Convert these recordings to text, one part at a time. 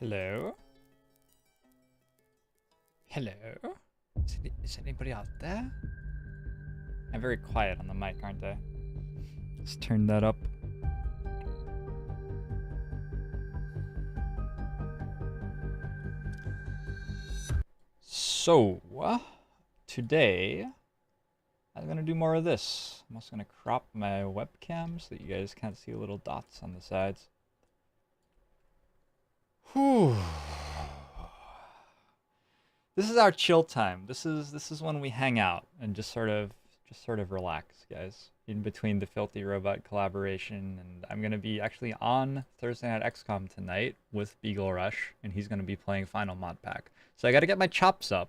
Hello? Hello? Is anybody out there? I'm very quiet on the mic, aren't I? Let's turn that up. So, today, I'm gonna do more of this. I'm also gonna crop my webcam so that you guys can't see little dots on the sides. Whew. This is our chill time. This is when we hang out and just sort of relax, guys. In between the Filthy Robot collaboration, and I'm gonna be actually on Thursday Night XCOM tonight with Beaglerush, and he's gonna be playing Final Mod Pack. So I gotta get my chops up.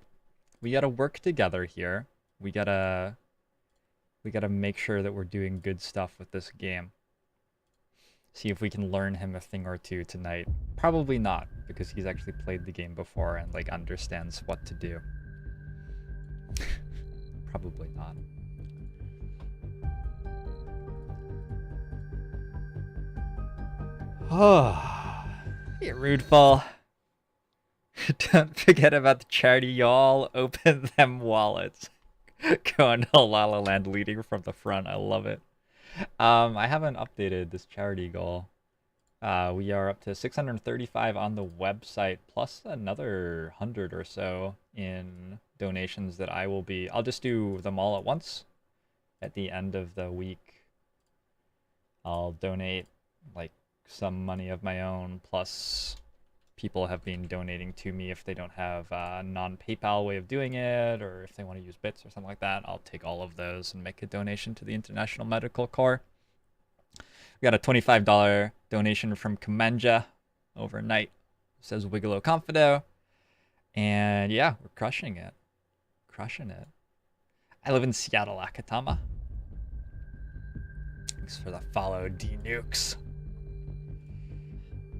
We gotta work together here. We gotta make sure that we're doing good stuff with this game. See if we can learn him a thing or two tonight. Probably not, because he's actually played the game before and like understands what to do. Probably not. Oh, hey, Rudefall. Don't forget about the charity, y'all. Open them wallets. Going to La La Land leading from the front. I love it. I haven't updated this charity goal. We are up to 635 on the website, plus another 100 or so in donations that I'll just do them all at once. At the end of the week, I'll donate like some money of my own, plus people have been donating to me if they don't have a non-PayPal way of doing it, or if they want to use bits or something like that. I'll take all of those and make a donation to the International Medical Corps. We got a $25 donation from Kamenja overnight. It says Wiggalo Confido. And yeah, we're crushing it. Crushing it. I live in Seattle, Akatama. Thanks for the follow, D-Nukes.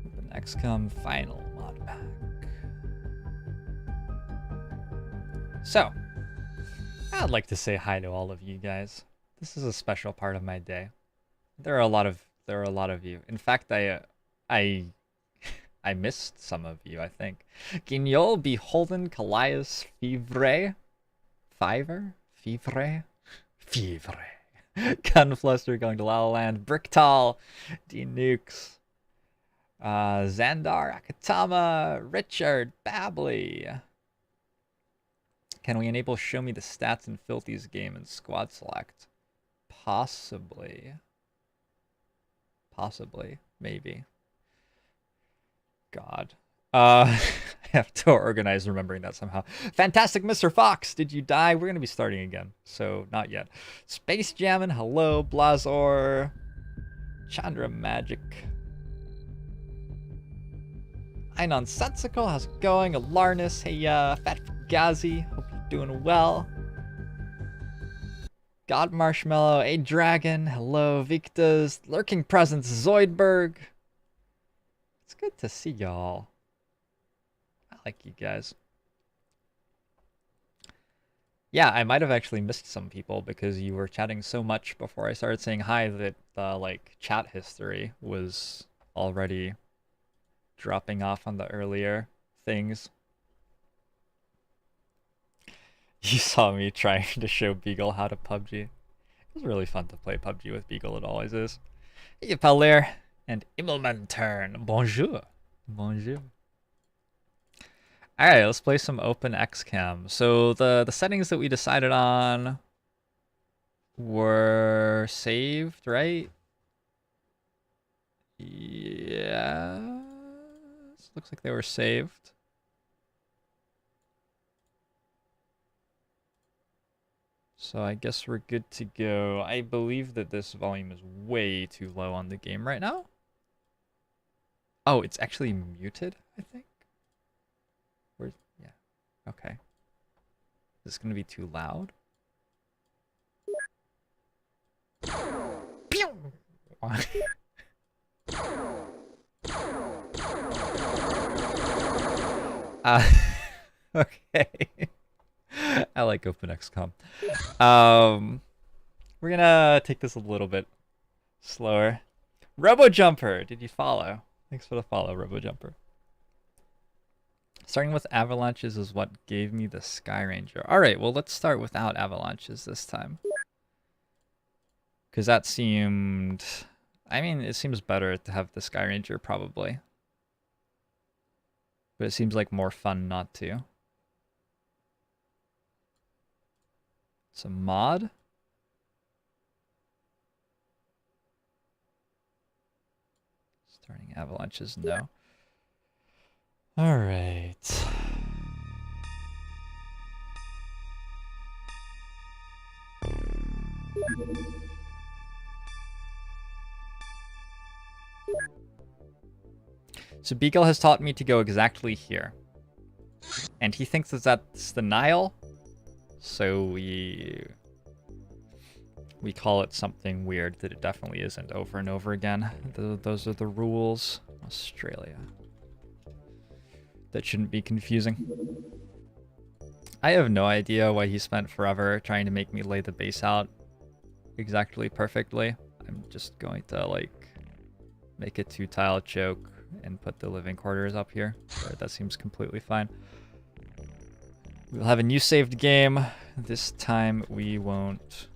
OpenXCOM Final Mod Pack. So, I'd like to say hi to all of you guys. This is a special part of my day. There are a lot of you. In fact, I missed some of you, I think. Guignol, Beholden, Callias, Fivre. Gunfluster going to La La Land, Bricktal, D-Nukes, Xandar, Akatama, Richard, Babley. Can we enable show me the stats in Filthy's game and squad select? Possibly. Possibly. Maybe. God. I have to organize remembering that somehow. Fantastic Mr. Fox, did you die? We're going to be starting again, so not yet. Space Jammin', hello. Blazor. Chandra Magic. Nonsensical, how's it going? Alarnus, hey, Fat Gazi, hope you're doing well. God Marshmallow, a Dragon, hello, Victas, Lurking Presence, Zoidberg. It's good to see y'all. I like you guys. Yeah, I might have actually missed some people because you were chatting so much before I started saying hi that the like chat history was already dropping off on the earlier things. You saw me trying to show Beagle how to PUBG. It was really fun to play PUBG with Beagle, it always is. Hey, Paler and Immelman turn. Bonjour. Bonjour. Alright, let's play some OpenXCOM. So the settings that we decided on were saved, right? Yeah. Looks like they were saved. So I guess we're good to go. I believe that this volume is way too low on the game right now. Oh, it's actually muted, I think. Where's, yeah, okay. Is this gonna be too loud? Pew! Okay. I like OpenXCOM. We're gonna take this a little bit slower. RoboJumper, did you follow? Thanks for the follow, RoboJumper. Starting with avalanches is what gave me the Sky Ranger. Alright, well let's start without avalanches this time. Because that seemed... I mean, it seems better to have the Sky Ranger, probably. But it seems like more fun not to. It's a mod? Starting avalanches, no. Alright. So Beagle has taught me to go exactly here. And he thinks that that's the Nile. So we call it something weird that it definitely isn't over and over again. Those are the rules. Australia. That shouldn't be confusing. I have no idea why he spent forever trying to make me lay the base out exactly perfectly. I'm just going to, like, make a 2-tile choke and put the living quarters up here. That seems completely fine. We'll have a new saved game. This time we won't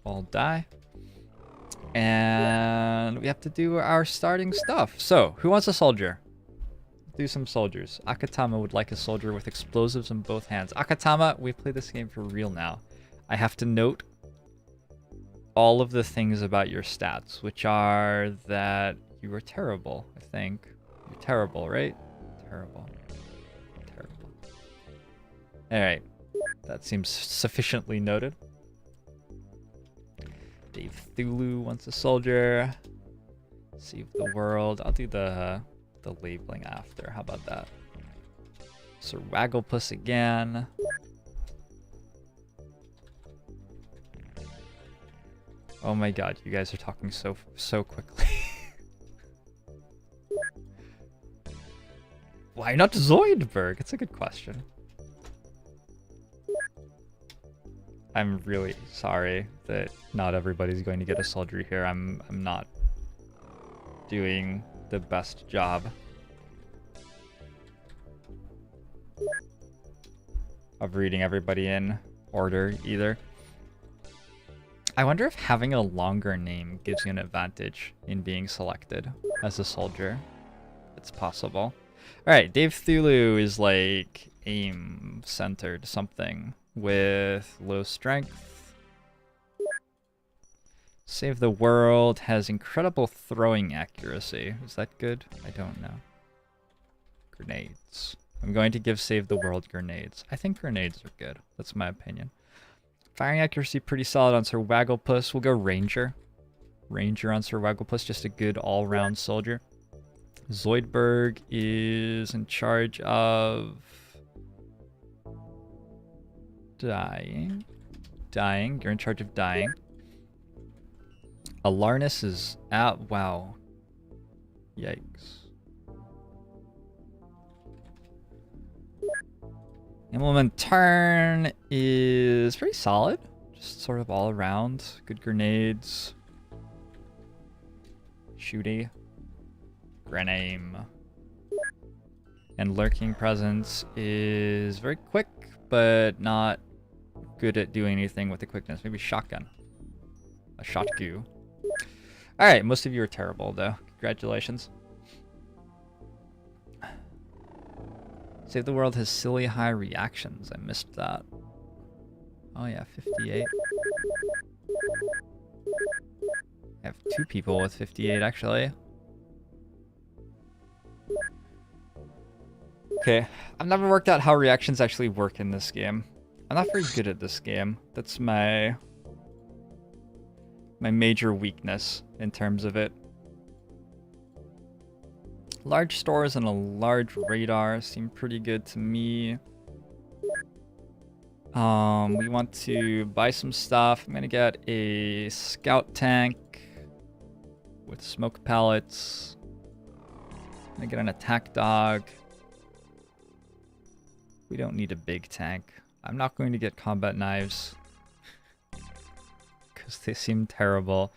all die. And we have to do our starting stuff. So, who wants a soldier? Do some soldiers. Akatama would like a soldier with explosives in both hands. Akatama, we play this game for real now. I have to note all of the things about your stats, which are that you were terrible, I think. You're terrible, right? Terrible. Terrible. Alright. That seems sufficiently noted. Dave Thulu wants a soldier. Save the world. I'll do the labeling after. How about that? Sir Wagglepuss again. Oh my god, you guys are talking so quickly. Why not Zoidberg? It's a good question. I'm really sorry that not everybody's going to get a soldier here. I'm not doing the best job of reading everybody in order either. I wonder if having a longer name gives you an advantage in being selected as a soldier. It's possible. Alright, Dave Thulu is like aim-centered something with low strength. Save the World has incredible throwing accuracy. Is that good? I don't know. Grenades. I'm going to give Save the World grenades. I think grenades are good. That's my opinion. Firing accuracy pretty solid on Sir Wagglepuss. We'll go Ranger. Ranger on Sir Wagglepuss, just a good all-round soldier. Zoidberg is in charge of dying. Dying. You're in charge of dying. Alarnus is out. Wow. Yikes. Implement turn is pretty solid. Just sort of all around. Good grenades. Shooty. Grename. And Lurking Presence is very quick, but not good at doing anything with the quickness. Maybe Shotgun. A Shotgu. Alright, most of you are terrible, though. Congratulations. Save the World has silly high reactions. I missed that. Oh yeah, 58. I have 2 people with 58, actually. Okay, I've never worked out how reactions actually work in this game. I'm not very good at this game. That's my major weakness in terms of it. Large stores and a large radar seem pretty good to me. We want to buy some stuff. I'm gonna get a scout tank with smoke pellets. I'm gonna get an attack dog. We don't need a big tank. I'm not going to get combat knives because they seem terrible.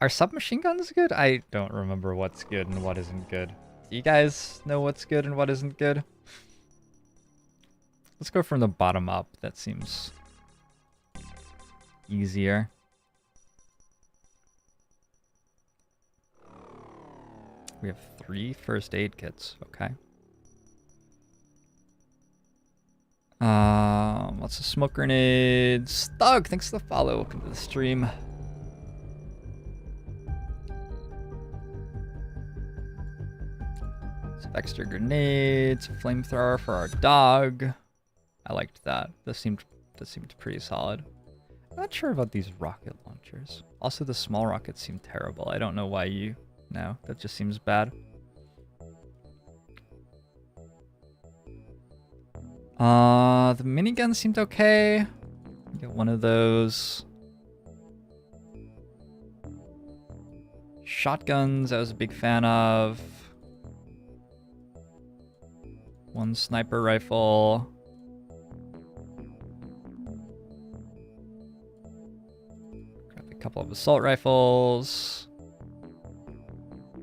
Are submachine guns good? I don't remember what's good and what isn't good. Do you guys know what's good and what isn't good? Let's go from the bottom up. That seems easier. We have 3 first aid kits. Okay. Lots of smoke grenades. Thug, thanks for the follow. Welcome to the stream. Some extra grenades, a flamethrower for our dog. I liked that. That seemed pretty solid. I'm not sure about these rocket launchers. Also, the small rockets seem terrible. I don't know why you... No, that just seems bad. The minigun seemed okay. Get one of those. Shotguns, I was a big fan of. One sniper rifle. Grab a couple of assault rifles.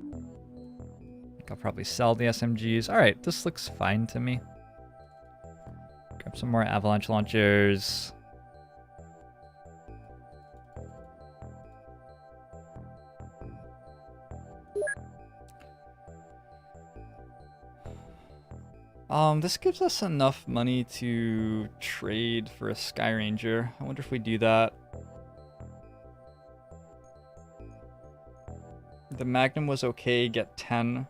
I think I'll probably sell the SMGs. Alright, this looks fine to me. Grab some more avalanche launchers. This gives us enough money to trade for a Sky Ranger. I wonder if we do that. The Magnum was okay, get 10.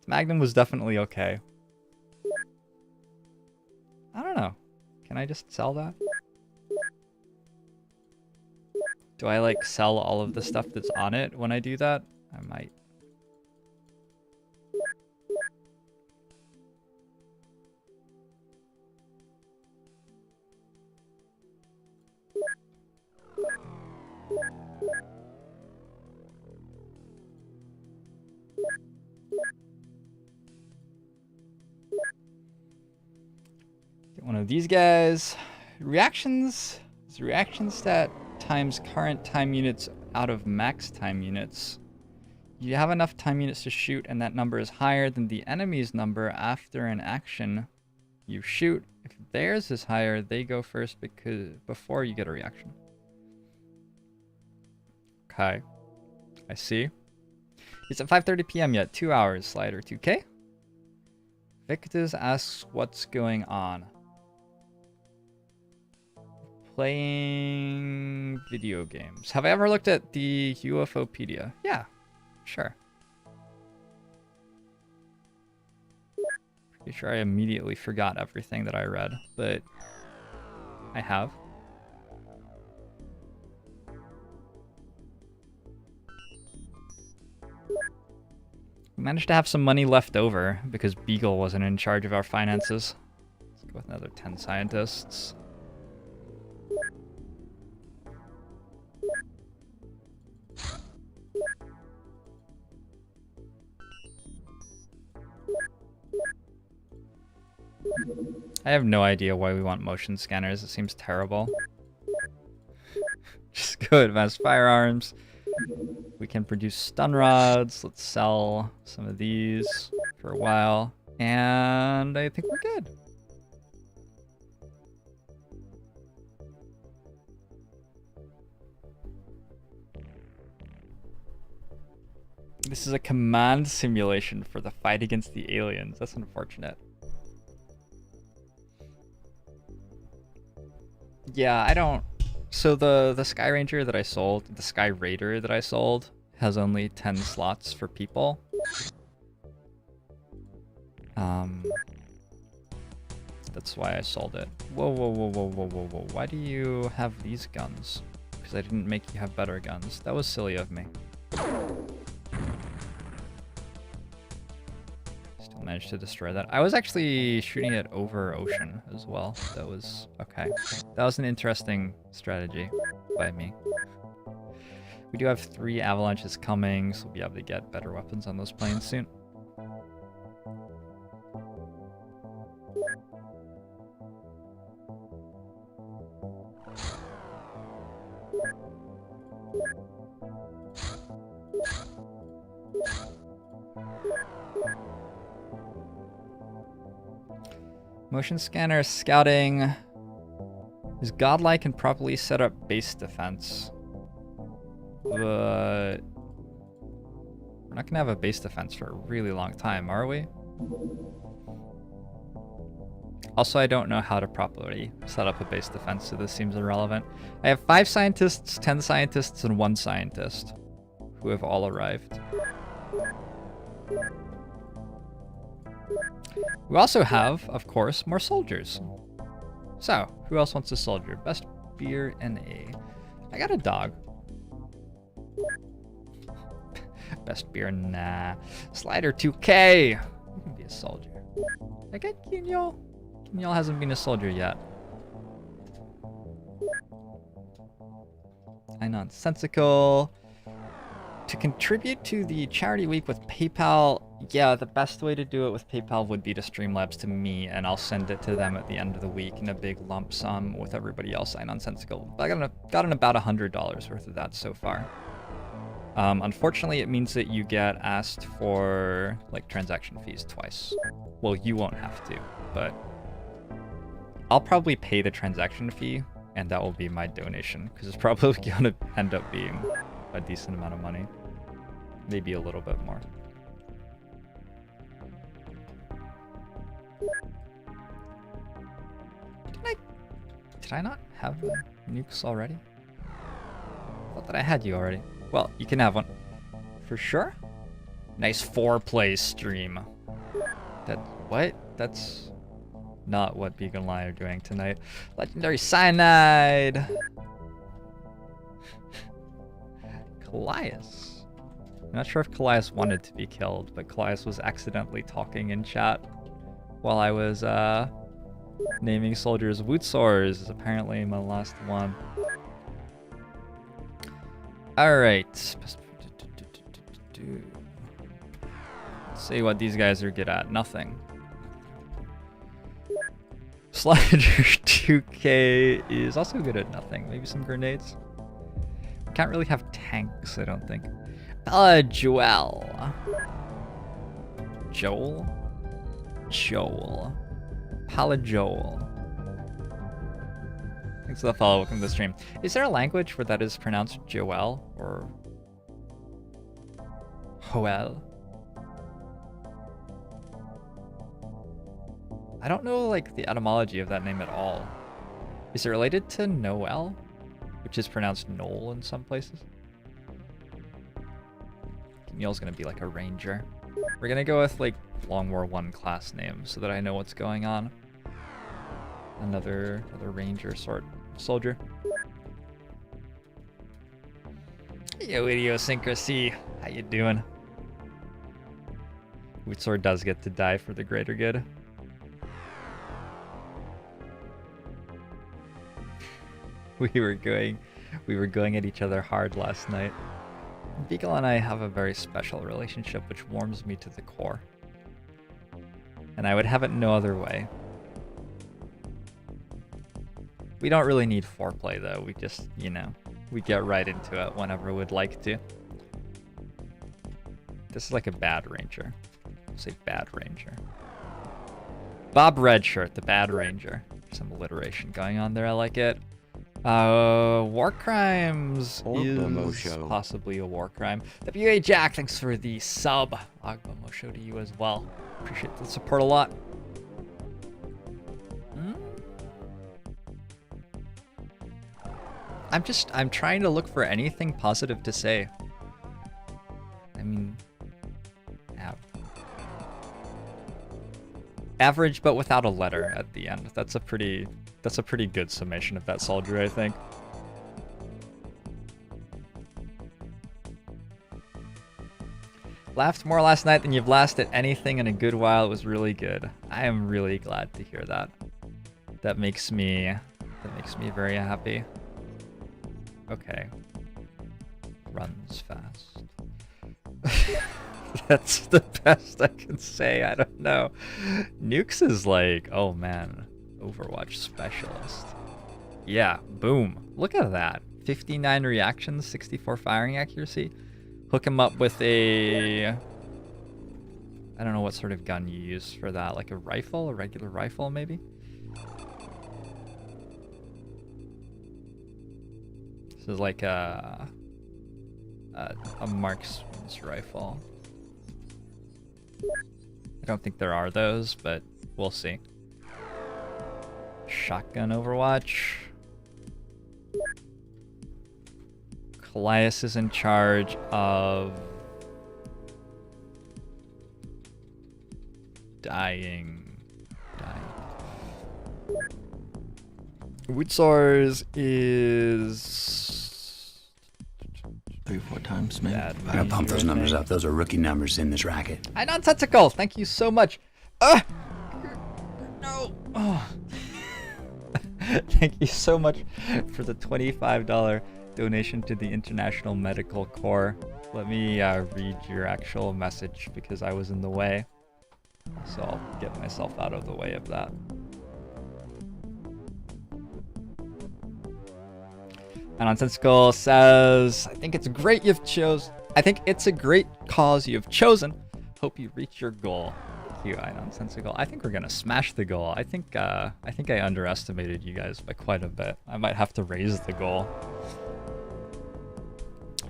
Magnum was definitely okay. I don't know. Can I just sell that? Do I like sell all of the stuff that's on it when I do that? I might. Get one of these guys. Reactions. Is reaction stat times current time units out of max time units. You have enough time units to shoot, and that number is higher than the enemy's number after an action you shoot. If theirs is higher, they go first before you get a reaction. Okay. I see. It's at 5:30 p.m. yet. 2 hours. Slider 2K. Victus asks what's going on. Playing video games. Have I ever looked at the UFOpedia? Yeah, sure. Pretty sure I immediately forgot everything that I read, but I have. We managed to have some money left over because Beagle wasn't in charge of our finances. Let's go with another 10 scientists. I have no idea why we want motion scanners. It seems terrible. Just go advanced firearms. We can produce stun rods. Let's sell some of these for a while. And I think we're good. This is a command simulation for the fight against the aliens. That's unfortunate. Yeah, I don't... So the Sky Ranger that I sold, the Sky Raider that I sold, has only 10 slots for people. That's why I sold it. Whoa, whoa, whoa, whoa, whoa, whoa, whoa. Why do you have these guns? Because I didn't make you have better guns. That was silly of me. Still managed to destroy that. I was actually shooting it over ocean as well. That was okay. That was an interesting strategy by me. We do have 3 avalanches coming, so we'll be able to get better weapons on those planes soon. Motion scanner scouting is godlike and properly set up base defense. But we're not gonna have a base defense for a really long time, are we? Also, I don't know how to properly set up a base defense, so this seems irrelevant. I have 5 scientists, 10 scientists, and 1 scientist who have all arrived. We also have, of course, more soldiers. So, who else wants a soldier? Best beer NA. I got a dog. Best beer, nah. Slider 2K. You can be a soldier. I got Quinol. Quinol hasn't been a soldier yet. I nonsensical. To contribute to the charity week with PayPal, yeah, the best way to do it with PayPal would be to Streamlabs to me, and I'll send it to them at the end of the week in a big lump sum with everybody else. I nonsensical. I gotten about $100 worth of that so far. Unfortunately, it means that you get asked for like transaction fees twice. Well, you won't have to, but I'll probably pay the transaction fee, and that will be my donation, because it's probably going to end up being a decent amount of money. Maybe a little bit more. Did I not have nukes already? I thought that I had you already. Well, you can have one. For sure? Nice foreplay stream. What? That's not what Beagle and I are doing tonight. Legendary Cyanide! Callias. I'm not sure if Callias wanted to be killed, but Callias was accidentally talking in chat while I was naming soldiers. Wootsors is apparently my last one. Alright. Let's see what these guys are good at. Nothing. Slider 2K is also good at nothing. Maybe some grenades. Can't really have tanks, I don't think. Joel. Joel? Joel. Palajoel. Thanks for the follow. Welcome to the stream. Is there a language where that is pronounced Joel or Joel? I don't know like the etymology of that name at all. Is it related to Noel, which is pronounced Noel in some places? Camille's gonna be like a ranger. We're gonna go with like Long War I class names so that I know what's going on. Another ranger sort soldier. Yo, idiosyncrasy. How you doing? Wootsword does get to die for the greater good. We were going at each other hard last night. Beagle and I have a very special relationship which warms me to the core. And I would have it no other way. We don't really need foreplay though, we just, you know, we get right into it whenever we'd like to. This is like a bad ranger. I'll say bad ranger. Bob Redshirt, the bad ranger. Some alliteration going on there, I like it. War crimes is possibly a war crime. WA Jack, thanks for the sub. Agbomo show to you as well. Appreciate the support a lot. I'm trying to look for anything positive to say. I mean, average, but without a letter at the end. That's a pretty good summation of that soldier, I think. Laughed more last night than you've laughed at anything in a good while. It was really good. I am really glad to hear that. That makes me very happy. Okay. Runs fast. That's the best I can say. I don't know. Nukes is like, oh man, Overwatch specialist. Yeah, boom. Look at that. 59 reactions, 64 firing accuracy. Hook him up with a I don't know what sort of gun you use for that. Like a rifle? A regular rifle, maybe? This is like a marksman's rifle. I don't think there are those, but we'll see. Shotgun Overwatch. Callias is in charge of dying. Woodsars is 3 or 4 times, maybe. I'm gonna pump those numbers up. Those are rookie numbers in this racket. I nonsensical. Thank you so much. No. Oh. Thank you so much for the $25 donation to the International Medical Corps. Let me read your actual message because I was in the way. So I'll get myself out of the way of that. And Nonsensical says, I think it's great it's a great cause you've chosen. Hope you reach your goal. Thank you, Nonsensical. I think we're gonna smash the goal. I think I underestimated you guys by quite a bit. I might have to raise the goal.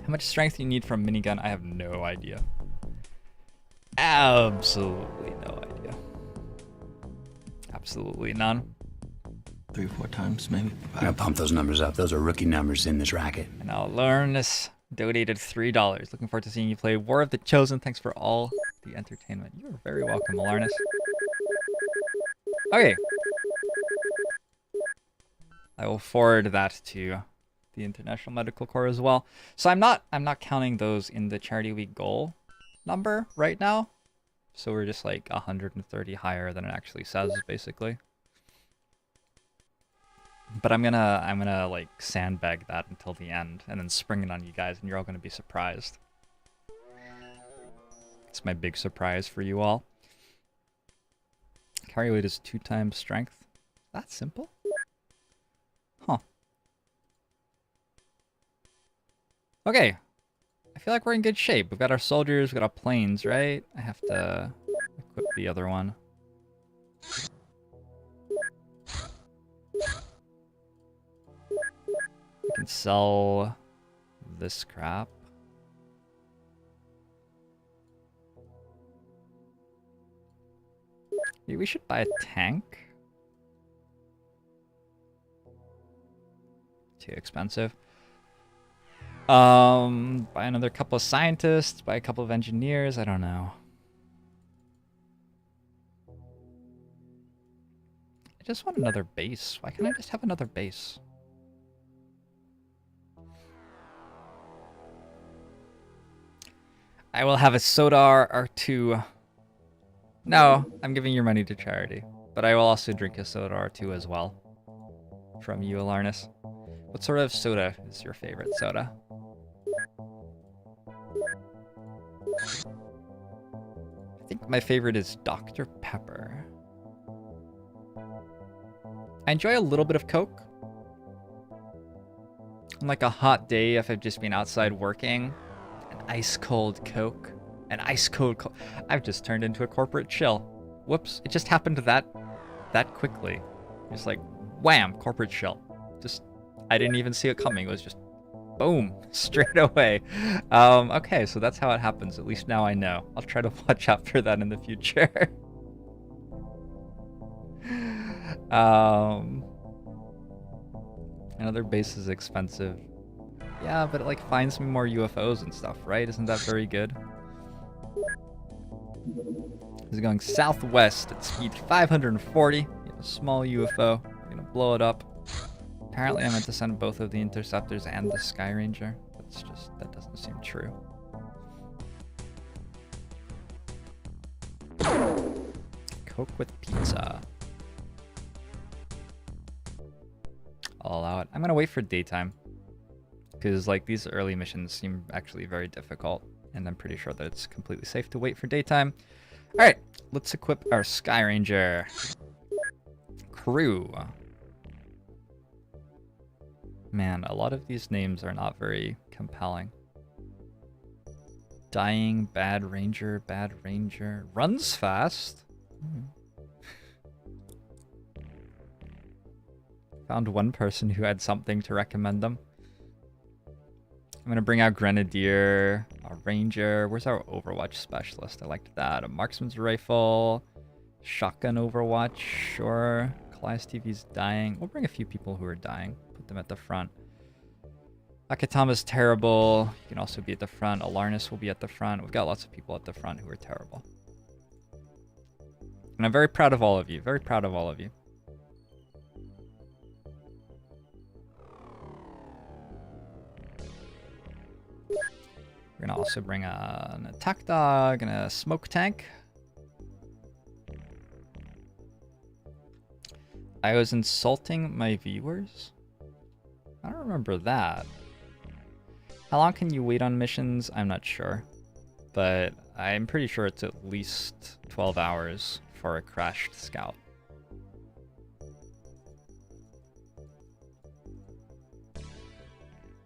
How much strength do you need from a minigun? I have no idea. Absolutely no idea. Absolutely none. 3 or 4 times, maybe. I'm gonna pump those numbers up. Those are rookie numbers in this racket. And I'll learn this. Donated $3. Looking forward to seeing you play War of the Chosen. Thanks for all the entertainment. You are very welcome, Alarnus. Okay. I will forward that to the International Medical Corps as well. So I'm not counting those in the Charity Week goal number right now. So we're just like 130 higher than it actually says, basically. But I'm gonna like sandbag that until the end and then spring it on you guys and you're all gonna be surprised. It's my big surprise for you all. Carry weight is 2 times strength. That's simple? Huh. Okay. I feel like we're in good shape. We've got our soldiers, we've got our planes, right? I have to equip the other one. We can sell this crap. Maybe we should buy a tank. Too expensive. Buy another couple of scientists, buy a couple of engineers, I don't know. I just want another base. Why can't I just have another base? I will have a Sodar R2. No, I'm giving your money to charity. But I will also drink a Soda R2 as well. From you, Alarnus. What sort of soda is your favorite soda? I think my favorite is Dr. Pepper. I enjoy a little bit of Coke. On like a hot day, if I've just been outside working, an ice cold Coke, an ice cold I've just turned into a corporate chill. Whoops, it just happened that quickly. Just like, wham, corporate chill. Just, I didn't even see it coming. It was just, boom, straight away. Okay, so that's how it happens. At least now I know. I'll try to watch out for that in the future. Another base is expensive. Yeah, but it like finds me more UFOs and stuff, right? Isn't that very good? This is going southwest at speed 540. You have a small UFO. We're gonna blow it up. Apparently I meant to send both of the interceptors and the Sky Ranger. That doesn't seem true. Coke with pizza. I'll allow it. I'm gonna wait for daytime. Because like these early missions seem actually very difficult. And I'm pretty sure that it's completely safe to wait for daytime. Alright, let's equip our Sky Ranger. Crew. Man, a lot of these names are not very compelling. Dying, bad ranger, bad ranger. Runs fast. Found one person who had something to recommend them. I'm gonna bring out Grenadier, a Ranger. Where's our Overwatch specialist? I liked that. A Marksman's Rifle, Shotgun Overwatch, sure. Class TV's dying. We'll bring a few people who are dying. Put them at the front. Akatama's terrible. You can also be at the front. Alarnus will be at the front. We've got lots of people at the front who are terrible. And I'm very proud of all of you. Very proud of all of you. We're gonna also bring an attack dog and a smoke tank. I was insulting my viewers? I don't remember that. How long can you wait on missions? I'm not sure. But I'm pretty sure it's at least 12 hours for a crashed scout.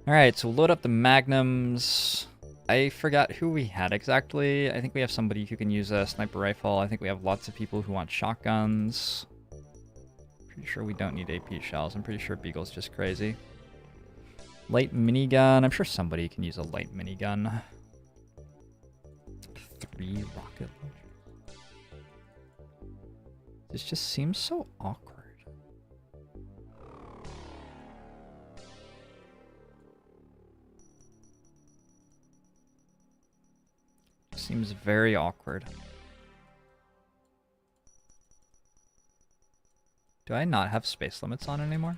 Alright, so we'll load up the magnums. I forgot who we had exactly. I think we have somebody who can use a sniper rifle. I think we have lots of people who want shotguns. Pretty sure we don't need AP shells. I'm pretty sure Beagle's just crazy. Light minigun. I'm sure somebody can use a light minigun. 3 rocket launchers. This just seems so awkward. Seems very awkward. Do I not have space limits on anymore?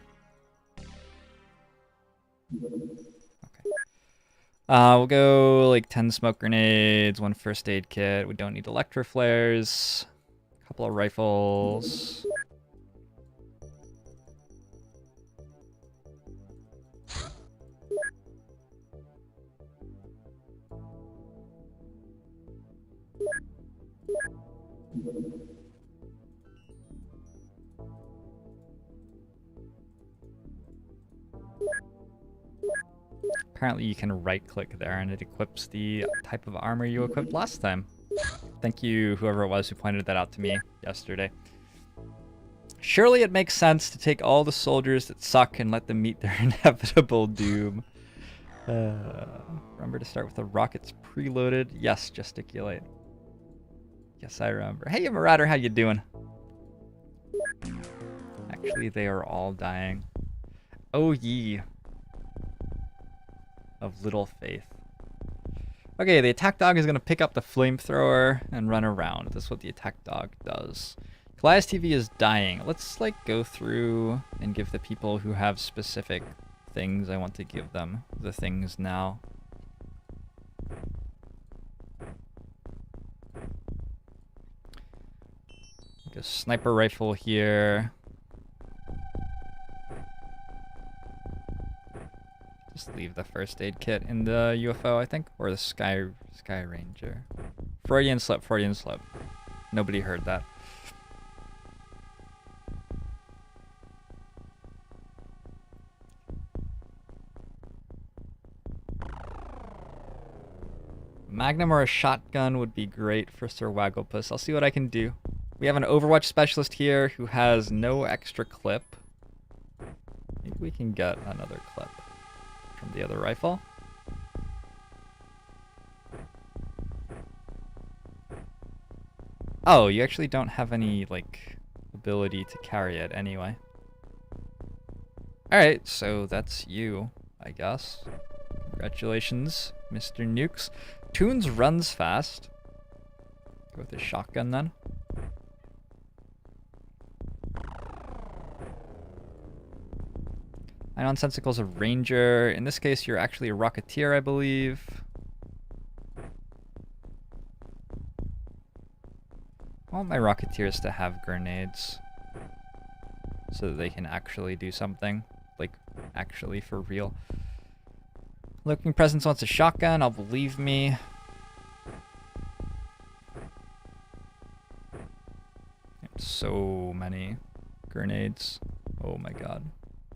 Okay. We'll go like 10 smoke grenades, 1 first aid kit. We don't need electro flares. A couple of rifles. Apparently you can right-click there and it equips the type of armor you equipped last time. Thank you, whoever it was who pointed that out to me yesterday. Surely it makes sense to take all the soldiers that suck and let them meet their inevitable doom. Remember to start with the rockets preloaded. Yes, gesticulate. Yes, I remember. Hey, Marauder, how you doing? Actually, they are all dying. Oh, ye. Of little faith. Okay, the attack dog is going to pick up the flamethrower and run around. That's what the attack dog does. Class TV is dying. Let's like go through and give the people who have specific things I want to give them the things now. Like a sniper rifle here. Just leave the first aid kit in the UFO, I think, or the Sky Ranger. Freudian slip, Freudian slip. Nobody heard that. Magnum or a shotgun would be great for Sir Wagglepuss. I'll see what I can do. We have an Overwatch specialist here who has no extra clip. Maybe we can get another clip from the other rifle. Oh, you actually don't have any, like, ability to carry it anyway. Alright, so that's you, I guess. Congratulations, Mr. Nukes. Toons runs fast. Go with a shotgun then. Nonsensical's a ranger. In this case, you're actually a rocketeer, I believe. I want my rocketeers to have grenades so that they can actually do something. Like, actually, for real. Looking Presence wants a shotgun. I'll believe me. So many grenades. Oh my god.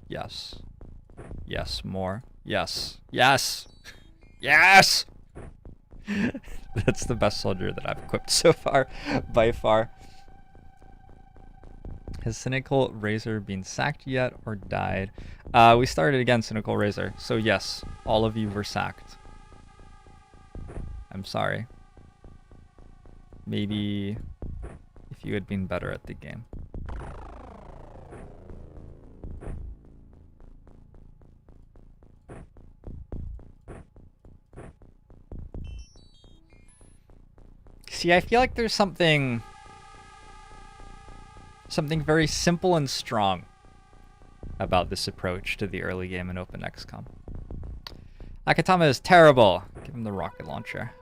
Yes. Yes, more. Yes. Yes! Yes! That's the best soldier that I've equipped so far, by far. Has Cynical Razor been sacked yet or died? We started again, Cynical Razor. So yes, all of you were sacked. I'm sorry. Maybe if you had been better at the game. See, I feel like there's something very simple and strong about this approach to the early game in OpenXCOM. Akatama is terrible. Give him the rocket launcher.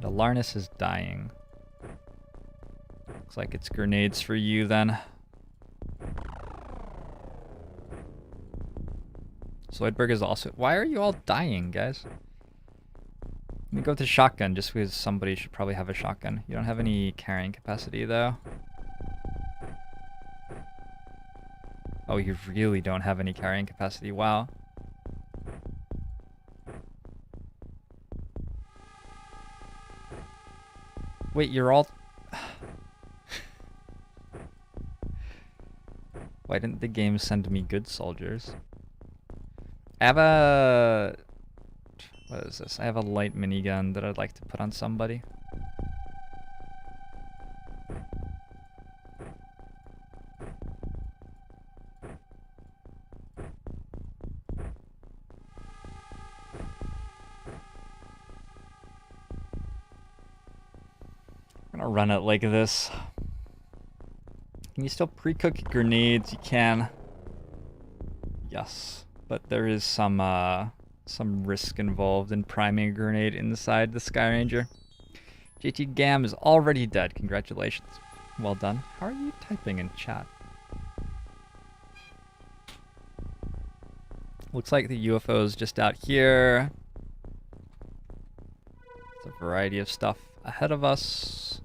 The Larnus is dying. Looks like it's grenades for you then. Zoidberg is also... Why are you all dying, guys? Let me go with the shotgun, just because somebody should probably have a shotgun. You don't have any carrying capacity, though. Oh, you really don't have any carrying capacity. Wow. Wait, you're all... Why didn't the game send me good soldiers? I have a... What is this? I have a light minigun that I'd like to put on somebody. I'm gonna run it like this. Can you still pre-cook grenades? You can. Yes, but there is some risk involved in priming a grenade inside the Sky Ranger. JT Gam is already dead. Congratulations. Well done. How are you typing in chat? Looks like the UFO is just out here. There's a variety of stuff ahead of us.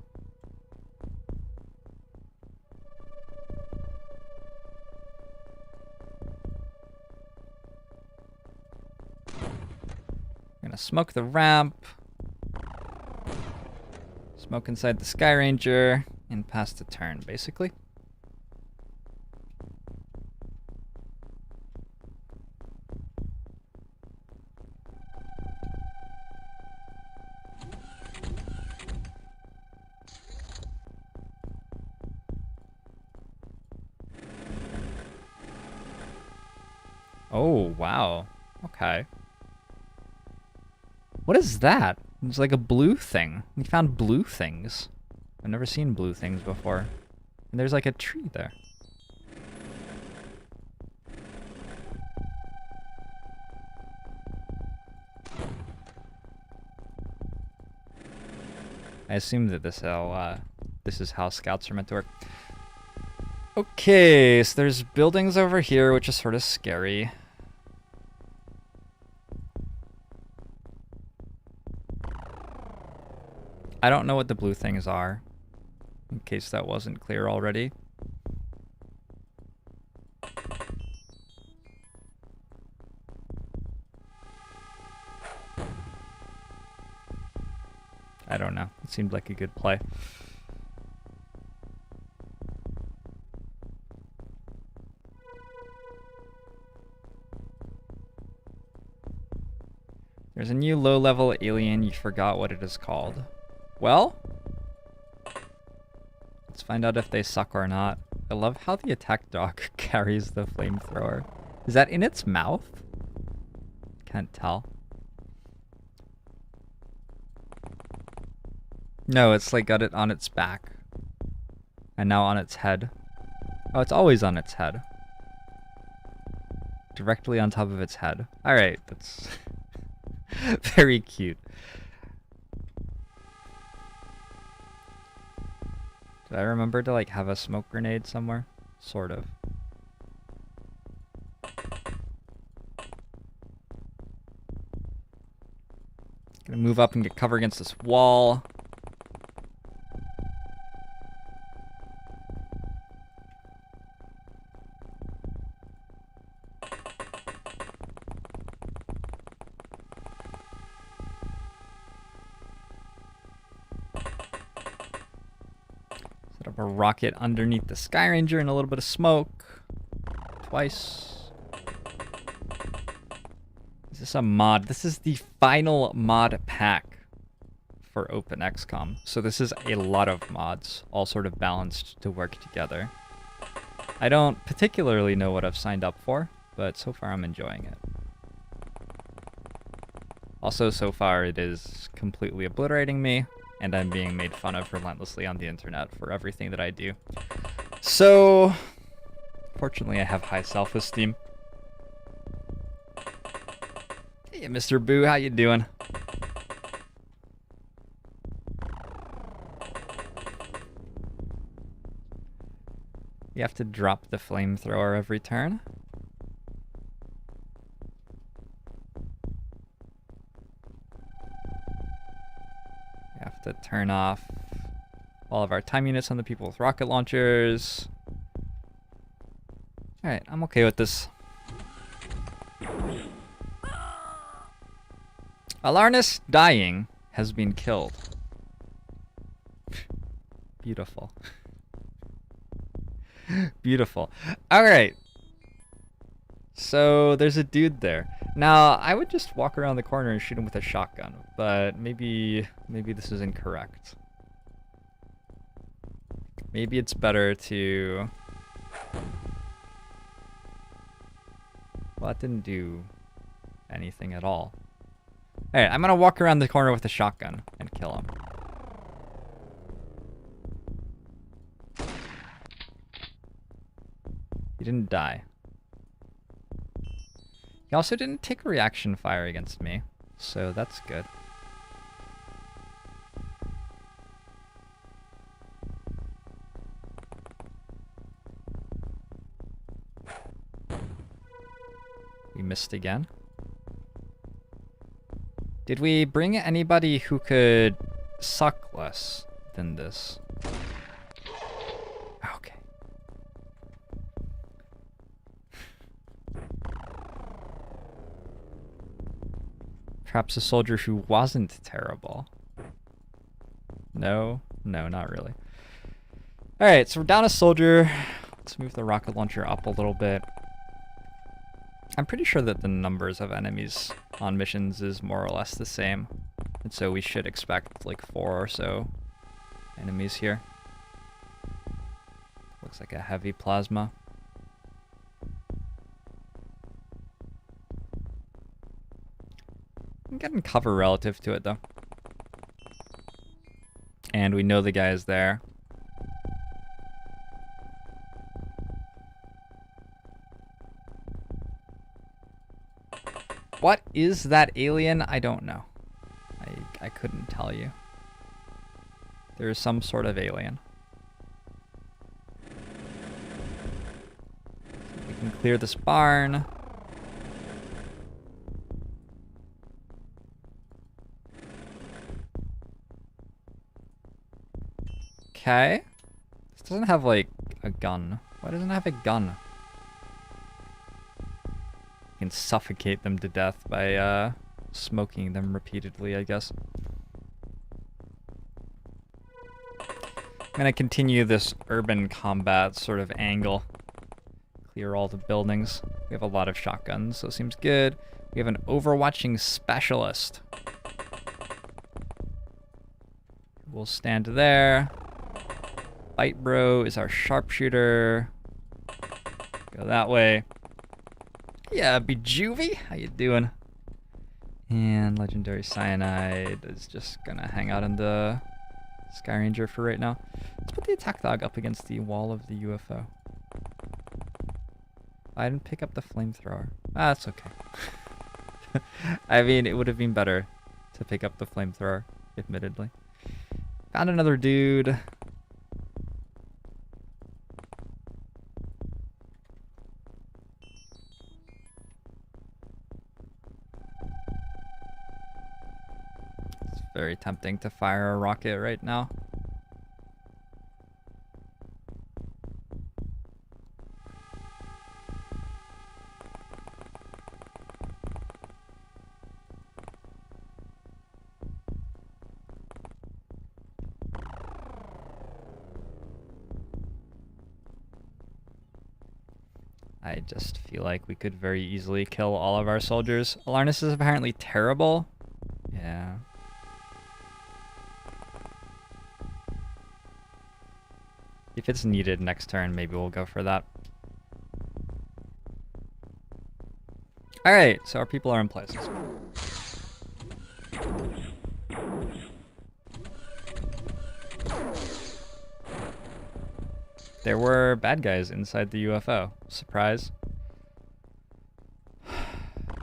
Gonna smoke the ramp, smoke inside the Sky Ranger, and pass the turn, basically. Oh, wow. Okay. What is that? It's like a blue thing. We found blue things. I've never seen blue things before. And there's like a tree there. I assume that this is how scouts are meant to work. Okay, so there's buildings over here, which is sort of scary. I don't know what the blue things are, in case that wasn't clear already. I don't know. It seemed like a good play. There's a new low-level alien. You forgot what it is called. Well, let's find out if they suck or not. I love how the attack dog carries the flamethrower. Is that in its mouth? Can't tell. No, it's like got it on its back. And now on its head. Oh, it's always on its head. Directly on top of its head. Alright, that's very cute. Did I remember to like have a smoke grenade somewhere? Sort of. Gonna move up and get cover against this wall. Drop a rocket underneath the Sky Ranger and a little bit of smoke. Twice. Is this a mod? This is the final mod pack for OpenXCOM. So this is a lot of mods, all sort of balanced to work together. I don't particularly know what I've signed up for, but so far I'm enjoying it. Also, so far it is completely obliterating me, and I'm being made fun of relentlessly on the internet for everything that I do. So, fortunately I have high self-esteem. Hey, Mr. Boo, how you doing? You have to drop the flamethrower every turn. We have to turn off all of our time units on the people with rocket launchers. Alright, I'm okay with this. Alarnus dying has been killed. Beautiful. Beautiful. Alright. So there's a dude there. Now, I would just walk around the corner and shoot him with a shotgun, but maybe this is incorrect. Maybe it's better to... Well, that didn't do anything at all. Alright, I'm gonna walk around the corner with a shotgun and kill him. He didn't die. He also didn't take a reaction fire against me, so that's good. We missed again. Did we bring anybody who could suck less than this? Okay. Perhaps a soldier who wasn't terrible. No, not really. Alright, so we're down a soldier. Let's move the rocket launcher up a little bit. I'm pretty sure that the numbers of enemies on missions is more or less the same. And so we should expect like 4 or so enemies here. Looks like a heavy plasma. I'm getting cover relative to it though. And we know the guy is there. What is that alien? I don't know. I couldn't tell you. There is some sort of alien. We can clear this barn. Okay. This doesn't have like a gun. Why doesn't it have a gun? You can suffocate them to death by smoking them repeatedly, I guess. I'm gonna continue this urban combat sort of angle. Clear all the buildings. We have a lot of shotguns, so it seems good. We have an overwatching specialist. We'll stand there. Bite Bro is our sharpshooter. Go that way. Yeah, Bejuvie, how you doing? And Legendary Cyanide is just gonna hang out in the Sky Ranger for right now. Let's put the attack dog up against the wall of the UFO. I didn't pick up the flamethrower. Ah, that's okay. I mean, it would have been better to pick up the flamethrower, admittedly. Found another dude. It's very tempting to fire a rocket right now. I just feel like we could very easily kill all of our soldiers. Alarnus is apparently terrible. Yeah. If it's needed next turn, maybe we'll go for that. Alright, so our people are in place. There were bad guys inside the UFO. Surprise.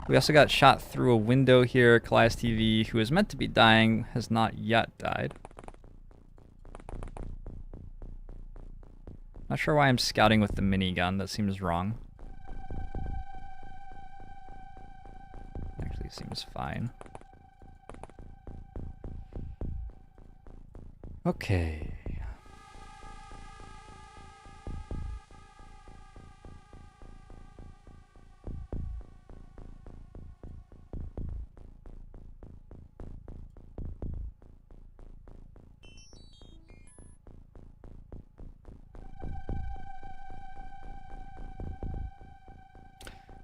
We also got shot through a window here. Callias TV, who is meant to be dying, has not yet died. Not sure why I'm scouting with the minigun. That seems wrong. Actually seems fine. Okay.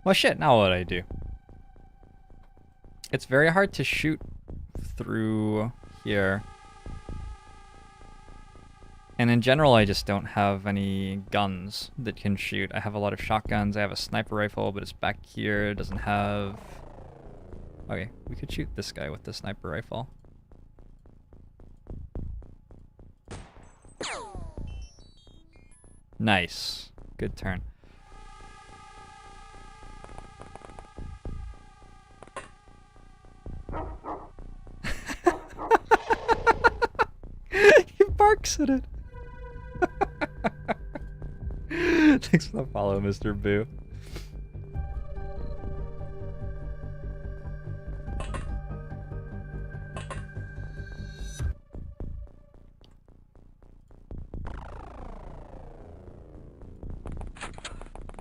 Well, shit, now what do I do? It's very hard to shoot through here. And in general, I just don't have any guns that can shoot. I have a lot of shotguns. I have a sniper rifle, but it's back here. It doesn't have... Okay, we could shoot this guy with the sniper rifle. Nice. Good turn. He barks at it. Thanks for the follow, Mr. Boo.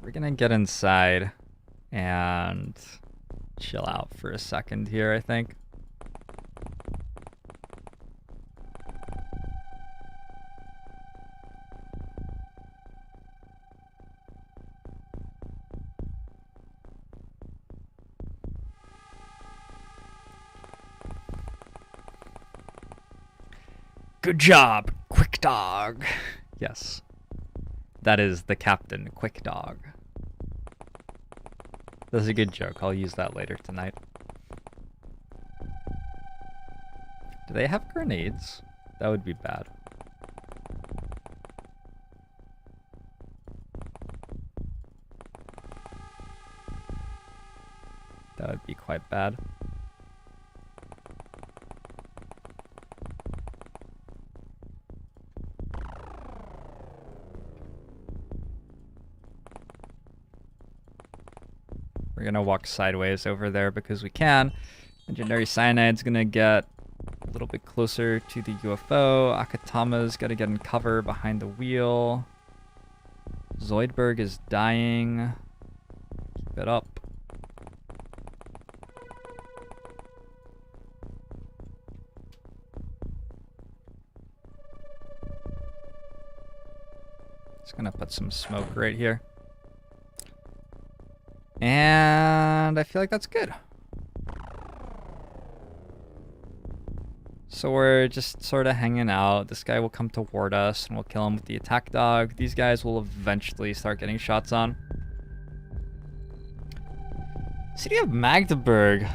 We're gonna get inside and chill out for a second here, I think. Good job, Quick Dog. Yes. That is the captain, Quick Dog. That's a good joke. I'll use that later tonight. Do they have grenades? That would be bad. That would be quite bad. We're gonna walk sideways over there because we can. Legendary Cyanide's gonna get a little bit closer to the UFO. Akatama's gotta get in cover behind the wheel. Zoidberg is dying. Keep it up. Just gonna put some smoke right here. And I feel like that's good. So we're just sort of hanging out. This guy will come toward us and we'll kill him with the attack dog. These guys will eventually start getting shots on. City of Magdeburg.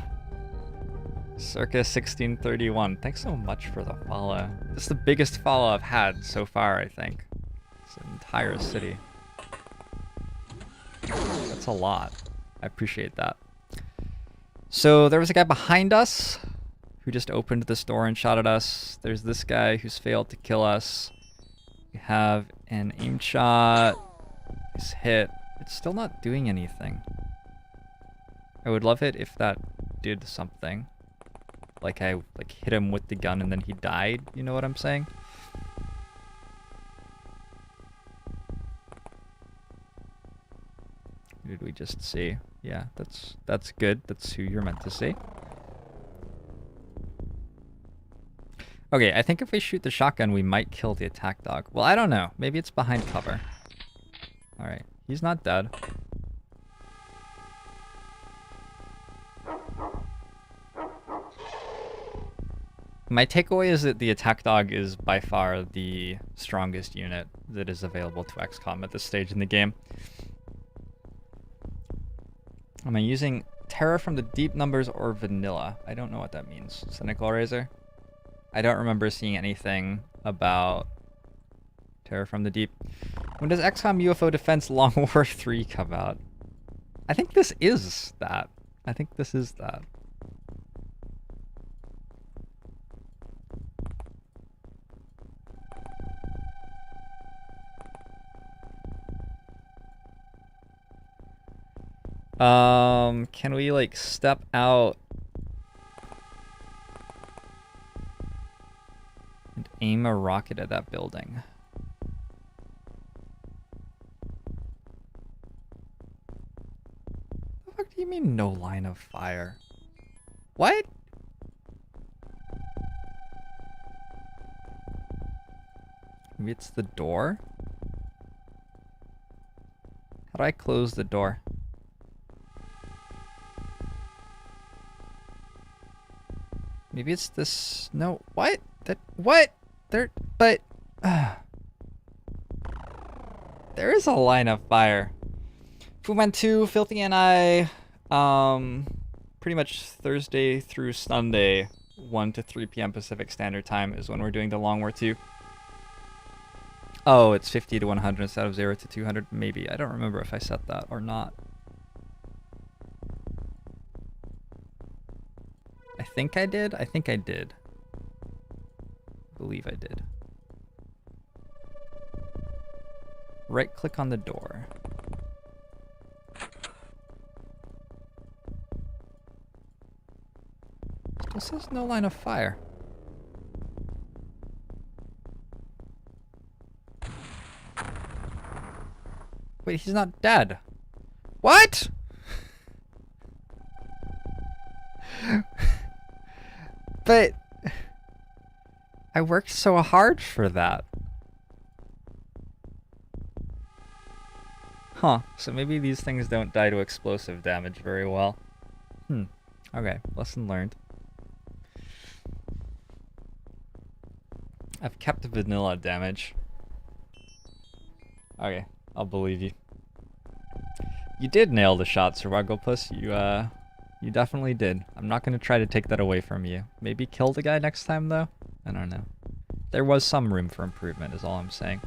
Circa 1631. Thanks so much for the follow. This is the biggest follow I've had so far, I think. It's an entire city. That's a lot. I appreciate that. So there was a guy behind us who just opened this door and shot at us. There's this guy who's failed to kill us. We have an aim shot. He's hit. It's still not doing anything. I would love it if that did something. Like I hit him with the gun and then he died. You know what I'm saying? Who did we just see? Yeah, that's good. That's who you're meant to see. Okay, I think if we shoot the shotgun, we might kill the attack dog. Well, I don't know. Maybe it's behind cover. Alright, he's not dead. My takeaway is that the attack dog is by far the strongest unit that is available to XCOM at this stage in the game. Am I using Terror from the Deep numbers or vanilla? I don't know what that means. Cynical Razor? I don't remember seeing anything about Terror from the Deep. When does XCOM UFO Defense Long War 3 come out? I think this is that. I think this is that. Can we like step out and aim a rocket at that building? What the fuck do you mean no line of fire? What? Maybe it's the door? How do I close the door? Maybe it's this. No, what? That what? There, but there is a line of fire. Fuman 2, Filthy and I, pretty much Thursday through Sunday, 1 to 3 p.m. Pacific Standard Time is when we're doing the Long War 2. Oh, it's 50 to 100 instead of 0 to 200. Maybe. I don't remember if I set that or not. I think I did. I think I did. I believe I did. Right click on the door. Still says no line of fire. Wait, he's not dead. What? But I worked so hard for that. Huh, so maybe these things don't die to explosive damage very well. Okay, lesson learned. I've kept vanilla damage. Okay, I'll believe you. You did nail the shot, Sir Wagglepus. You definitely did. I'm not going to try to take that away from you. Maybe kill the guy next time, though? I don't know. There was some room for improvement, is all I'm saying.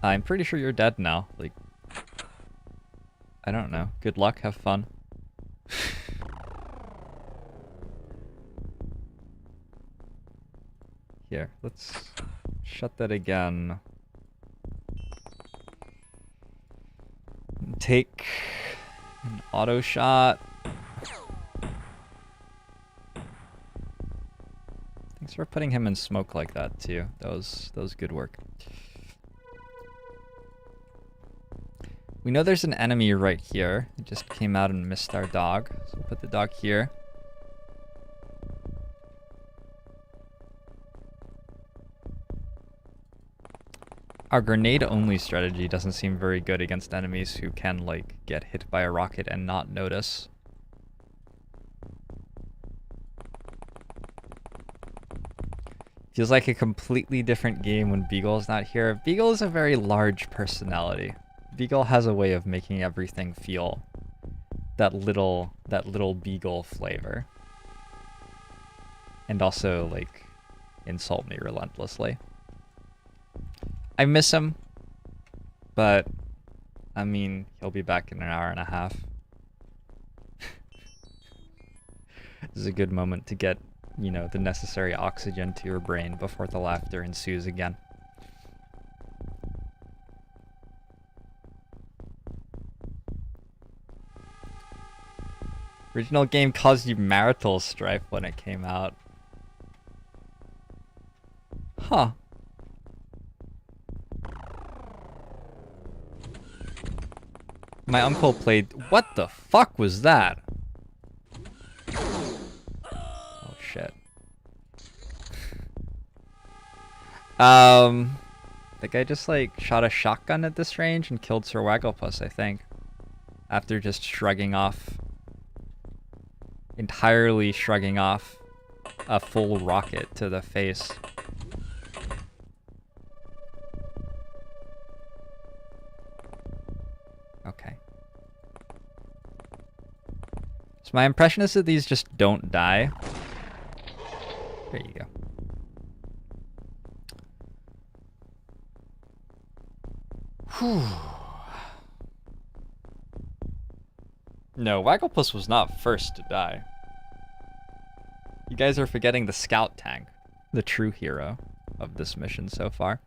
I'm pretty sure you're dead now. Like, I don't know. Good luck, have fun. Here, let's shut that again. Take an auto shot. Thanks for putting him in smoke like that too. That was good work. We know there's an enemy right here. It just came out and missed our dog. So we'll put the dog here. Our grenade-only strategy doesn't seem very good against enemies who can, like, get hit by a rocket and not notice. Feels like a completely different game when Beagle's not here. Beagle is a very large personality. Beagle has a way of making everything feel that little Beagle flavor. And also, like, insult me relentlessly. I miss him, but, I mean, he'll be back in an hour and a half. This is a good moment to get, you know, the necessary oxygen to your brain before the laughter ensues again. Original game caused you marital strife when it came out. Huh. My uncle played... What the fuck was that? Oh, shit. The guy just, like, shot a shotgun at this range and killed Sir Wagglepus, I think. After just shrugging off... Entirely shrugging off a full rocket to the face. Okay. So my impression is that these just don't die. There you go. Whew. No, Wagglepuss was not first to die. You guys are forgetting the scout tank, the true hero of this mission so far.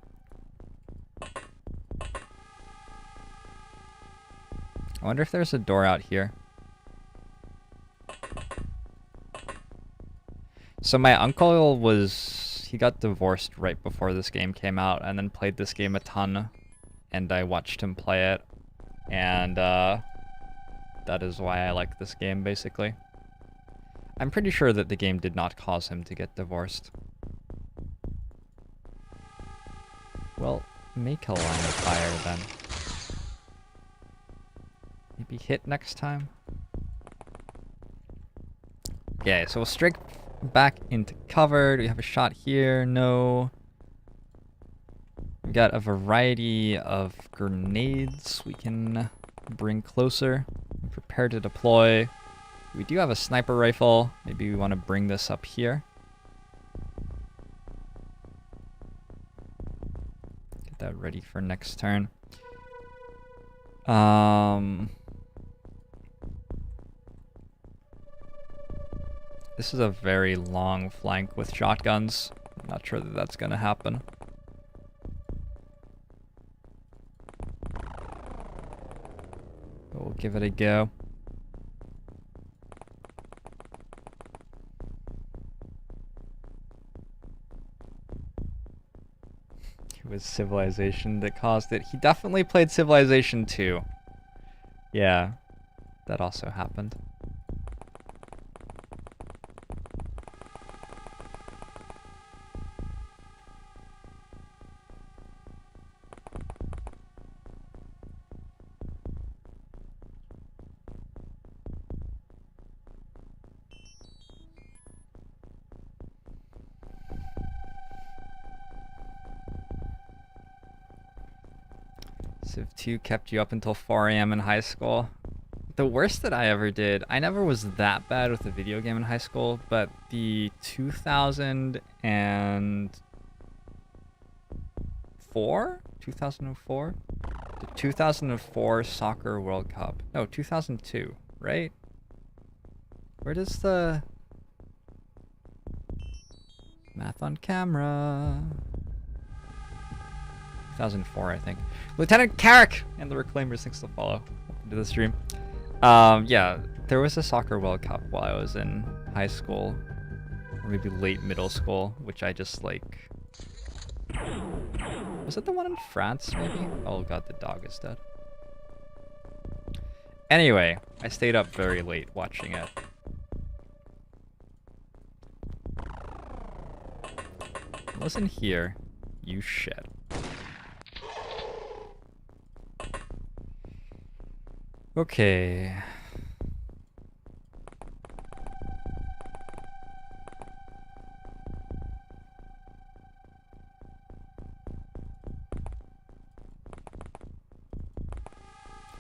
I wonder if there's a door out here. So my uncle he got divorced right before this game came out and then played this game a ton, and I watched him play it, and that is why I like this game, basically. I'm pretty sure that the game did not cause him to get divorced. Well, make a line of fire then. Maybe hit next time? Okay, so we'll strike back into cover. Do we have a shot here? No. We got a variety of grenades we can bring closer. Prepare to deploy. We do have a sniper rifle. Maybe we want to bring this up here. Get that ready for next turn. This is a very long flank with shotguns. I'm not sure that that's going to happen. But we'll give it a go. It was Civilization that caused it. He definitely played Civilization 2. Yeah, that also happened. Civ 2 kept you up until 4 a.m. in high school. The worst that I ever did, I never was that bad with a video game in high school, but the 2004? The 2004 Soccer World Cup. No, 2002, right? Where does the math on camera? 2004, I think. Lieutenant Carrick and the Reclaimers, thanks to follow. Welcome to the stream. Yeah, there was a Soccer World Cup while I was in high school, or maybe late middle school, which I just like. Was it the one in France, maybe? Oh god, the dog is dead. Anyway, I stayed up very late watching it. Listen here, you shit. Okay.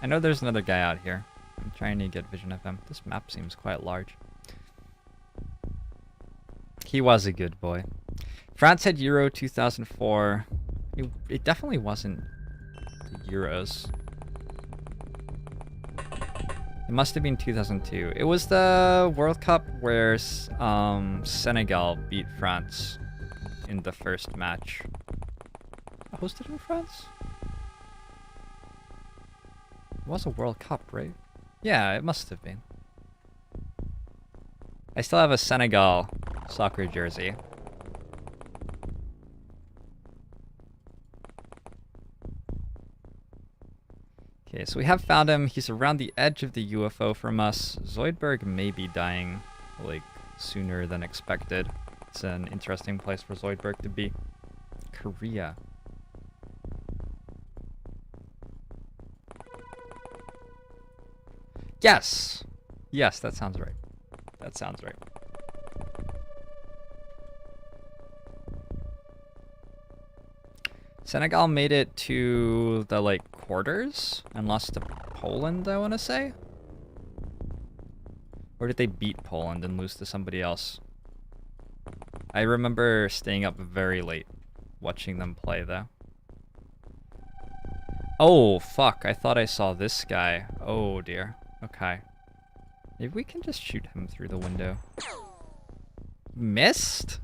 I know there's another guy out here. I'm trying to get vision of him. This map seems quite large. He was a good boy. France had Euro 2004. It definitely wasn't the Euros. It must have been 2002. It was the World Cup where Senegal beat France in the first match. Hosted in France? It was a World Cup, right? Yeah, it must have been. I still have a Senegal soccer jersey. Okay, so we have found him. He's around the edge of the UFO from us. Zoidberg may be dying, like, sooner than expected. It's an interesting place for Zoidberg to be. Korea. Yes! Yes, that sounds right. That sounds right. Senegal made it to the, like, quarters and lost to Poland, I want to say? Or did they beat Poland and lose to somebody else? I remember staying up very late watching them play, though. Oh, fuck. I thought I saw this guy. Oh, dear. Okay. Maybe we can just shoot him through the window. Missed?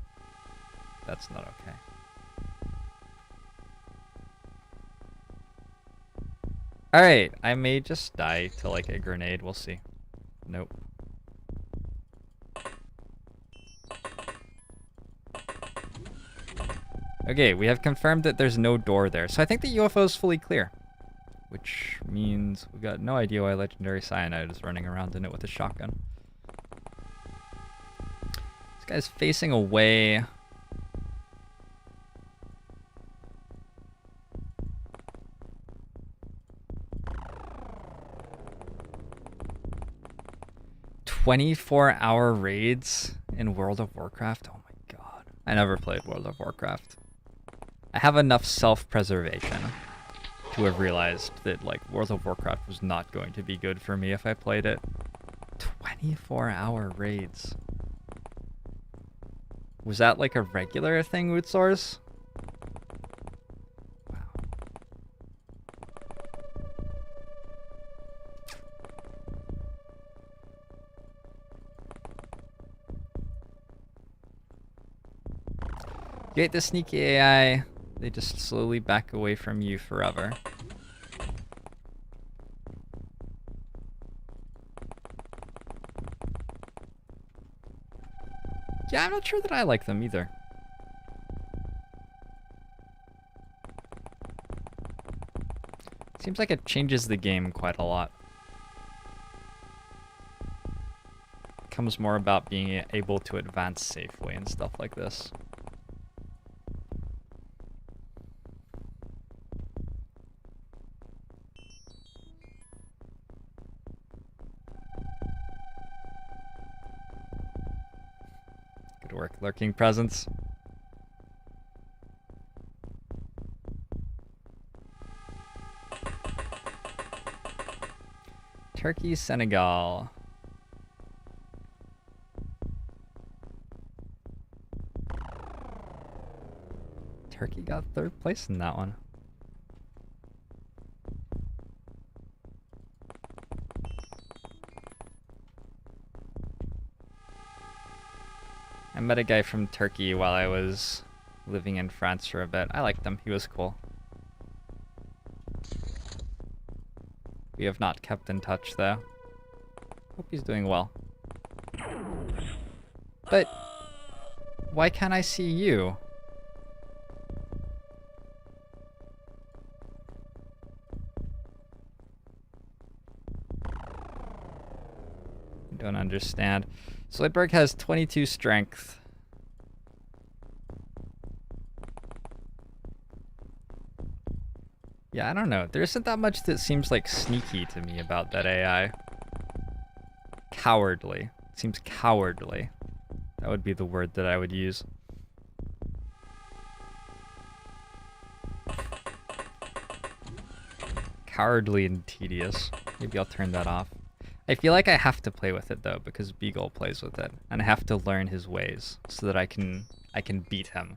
That's not okay. Alright, I may just die to, like, a grenade. We'll see. Nope. Okay, we have confirmed that there's no door there. So I think the UFO is fully clear. Which means we got no idea why Legendary Cyanide is running around in it with a shotgun. This guy's facing away. "24-hour raids in World of Warcraft." Oh my god. I never played World of Warcraft. I have enough self-preservation to have realized that, like, World of Warcraft was not going to be good for me if I played it. 24-hour raids. Was that like a regular thing, Woodsource? Wow. You hate the sneaky AI. They just slowly back away from you forever. Yeah, I'm not sure that I like them either. Seems like it changes the game quite a lot. Becomes more about being able to advance safely and stuff like this. Good work, lurking presence. Turkey, Senegal. Turkey got third place in that one. I met a guy from Turkey while I was living in France for a bit. I liked him. He was cool. We have not kept in touch, though. Hope he's doing well. But why can't I see you? I don't understand. Slidberg has 22 strength. Yeah, I don't know. There isn't that much that seems like sneaky to me about that AI. Cowardly. It seems cowardly. That would be the word that I would use. Cowardly and tedious. Maybe I'll turn that off. I feel like I have to play with it though, because Beagle plays with it, and I have to learn his ways so that I can beat him.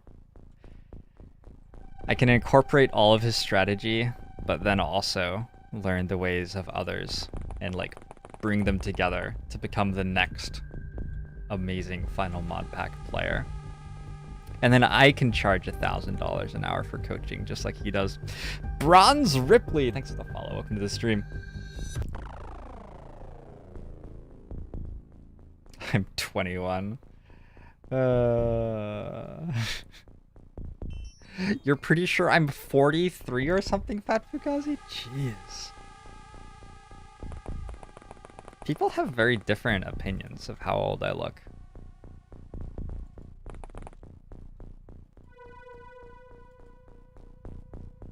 I can incorporate all of his strategy, but then also learn the ways of others and like bring them together to become the next amazing final mod pack player. And then I can charge $1,000 an hour for coaching, just like he does. Bronze Ripley, thanks for the follow. Welcome to the stream. I'm 21. You're pretty sure I'm 43 or something, Fat Fugazi? Jeez. People have very different opinions of how old I look.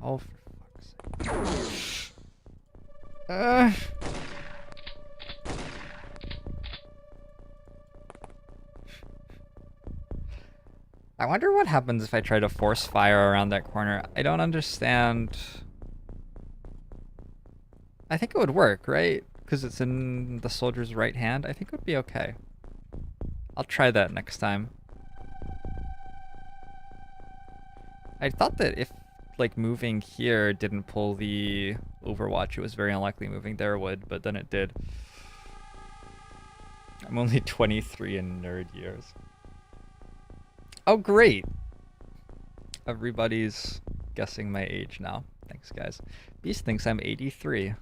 Oh, for fuck's sake. I wonder what happens if I try to force fire around that corner. I don't understand. I think it would work, right? Because it's in the soldier's right hand. I think it would be okay. I'll try that next time. I thought that if, like, moving here didn't pull the Overwatch, it was very unlikely moving there would, but then it did. I'm only 23 in nerd years. Oh, great! Everybody's guessing my age now. Thanks, guys. Beast thinks I'm 83.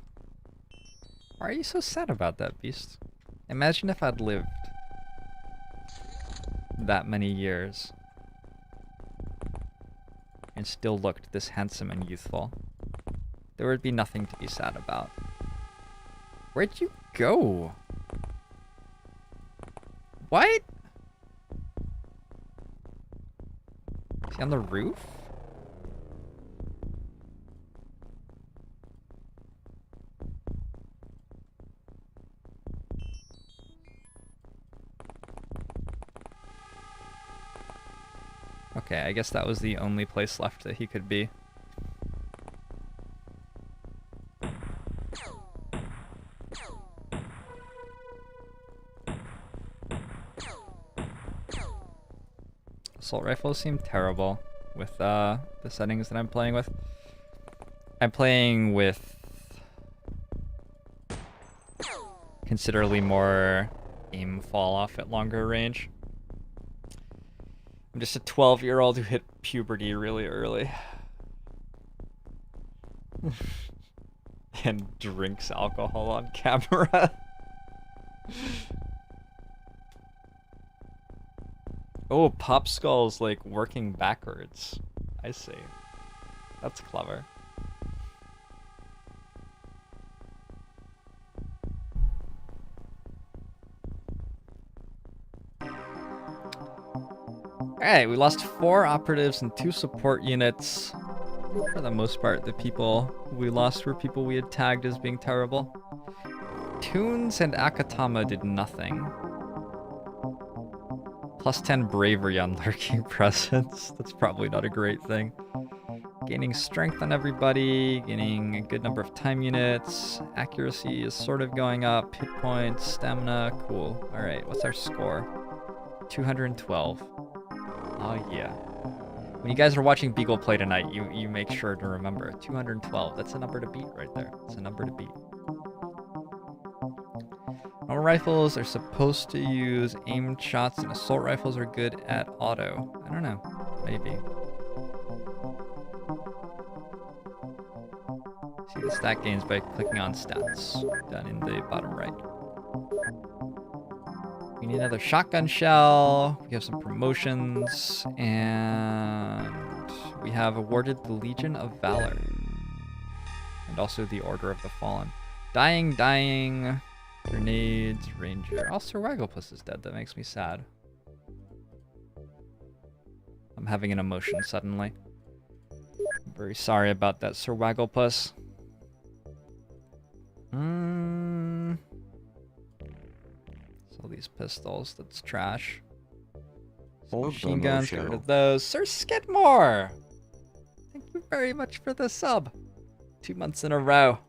Why are you so sad about that, Beast? Imagine if I'd lived that many years and still looked this handsome and youthful. There would be nothing to be sad about. Where'd you go? What? Is he on the roof? Okay, I guess that was the only place left that he could be. Assault rifles seem terrible with the settings that I'm playing with. I'm playing with considerably more aim fall off at longer range. I'm just a 12-year-old who hit puberty really early. And drinks alcohol on camera. Oh, Pop Skull's like working backwards. I see. That's clever. Alright, we lost 4 operatives and 2 support units. For the most part, the people we lost were people we had tagged as being terrible. Toons and Akatama did nothing. Plus 10 bravery on lurking presence. That's probably not a great thing. Gaining strength on everybody, gaining a good number of time units. Accuracy is sort of going up. Hit points, stamina, cool. Alright, what's our score? 212. Oh yeah. When you guys are watching Beagle play tonight, you make sure to remember 212. That's a number to beat right there. It's a number to beat. Normal rifles are supposed to use aimed shots, and assault rifles are good at auto. I don't know. Maybe. See the stat gains by clicking on stats down in the bottom right. We need another shotgun shell. We have some promotions, and we have awarded the Legion of Valor, and also the Order of the Fallen. Dying. Grenades, ranger. Oh, Sir Wagglepuss is dead. That makes me sad. I'm having an emotion suddenly. I'm very sorry about that, Sir Wagglepuss. So these pistols, that's trash. Some machine guns, get rid of those. Sir Skidmore! Thank you very much for the sub. 2 months in a row.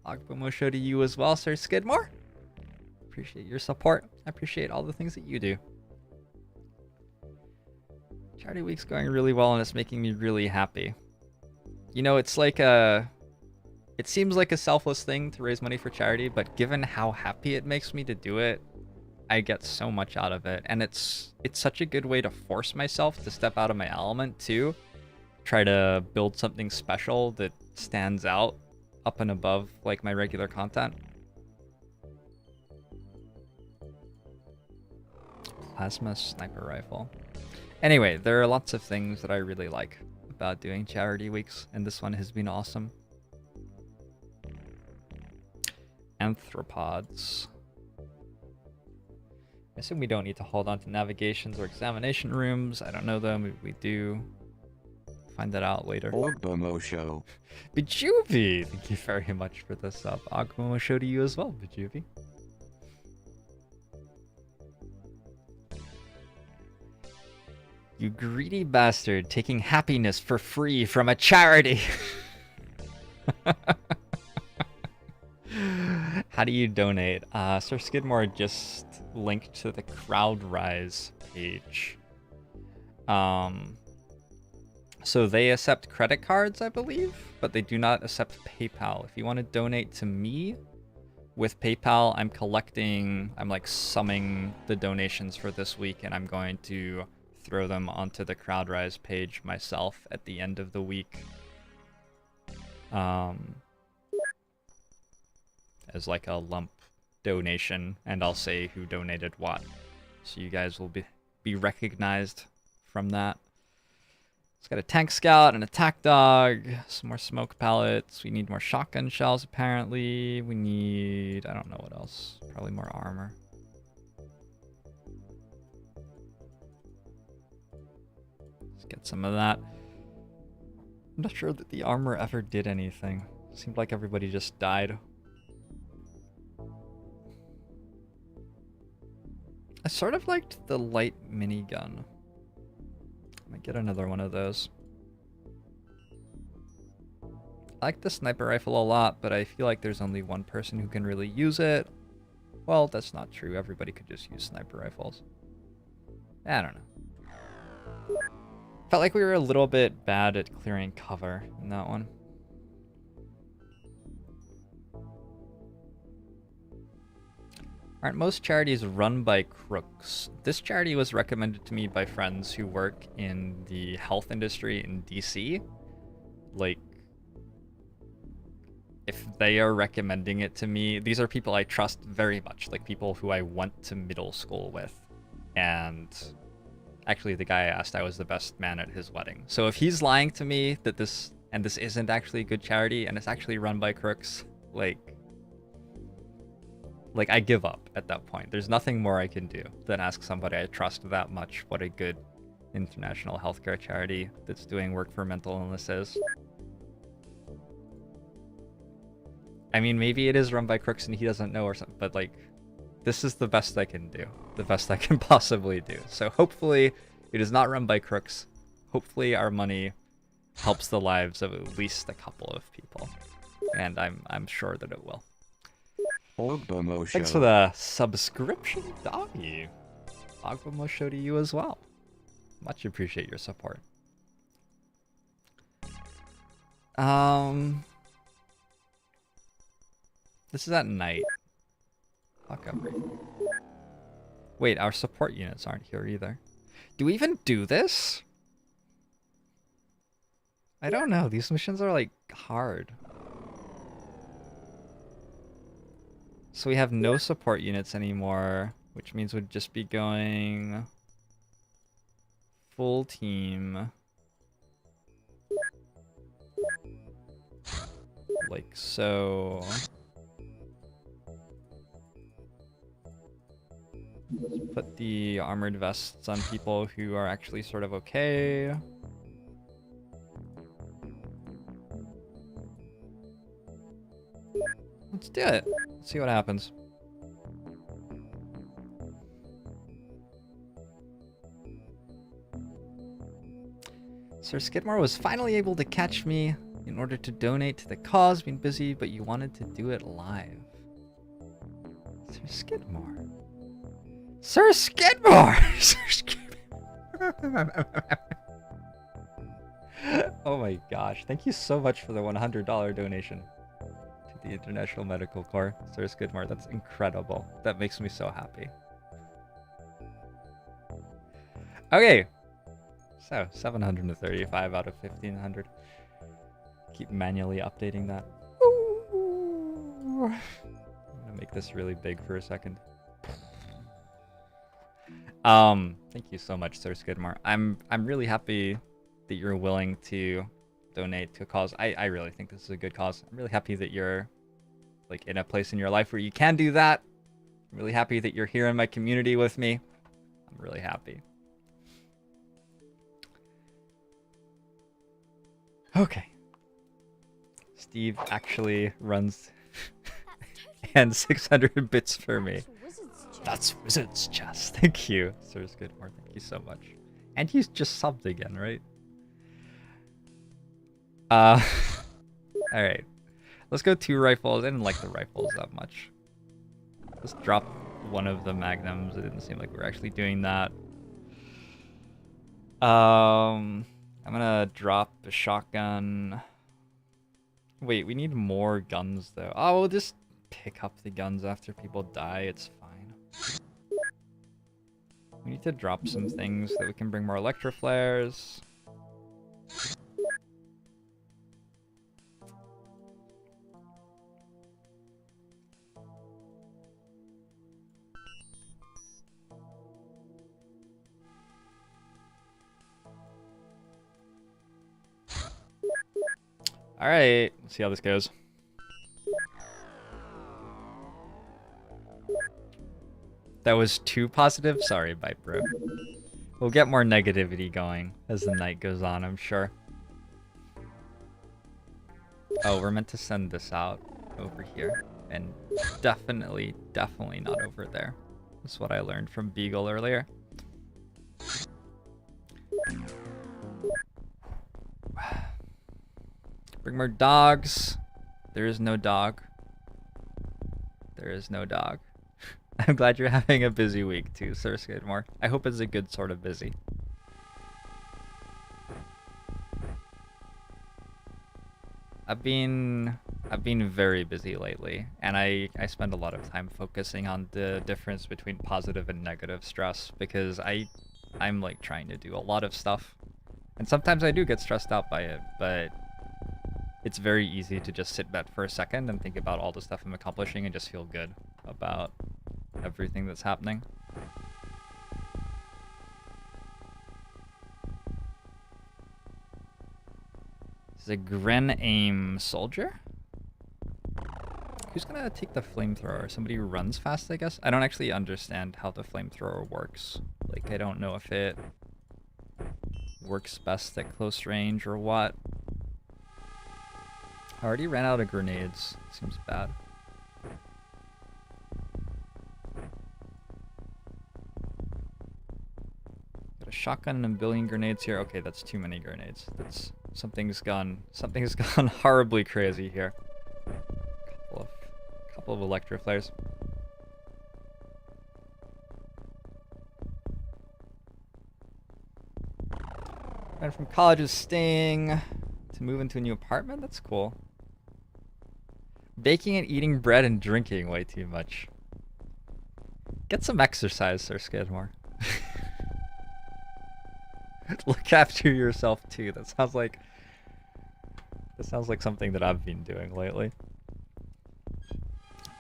Agbomo show to you as well, Sir Skidmore. Appreciate your support. I appreciate all the things that you do. Charity Week's going really well, and it's making me really happy. You know, it's like it seems like a selfless thing to raise money for charity, but given how happy it makes me to do it, I get so much out of it. And it's such a good way to force myself to step out of my element too. Try to build something special that stands out up and above like my regular content. Plasma sniper rifle. Anyway, there are lots of things that I really like about doing charity weeks, and this one has been awesome. Anthropods. I assume we don't need to hold on to navigations or examination rooms. I don't know though, maybe we do. Find that out later. Agbomo show. Bijuvie! Thank you very much for the sub. Agbomo show to you as well, Bijuvie. You greedy bastard, taking happiness for free from a charity. How do you donate? Sir Skidmore just linked to the CrowdRise page. So they accept credit cards, I believe, but they do not accept PayPal. If you want to donate to me with PayPal, I'm like summing the donations for this week, and I'm going to throw them onto the CrowdRise page myself at the end of the week. As like a lump donation, and I'll say who donated what. So you guys will be recognized from that. It's got a tank scout, an attack dog, some more smoke pellets. We need more shotgun shells, apparently. We need, I don't know what else. Probably more armor. Let's get some of that. I'm not sure that the armor ever did anything. Seemed like everybody just died. I sort of liked the light minigun. Might get another one of those. I like the sniper rifle a lot, but I feel like there's only one person who can really use it. Well, that's not true. Everybody could just use sniper rifles. I don't know. Felt like we were a little bit bad at clearing cover in that one. Aren't most charities run by crooks? This charity was recommended to me by friends who work in the health industry in DC. Like, if they are recommending it to me, these are people I trust very much, like people who I went to middle school with. And actually the guy I asked, I was the best man at his wedding. So if he's lying to me that this isn't actually a good charity and it's actually run by crooks, like I give up at that point. There's nothing more I can do than ask somebody I trust that much what a good international healthcare charity that's doing work for mental illness is. I mean, maybe it is run by crooks and he doesn't know or something, but like, this is the best I can do. The best I can possibly do. So hopefully it is not run by crooks. Hopefully our money helps the lives of at least a couple of people. And I'm sure that it will. Thanks for the subscription, doggy. Agbomo show to you as well. Much appreciate your support. This is at night. Fuck up. Wait, our support units aren't here either. Do we even do this? I don't know. These missions are like hard. So we have no support units anymore, which means we'd just be going full team. Like so. Put the armored vests on people who are actually sort of okay. Let's do it. Let's see what happens. Sir Skidmore was finally able to catch me in order to donate to the cause. Been busy, but you wanted to do it live. Sir Skidmore. Sir Skidmore! Sir Skidmore! Oh my gosh. Thank you so much for the $100 donation to the International Medical Corps. Sir Skidmore, that's incredible. That makes me so happy. Okay. So, 735 out of 1,500. Keep manually updating that. I'm gonna make this really big for a second. Thank you so much, Sir Skidmore. I'm really happy that you're willing to donate to a cause. I really think this is a good cause. I'm really happy that you're like in a place in your life where you can do that. I'm really happy that you're here in my community with me. I'm really happy. Okay. Steve actually runs and 600 bits for me. That's Wizard's Chess. Thank you, Sir Skidmore. Thank you so much. And he's just subbed again, right? All right. Let's go 2 rifles. I didn't like the rifles that much. Let's drop one of the magnums. It didn't seem like we were actually doing that. I'm gonna drop a shotgun. Wait, we need more guns though. Oh, we'll just pick up the guns after people die. It's fine. We need to drop some things so that we can bring more electroflares. All right, let's see how this goes. That was too positive? Sorry, Bite Bro. We'll get more negativity going as the night goes on, I'm sure. Oh, we're meant to send this out over here. And definitely not over there. That's what I learned from Beagle earlier. Bring more dogs. There is no dog. There is no dog. I'm glad you're having a busy week too, Sir Skidmore. I hope it's a good sort of busy. I've been very busy lately, and I spend a lot of time focusing on the difference between positive and negative stress because I'm like trying to do a lot of stuff. And sometimes I do get stressed out by it, but it's very easy to just sit back for a second and think about all the stuff I'm accomplishing and just feel good about everything that's happening. This is a Gren Aim soldier. Who's gonna take the flamethrower? Somebody who runs fast, I guess? I don't actually understand how the flamethrower works. Like, I don't know if it works best at close range or what. I already ran out of grenades. Seems bad. Got a shotgun and a billion grenades here. Okay, that's too many grenades. That's something's gone horribly crazy here. Couple of electroflares. Went from college is staying to move into a new apartment. That's cool. Baking and eating bread and drinking way too much. Get some exercise, Sir Skidmore. Look after yourself too. That sounds like something that I've been doing lately.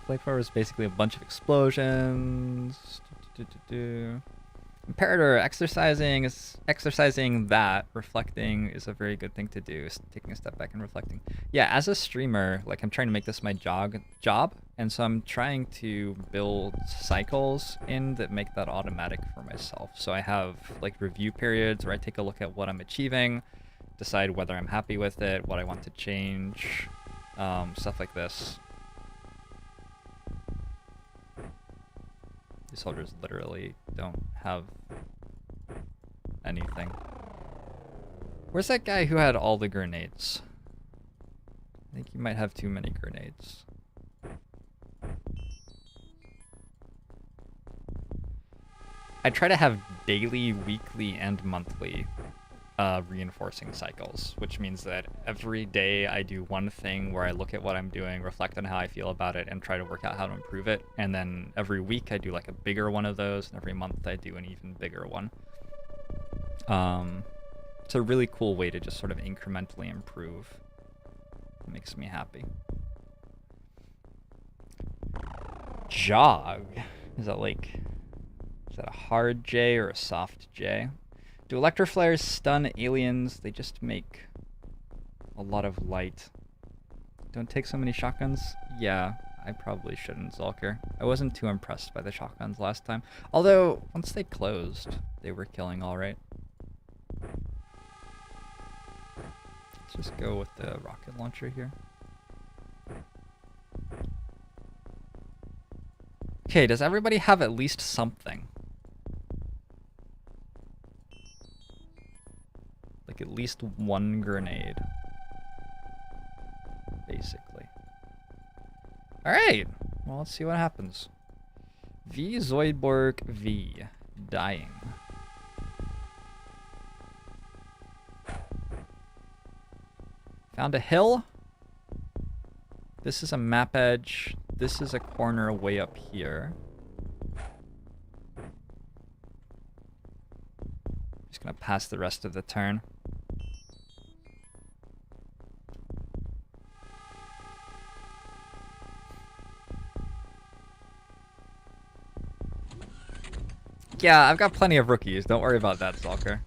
Flamethrower is basically a bunch of explosions. Imperator, exercising that, reflecting is a very good thing to do. Taking a step back and reflecting. Yeah, as a streamer, like I'm trying to make this my job, and so I'm trying to build cycles in that make that automatic for myself. So I have like review periods where I take a look at what I'm achieving, decide whether I'm happy with it, what I want to change, stuff like this. These soldiers literally don't have anything. Where's that guy who had all the grenades? I think he might have too many grenades. I try to have daily, weekly, and monthly reinforcing cycles, which means that every day I do one thing where I look at what I'm doing, reflect on how I feel about it, and try to work out how to improve it. And then every week I do like a bigger one of those, and every month I do an even bigger one. It's a really cool way to just sort of incrementally improve. It makes me happy. Jog. Is that a hard J or a soft J? Do electroflares stun aliens? They just make a lot of light. Don't take so many shotguns? Yeah, I probably shouldn't, Zulker. I wasn't too impressed by the shotguns last time. Although, once they closed, they were killing alright. Let's just go with the rocket launcher here. Okay, does everybody have at least something? least one grenade. Basically. Alright. Well, let's see what happens. V Zoidborg V. Dying. Found a hill. This is a map edge. This is a corner way up here. Just gonna pass the rest of the turn. Yeah, I've got plenty of rookies. Don't worry about that, Stalker.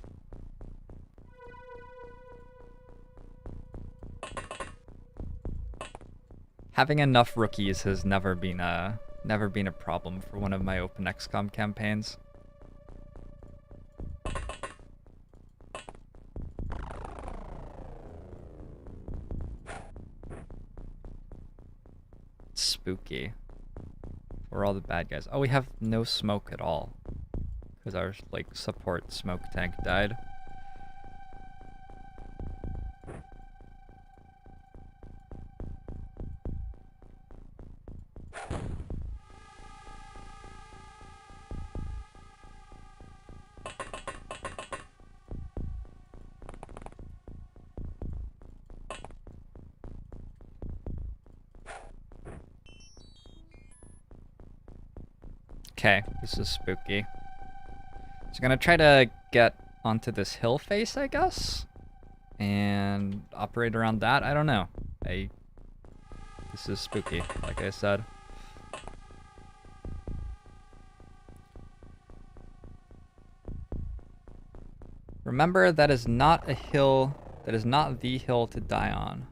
Having enough rookies has never been a problem for one of my OpenXCOM campaigns. Spooky. Where are all the bad guys? Oh, we have no smoke at all. Because our, like, support smoke tank died. Okay, this is spooky. So I'm gonna try to get onto this hill face, I guess? And operate around that? I don't know. This is spooky, like I said. Remember, that is not a hill, that is not the hill to die on.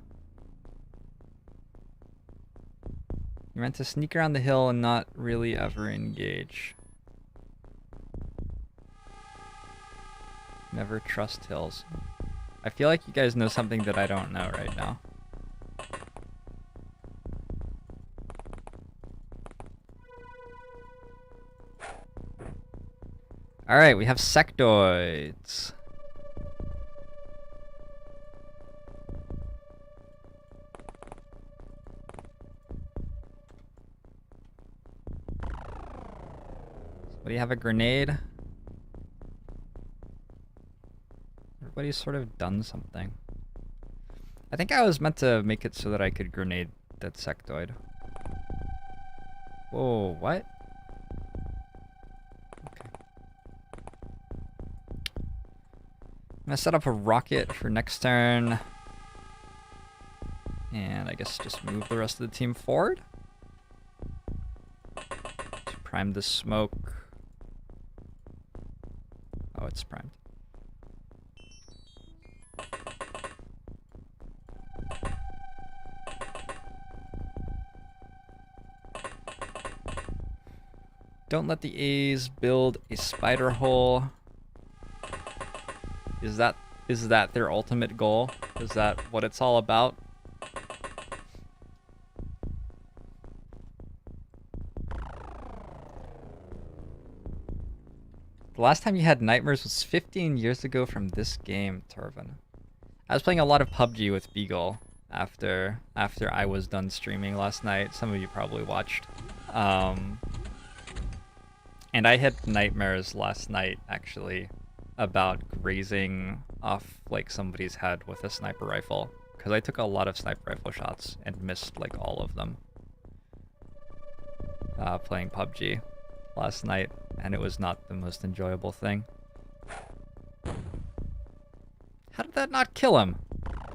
You're meant to sneak around the hill and not really ever engage. Never trust hills. I feel like you guys know something that I don't know right now. Alright, we have sectoids. Somebody have a grenade? Everybody's sort of done something. I think I was meant to make it so that I could grenade that sectoid. Whoa, what? Okay. I'm gonna set up a rocket for next turn. And I guess just move the rest of the team forward. To prime the smoke. Oh, it's primed. Don't let the A's build a spider hole. Is that their ultimate goal? Is that what it's all about? The last time you had nightmares was 15 years ago from this game, Turvin. I was playing a lot of PUBG with Beagle after I was done streaming last night. Some of you probably watched. And I had nightmares last night, actually, about grazing off, like, somebody's head with a sniper rifle. Because I took a lot of sniper rifle shots and missed, like, all of them. Playing PUBG last night, and it was not the most enjoyable thing. How did that not kill him?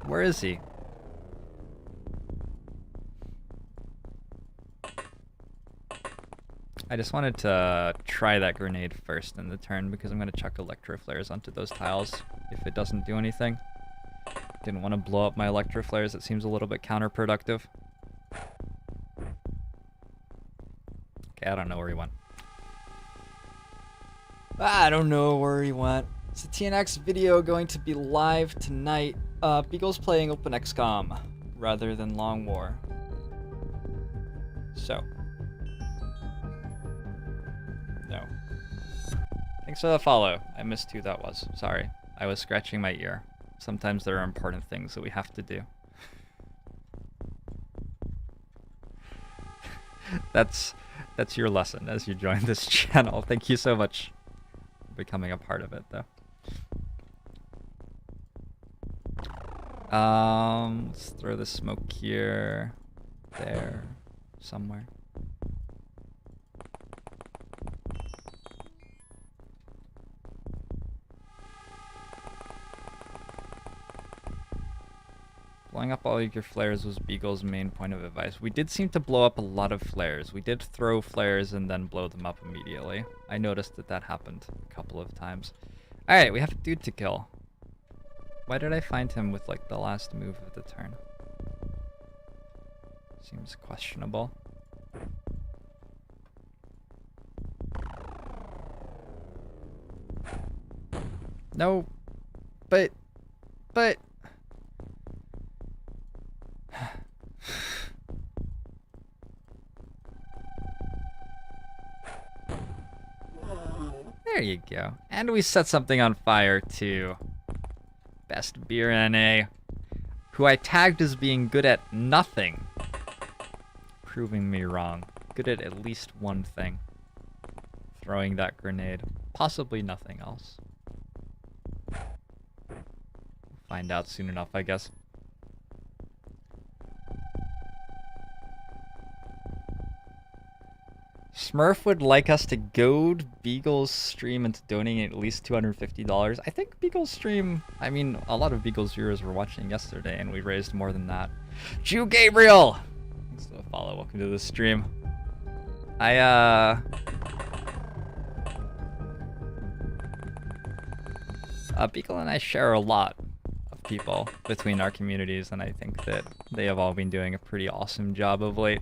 Where is he? I just wanted to try that grenade first in the turn because I'm going to chuck electro flares onto those tiles if it doesn't do anything. Didn't want to blow up my electro flares. It seems a little bit counterproductive. Okay, I don't know where he went. I don't know where he went. Is the TNX video going to be live tonight? Beagle's playing OpenXCOM rather than Long War. So. No. Thanks for the follow. I missed who that was. Sorry. I was scratching my ear. Sometimes there are important things that we have to do. That's your lesson as you join this channel. Thank you so much for becoming a part of it, though. Let's throw the smoke here, there, somewhere. Blowing up all of your flares was Beagle's main point of advice. We did seem to blow up a lot of flares. We did throw flares and then blow them up immediately. I noticed that that happened a couple of times. Alright, we have a dude to kill. Why did I find him with, like, the last move of the turn? Seems questionable. No, but... There you go. And we set something on fire, too. Best beer NA. Who I tagged as being good at nothing. Proving me wrong. Good at least one thing. Throwing that grenade. Possibly nothing else. Find out soon enough, I guess. Smurf would like us to goad Beagle's stream into donating at least $250. I think Beagle's stream, I mean, a lot of Beagle's viewers were watching yesterday and we raised more than that. Jew Gabriel! Thanks for the follow, welcome to the stream. Beagle and I share a lot of people between our communities, and I think that they have all been doing a pretty awesome job of late.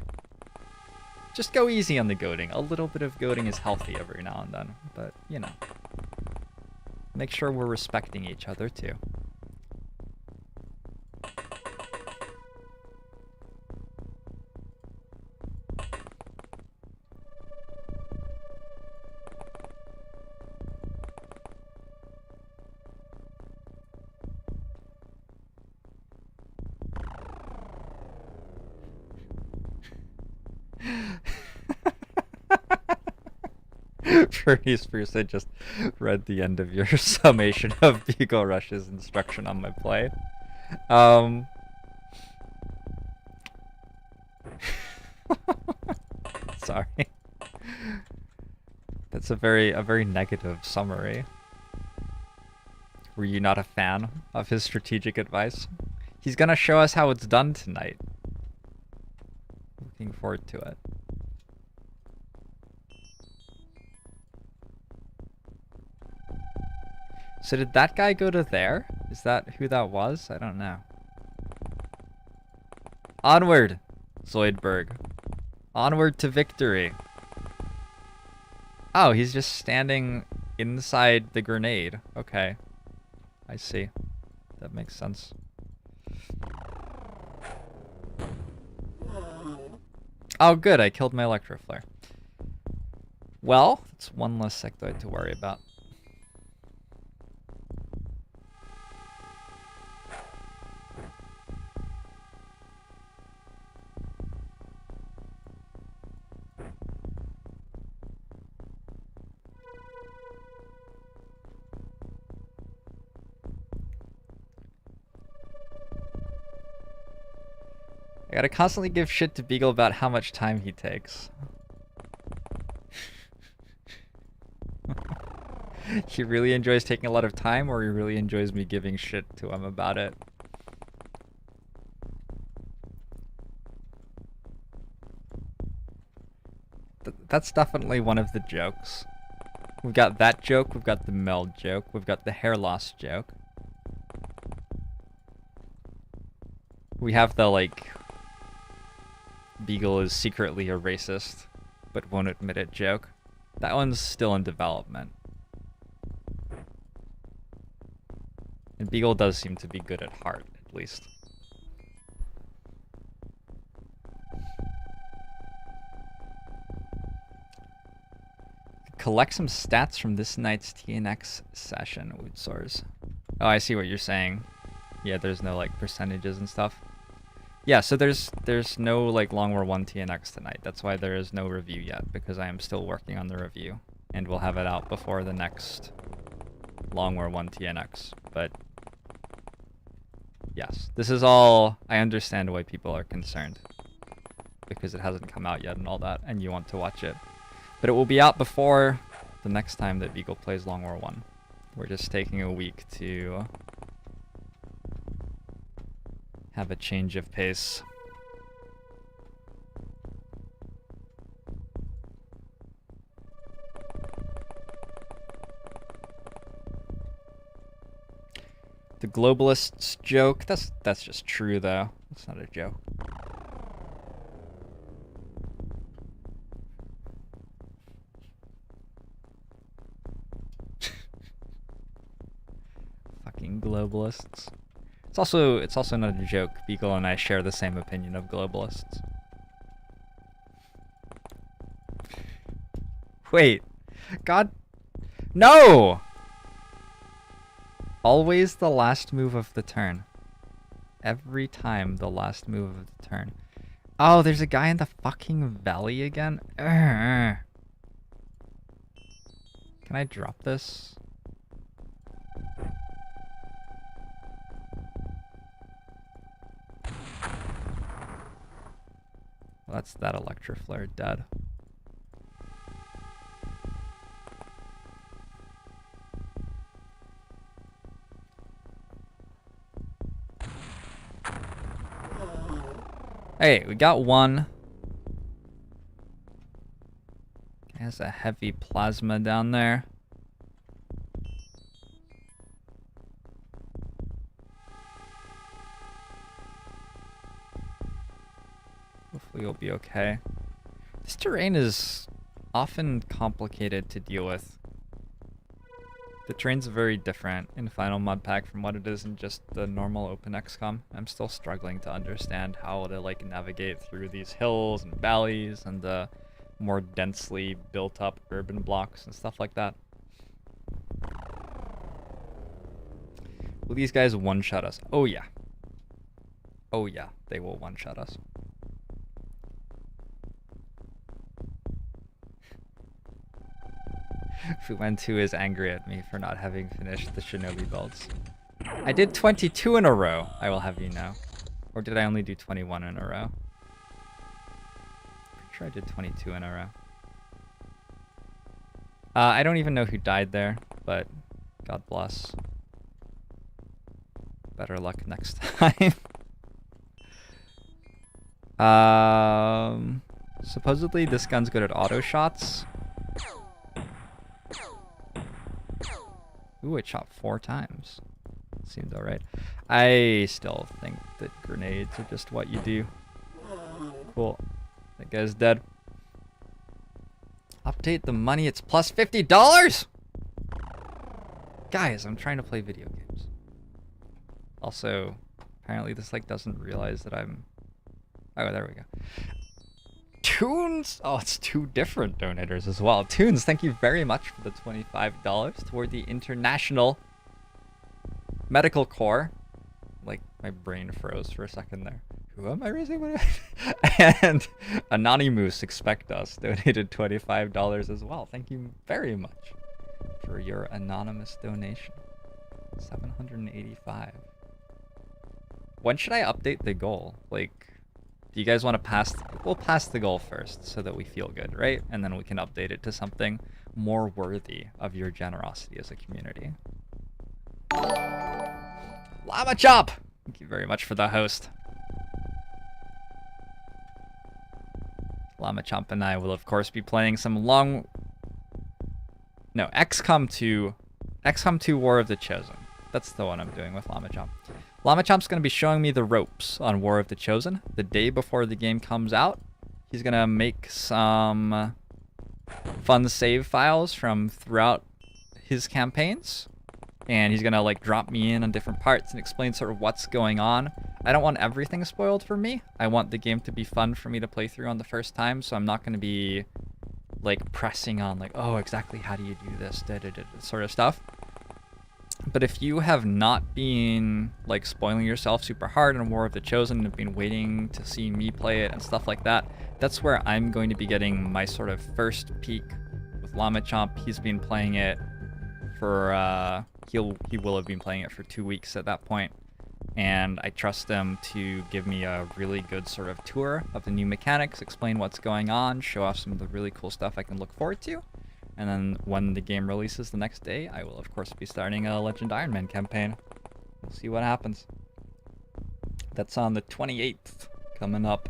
Just go easy on the goading. A little bit of goading is healthy every now and then, but, you know. Make sure we're respecting each other, too. Pretty Spruce, I just read the end of your summation of Beaglerush's instruction on my play. Sorry. That's a very negative summary. Were you not a fan of his strategic advice? He's gonna show us how it's done tonight. Looking forward to it. So did that guy go to there? Is that who that was? I don't know. Onward, Zoidberg. Onward to victory. Oh, he's just standing inside the grenade. Okay. I see. That makes sense. Oh, good. I killed my electroflare. Well, that's one less sectoid to worry about. I gotta constantly give shit to Beagle about how much time he takes. He really enjoys taking a lot of time, or he really enjoys me giving shit to him about it. That's definitely one of the jokes. We've got that joke, we've got the meld joke, we've got the hair loss joke. We have the, like, Beagle is secretly a racist, but won't admit it joke. That one's still in development. And Beagle does seem to be good at heart, at least. Collect some stats from this night's TNX session, Woodsores. Oh, I see what you're saying. Yeah, there's no like percentages and stuff. Yeah, so there's no like Long War 1 TNX tonight. That's why there is no review yet, because I am still working on the review, and we'll have it out before the next Long War 1 TNX. But yes, this is all, I understand why people are concerned, because it hasn't come out yet and all that, and you want to watch it. But it will be out before the next time that Beagle plays Long War 1. We're just taking a week to have a change of pace. The globalists joke, that's just true though. It's not a joke. Fucking globalists. It's also not a joke. Beagle and I share the same opinion of globalists. Wait. God. No! Always the last move of the turn. Every time the last move of the turn. Oh, there's a guy in the fucking valley again? Urgh. Can I drop this? Well, that's that Electroflare dead. Hey, we got one. Has a heavy plasma down there. Hopefully you'll be okay. This terrain is often complicated to deal with. The terrain's very different in Final Mod Pack from what it is in just the normal OpenXCOM. I'm still struggling to understand how to like navigate through these hills and valleys and the more densely built up urban blocks and stuff like that. Will these guys one-shot us? Oh yeah. Oh yeah, they will one-shot us. Fumantu is angry at me for not having finished the Shinobi builds. I did 22 in a row, I will have you know. Or did I only do 21 in a row? Pretty sure I did 22 in a row. I don't even know who died there, but God bless. Better luck next time. Supposedly this gun's good at auto shots. Ooh, it shot 4 times. Seemed alright. I still think that grenades are just what you do. Cool. That guy's dead. Update the money, it's plus $50! Guys, I'm trying to play video games. Also, apparently this like doesn't realize that I'm... Oh, there we go. Tunes! Oh, it's 2 different donators as well. Tunes, thank you very much for the $25 toward the International Medical Corps. Like, my brain froze for a second there. Who am I raising money? And Anonymous Expect Us donated $25 as well. Thank you very much for your anonymous donation. 785. When should I update the goal? Like... Do you guys want to pass? We'll pass the goal first so that we feel good, right? And then we can update it to something more worthy of your generosity as a community. Llama Chop! Thank you very much for the host. Llama Chomp and I will, of course, be playing some XCOM 2 War of the Chosen. That's the one I'm doing with Llama Chomp. Llama Chomp's going to be showing me the ropes on War of the Chosen the day before the game comes out. He's going to make some fun save files from throughout his campaigns. And he's going to like drop me in on different parts and explain sort of what's going on. I don't want everything spoiled for me. I want the game to be fun for me to play through on the first time. So I'm not going to be like pressing on like, oh, exactly how do you do this, sort of stuff. But if you have not been like spoiling yourself super hard in War of the Chosen and have been waiting to see me play it and stuff like that, that's where I'm going to be getting my sort of first peek with Llama Chomp. He's been playing it for he will have been playing it for 2 weeks at that point, and I trust him to give me a really good sort of tour of the new mechanics, explain what's going on, show off some of the really cool stuff I can look forward to. And then when the game releases the next day, I will of course be starting a Legend Iron Man campaign. We'll see what happens. That's on the 28th, coming up.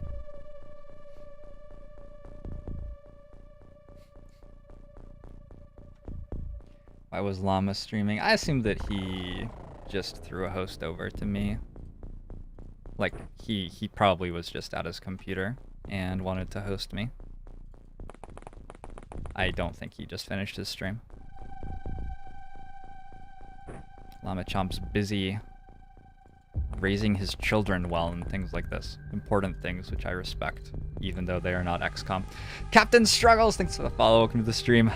Why was Llama streaming? I assumed that he just threw a host over to me. Like, he probably was just at his computer and wanted to host me. I don't think he just finished his stream. Llama Chomp's busy raising his children well and things like this. Important things, which I respect, even though they are not XCOM. Captain Struggles, thanks for the follow. Welcome to the stream.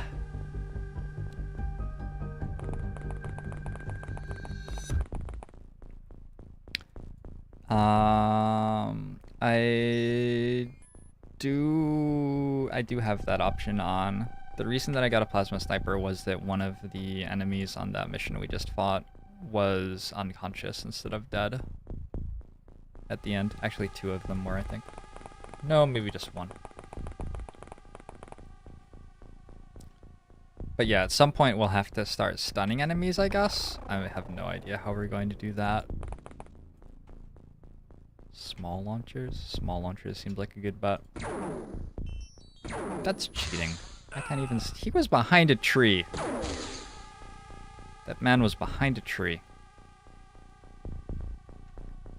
I do have that option on. The reason that I got a plasma sniper was that one of the enemies on that mission we just fought was unconscious instead of dead at the end. Actually, 2 of them were, I think. No, maybe just 1. But yeah, at some point we'll have to start stunning enemies, I guess. I have no idea how we're going to do that. Small launchers? Small launchers seems like a good bet. That's cheating. I can't even... He was behind a tree. That man was behind a tree.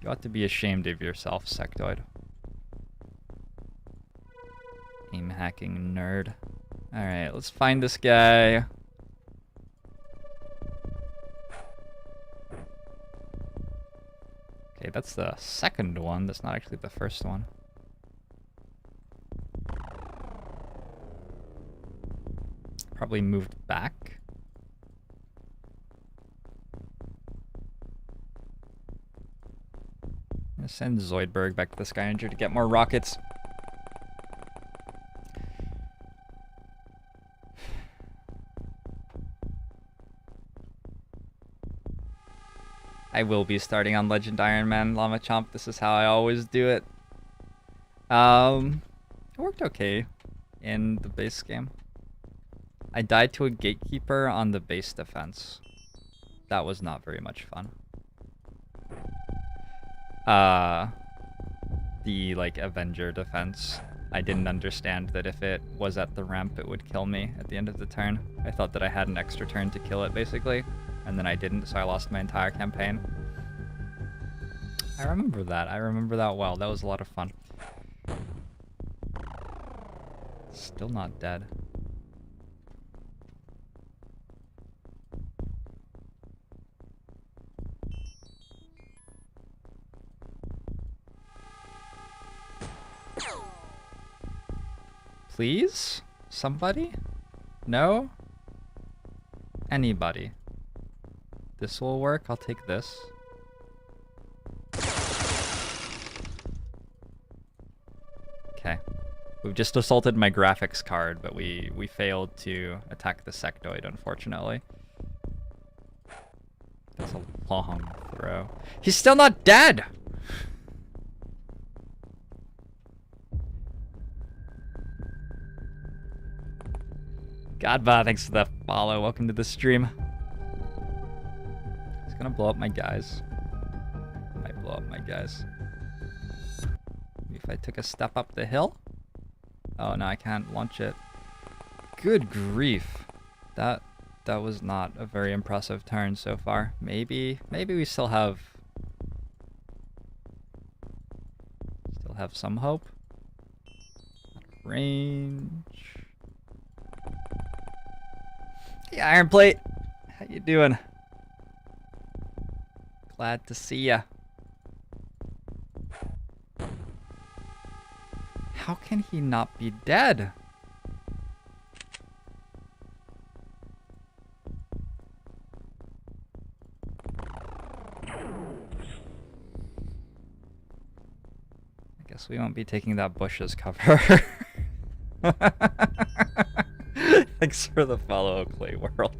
You ought to be ashamed of yourself, Sectoid. Aim hacking nerd. Alright, let's find this guy. Okay, that's the second one. That's not actually the first one. Probably moved back. I'm gonna send Zoidberg back to the Skyranger to get more rockets. I will be starting on Legend Iron Man, Llama Chomp. This is how I always do it. It worked okay in the base game. I died to a gatekeeper on the base defense. That was not very much fun. The, like, Avenger defense. I didn't understand that if it was at the ramp, it would kill me at the end of the turn. I thought that I had an extra turn to kill it, basically. And then I didn't, so I lost my entire campaign. I remember that. I remember that well. That was a lot of fun. Still not dead. Please? Somebody? No? Anybody? This will work. I'll take this. Okay. We've just assaulted my graphics card, but we failed to attack the sectoid, unfortunately. That's a long throw. He's still not dead! Godba, thanks for the follow. Welcome to the stream. He's gonna blow up my guys. Might blow up my guys. Maybe if I took a step up the hill? Oh, no, I can't launch it. Good grief. That was not a very impressive turn so far. Maybe we still have some hope. Range. Hey, Iron Plate. How you doing? Glad to see ya. How can he not be dead? I guess we won't be taking that bush as cover. Thanks for the follow, Clay World.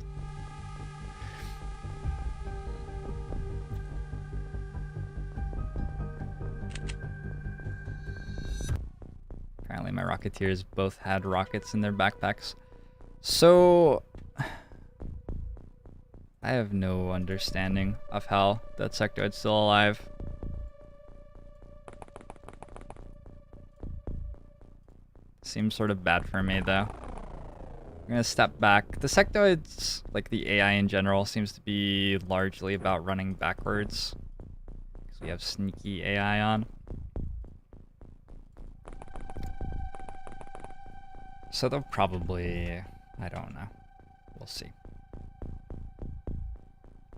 Apparently my Rocketeers both had rockets in their backpacks. So I have no understanding of how that sectoid's still alive. Seems sort of bad for me though. I'm gonna step back. The sectoids, like the AI in general, seems to be largely about running backwards. Because we have sneaky AI on. So they'll probably... I don't know. We'll see.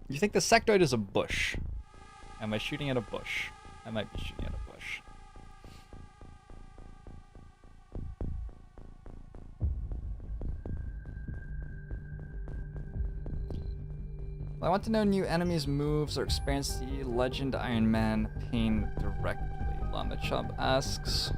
You think the sectoid is a bush? Am I shooting at a bush? I might be shooting at a bush. Well, I want to know new enemies' moves or experience the Legend Iron Man pain directly, Llama Chub asks.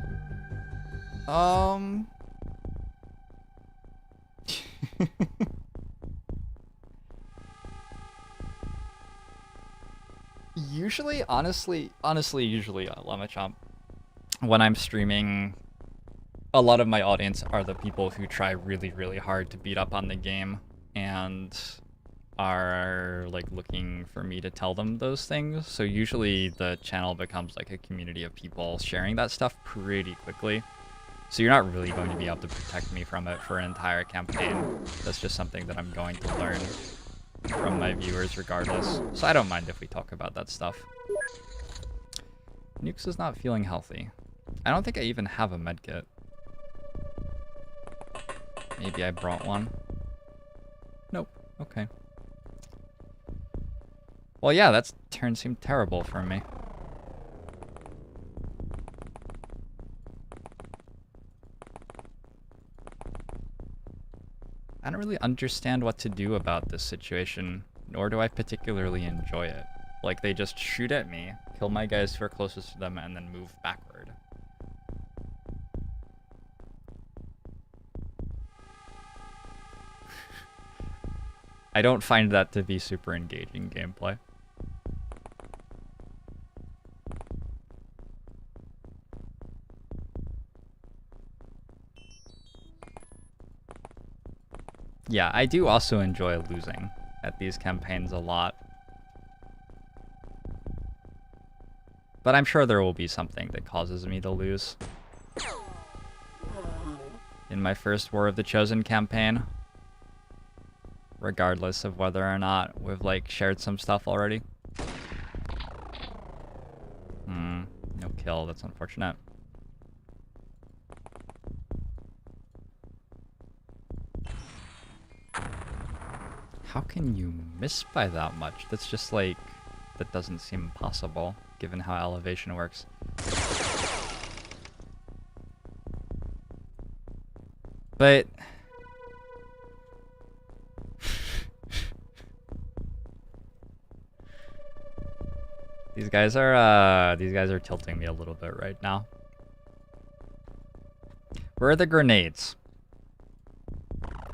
Usually, honestly, usually, Llama Chomp, when I'm streaming, a lot of my audience are the people who try really, really hard to beat up on the game and are like looking for me to tell them those things. So usually the channel becomes like a community of people sharing that stuff pretty quickly. So you're not really going to be able to protect me from it for an entire campaign. That's just something that I'm going to learn from my viewers regardless. So I don't mind if we talk about that stuff. Nukes is not feeling healthy. I don't think I even have a medkit. Maybe I brought one. Nope. Okay. Well, yeah, that turn seemed terrible for me. I don't really understand what to do about this situation, nor do I particularly enjoy it. Like, they just shoot at me, kill my guys who are closest to them, and then move backward. I don't find that to be super engaging gameplay. Yeah, I do also enjoy losing at these campaigns a lot. But I'm sure there will be something that causes me to lose. In my first War of the Chosen campaign. Regardless of whether or not we've like shared some stuff already. No kill, that's unfortunate. How can you miss by that much? That's just like, that doesn't seem possible, given how elevation works. But... These guys are tilting me a little bit right now. Where are the grenades?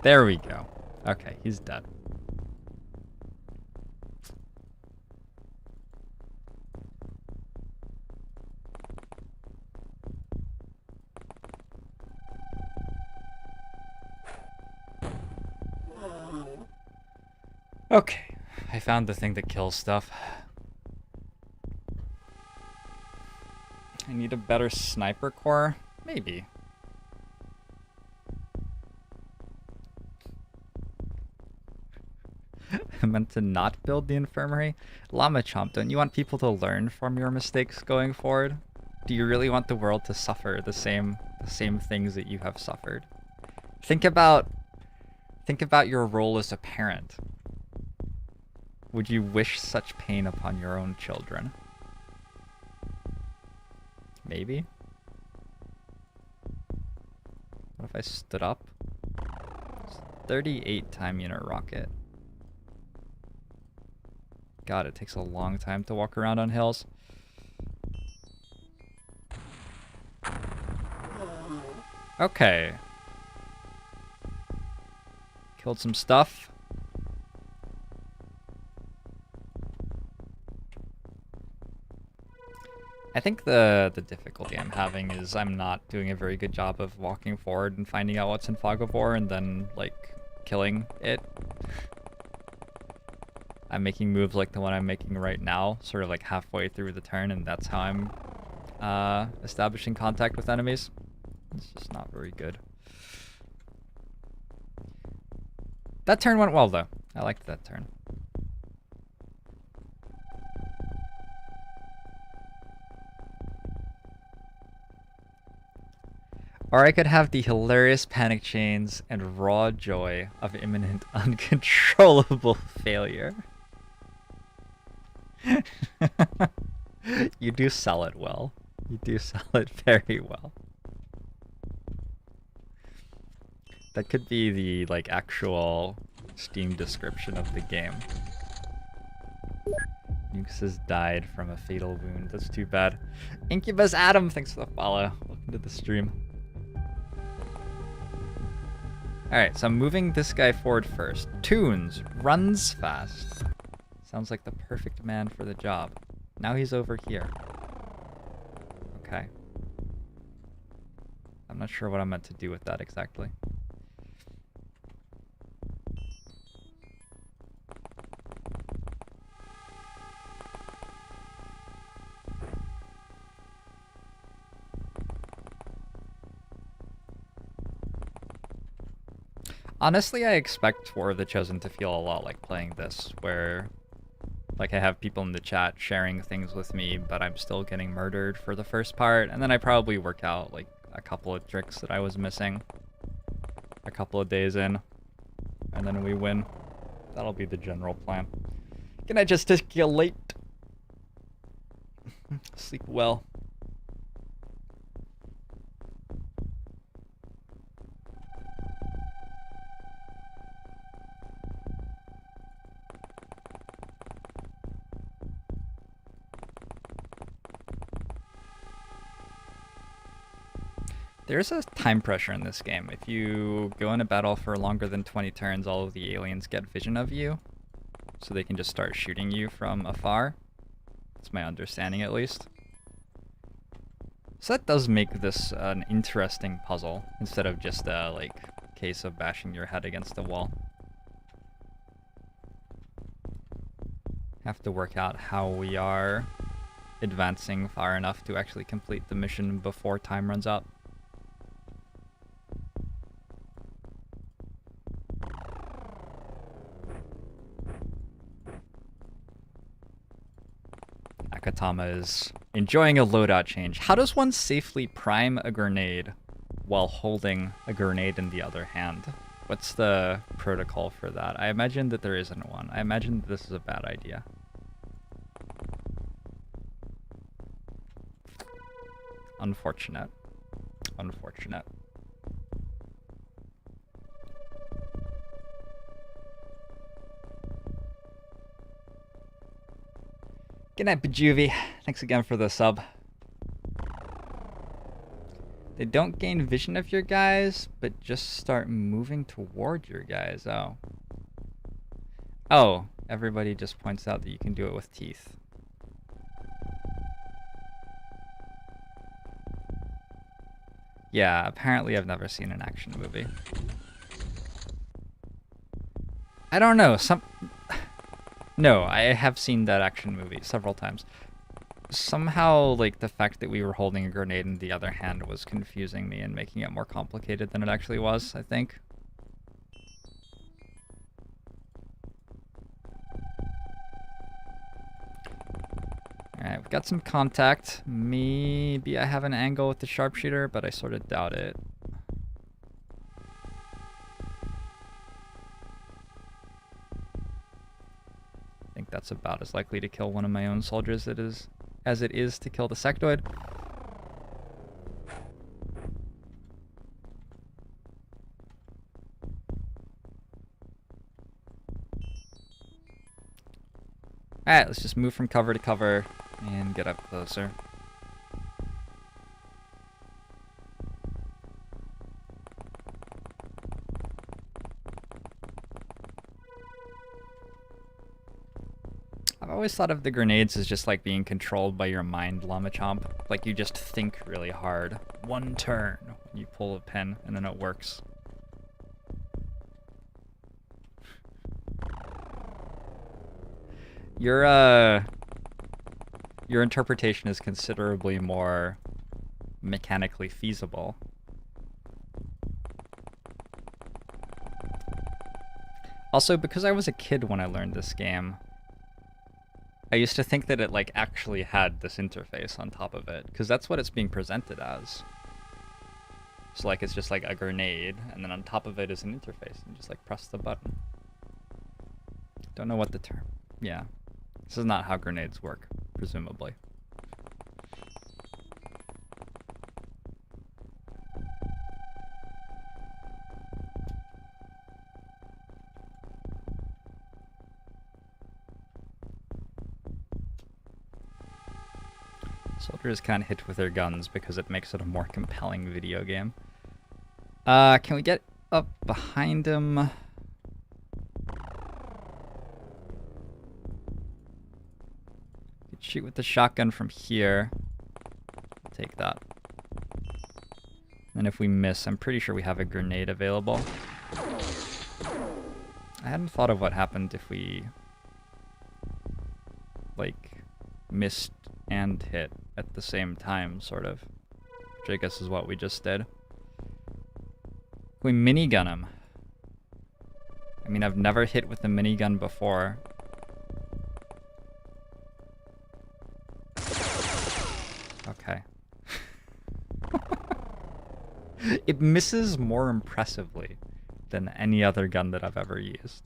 There we go. Okay, he's dead. Okay, I found the thing that kills stuff. I need a better sniper core? Maybe. I meant to not build the infirmary? Llama Chomp, don't you want people to learn from your mistakes going forward? Do you really want the world to suffer the same things that you have suffered? Think about your role as a parent. Would you wish such pain upon your own children? Maybe? What if I stood up? It's 38 time unit rocket. God, it takes a long time to walk around on hills. Okay. Killed some stuff. I think the difficulty I'm having is I'm not doing a very good job of walking forward and finding out what's in Fog of War and then, like, killing it. I'm making moves like the one I'm making right now, sort of like halfway through the turn, and that's how I'm establishing contact with enemies. It's just not very good. That turn went well, though. I liked that turn. Or I could have the hilarious panic chains and raw joy of imminent, uncontrollable failure. You do sell it well. You do sell it very well. That could be the, like, actual Steam description of the game. Nukes has died from a fatal wound. That's too bad. Incubus Adam, thanks for the follow. Welcome to the stream. Alright, so I'm moving this guy forward first. Toons runs fast. Sounds like the perfect man for the job. Now he's over here. Okay. I'm not sure what I'm meant to do with that exactly. Honestly, I expect War of the Chosen to feel a lot like playing this, where like I have people in the chat sharing things with me, but I'm still getting murdered for the first part, and then I probably work out like a couple of tricks that I was missing a couple of days in, and then we win. That'll be the general plan. Can I gesticulate? Sleep well. There's a time pressure in this game. If you go in a battle for longer than 20 turns, all of the aliens get vision of you, so they can just start shooting you from afar. That's my understanding, at least. So that does make this an interesting puzzle, instead of just a, like, case of bashing your head against the wall. Have to work out how we are advancing far enough to actually complete the mission before time runs out. Akatama is enjoying a loadout change. How does one safely prime a grenade while holding a grenade in the other hand? What's the protocol for that? I imagine that there isn't one. I imagine that this is a bad idea. Unfortunate. Unfortunate. Good night, Bajuvie. Thanks again for the sub. They don't gain vision of your guys, but just start moving toward your guys. Oh. Oh, everybody just points out that you can do it with teeth. Yeah, apparently I've never seen an action movie. I don't know, No, I have seen that action movie several times. Somehow, like, the fact that we were holding a grenade in the other hand was confusing me and making it more complicated than it actually was, I think. Alright, we've got some contact. Maybe I have an angle with the sharpshooter, but I sort of doubt it. I think that's about as likely to kill one of my own soldiers as it is to kill the sectoid. Alright, let's just move from cover to cover and get up closer. I've always thought of the grenades as just like being controlled by your mind, Lamachomp. Like you just think really hard. One turn, you pull a pin, and then it works. Your interpretation is considerably more mechanically feasible. Also, because I was a kid when I learned this game, I used to think that it like actually had this interface on top of it, because that's what it's being presented as. So like it's just like a grenade, and then on top of it is an interface, and just like press the button. Don't know what the term. Yeah, this is not how grenades work, presumably. Soldiers can't hit with their guns because it makes it a more compelling video game. Can we get up behind him? Shoot with the shotgun from here. Take that. And if we miss, I'm pretty sure we have a grenade available. I hadn't thought of what happened if we like missed and hit at the same time, sort of. Which I guess is what we just did. We minigun him. I mean, I've never hit with a minigun before. Okay. It misses more impressively than any other gun that I've ever used.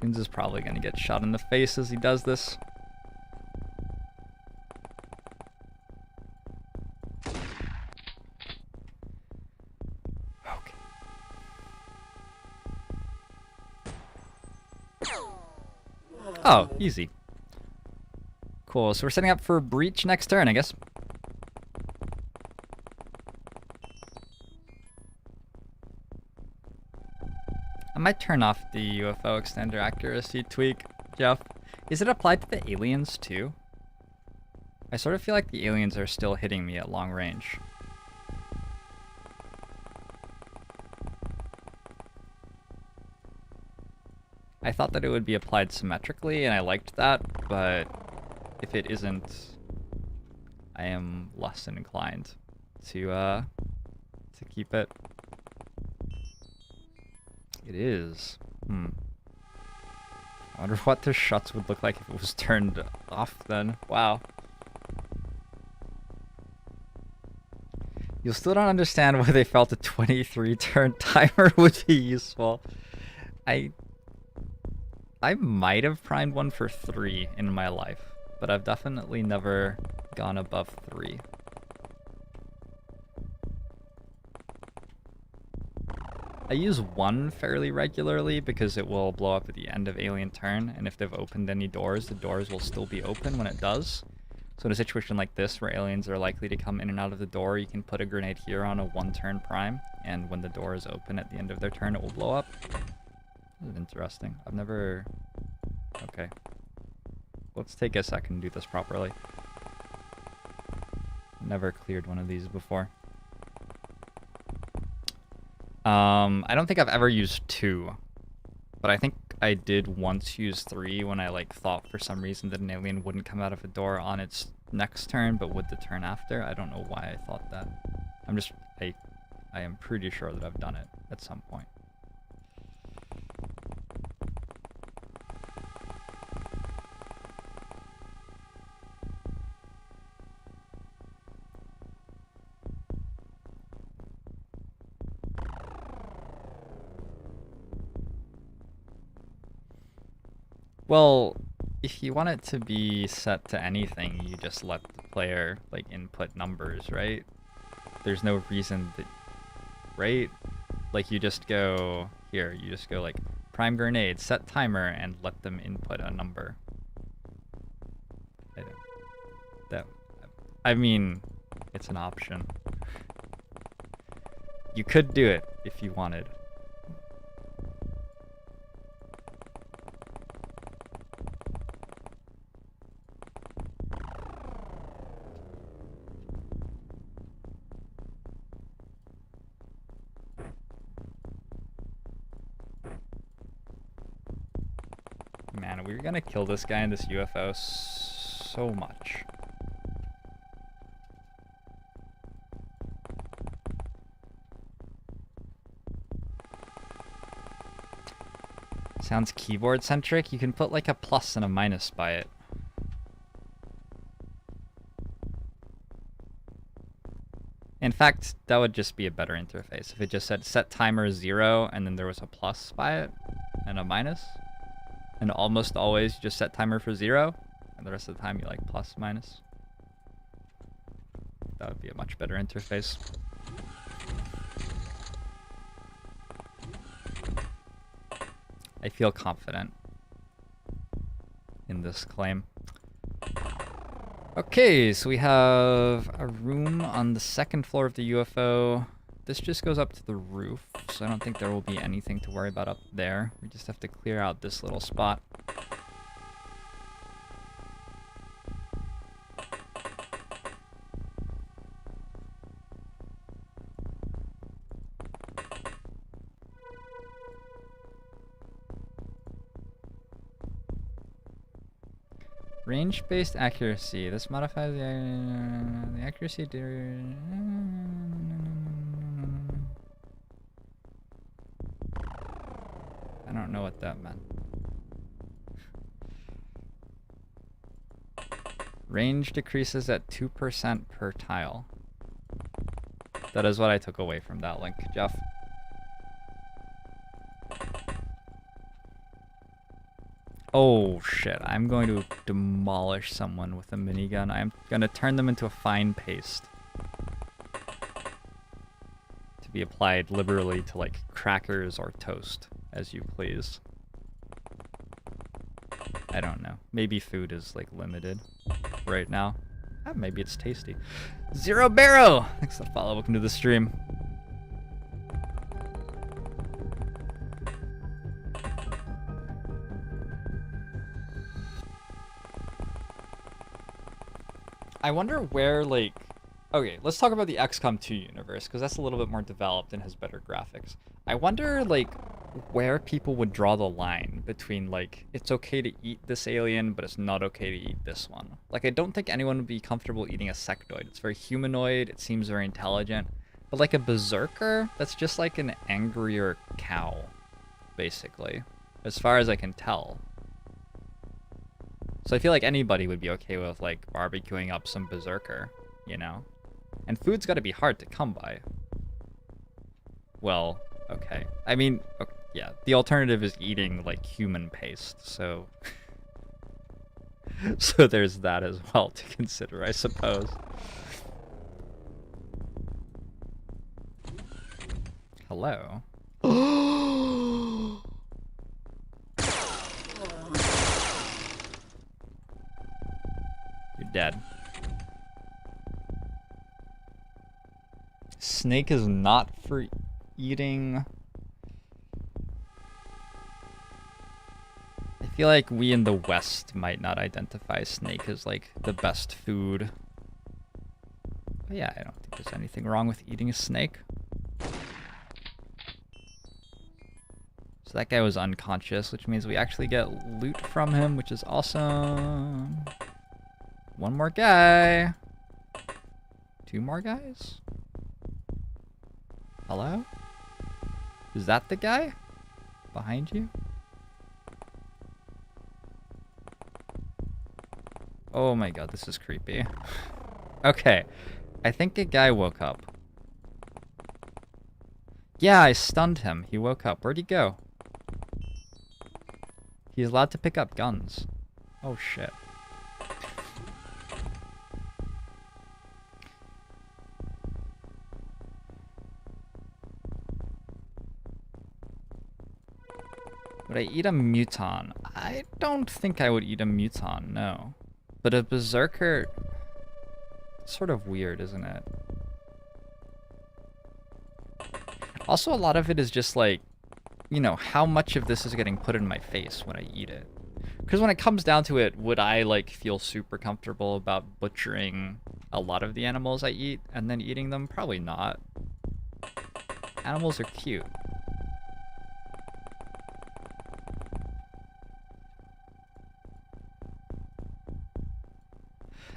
Tunes is probably going to get shot in the face as he does this. Okay. Oh, easy. Cool, so we're setting up for breach next turn, I guess. I might turn off the UFO extender accuracy tweak, Jeff. Is it applied to the aliens too? I sort of feel like the aliens are still hitting me at long range. I thought that it would be applied symmetrically, and I liked that, but if it isn't, I am less than inclined to keep it. It is. I wonder what the shots would look like if it was turned off then. Wow. You still don't understand why they felt a 23-turn timer would be useful. I might have primed one for 3 in my life, but I've definitely never gone above 3. I use 1 fairly regularly because it will blow up at the end of alien turn, and if they've opened any doors, the doors will still be open when it does. So in a situation like this where aliens are likely to come in and out of the door, you can put a grenade here on a 1-turn prime, and when the door is open at the end of their turn, it will blow up. This is interesting. I've never... Okay. Let's take a second and do this properly. Never cleared one of these before. I don't think I've ever used 2, but I think I did once use 3 when I like thought for some reason that an alien wouldn't come out of a door on its next turn, but would the turn after. I don't know why I thought that. I am pretty sure that I've done it at some point. Well, if you want it to be set to anything, you just let the player like input numbers, right? There's no reason that, right? Like you just go, here. You just go like prime grenade, set timer, and let them input a number. I mean, it's an option. You could do it if you wanted. Man, we were gonna kill this guy in this UFO so much. Sounds keyboard centric. You can put like a plus and a minus by it. In fact, that would just be a better interface if it just said set timer 0 and then there was a plus by it and a minus. And almost always you just set timer for 0 and the rest of the time you like plus minus. That would be a much better interface. I feel confident in this claim. Okay, so we have a room on the second floor of the UFO. This just goes up to the roof, so I don't think there will be anything to worry about up there. We just have to clear out this little spot. Range-based accuracy. This modifies the accuracy. I don't know what that meant. Range decreases at 2% per tile. That is what I took away from that link, Jeff. Oh shit, I'm going to demolish someone with a minigun. I'm gonna turn them into a fine paste. To be applied liberally to like crackers or toast, as you please. I don't know. Maybe food is like limited right now. Maybe it's tasty. Zero Barrow! Thanks for the follow. Welcome to the stream. I wonder where, like... Okay, let's talk about the XCOM 2 universe, because that's a little bit more developed and has better graphics. I wonder, like, where people would draw the line between, like, it's okay to eat this alien, but it's not okay to eat this one. Like, I don't think anyone would be comfortable eating a sectoid. It's very humanoid, it seems very intelligent. But, like, a berserker, that's just like an angrier cow, basically. As far as I can tell. So I feel like anybody would be okay with, like, barbecuing up some berserker, you know? And food's gotta be hard to come by. Well, okay. I mean, okay, yeah, the alternative is eating, like, human paste, so... so there's that as well to consider, I suppose. Hello? You're dead. Snake is not for eating. I feel like we in the West might not identify snake as like the best food. But yeah, I don't think there's anything wrong with eating a snake. So that guy was unconscious, which means we actually get loot from him, which is awesome. One more guy. Two more guys? Hello? Is that the guy? Behind you? Oh my god, this is creepy. Okay. I think a guy woke up. Yeah, I stunned him. He woke up. Where'd he go? He's allowed to pick up guns. Oh shit. Would I eat a muton? I don't think I would eat a muton, no. But a berserker... Sort of weird, isn't it? Also, a lot of it is just like, you know, how much of this is getting put in my face when I eat it. Because when it comes down to it, would I, like, feel super comfortable about butchering a lot of the animals I eat and then eating them? Probably not. Animals are cute.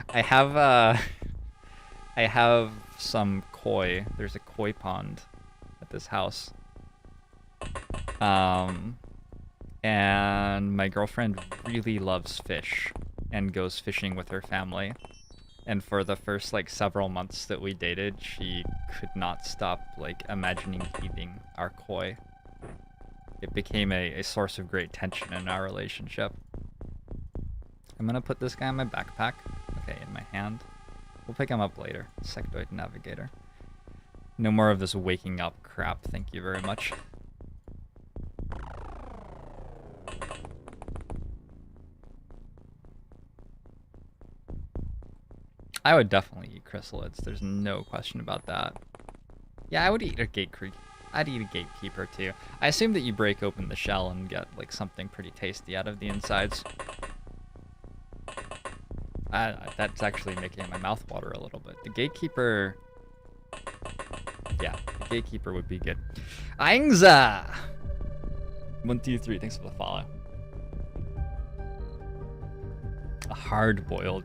I have some koi. There's a koi pond at this house. And my girlfriend really loves fish and goes fishing with her family. And for the first, like, several months that we dated, she could not stop, like, imagining eating our koi. It became a source of great tension in our relationship. I'm gonna put this guy in my backpack. Okay, in my hand. We'll pick him up later. Sectoid Navigator. No more of this waking up crap, thank you very much. I would definitely eat chrysalids. There's no question about that. Yeah, I would eat a gatekeeper. I'd eat a gatekeeper too. I assume that you break open the shell and get like something pretty tasty out of the insides. That's actually making my mouth water a little bit. The gatekeeper... Yeah, the gatekeeper would be good. Aingza! 123, thanks for the follow. A hard-boiled,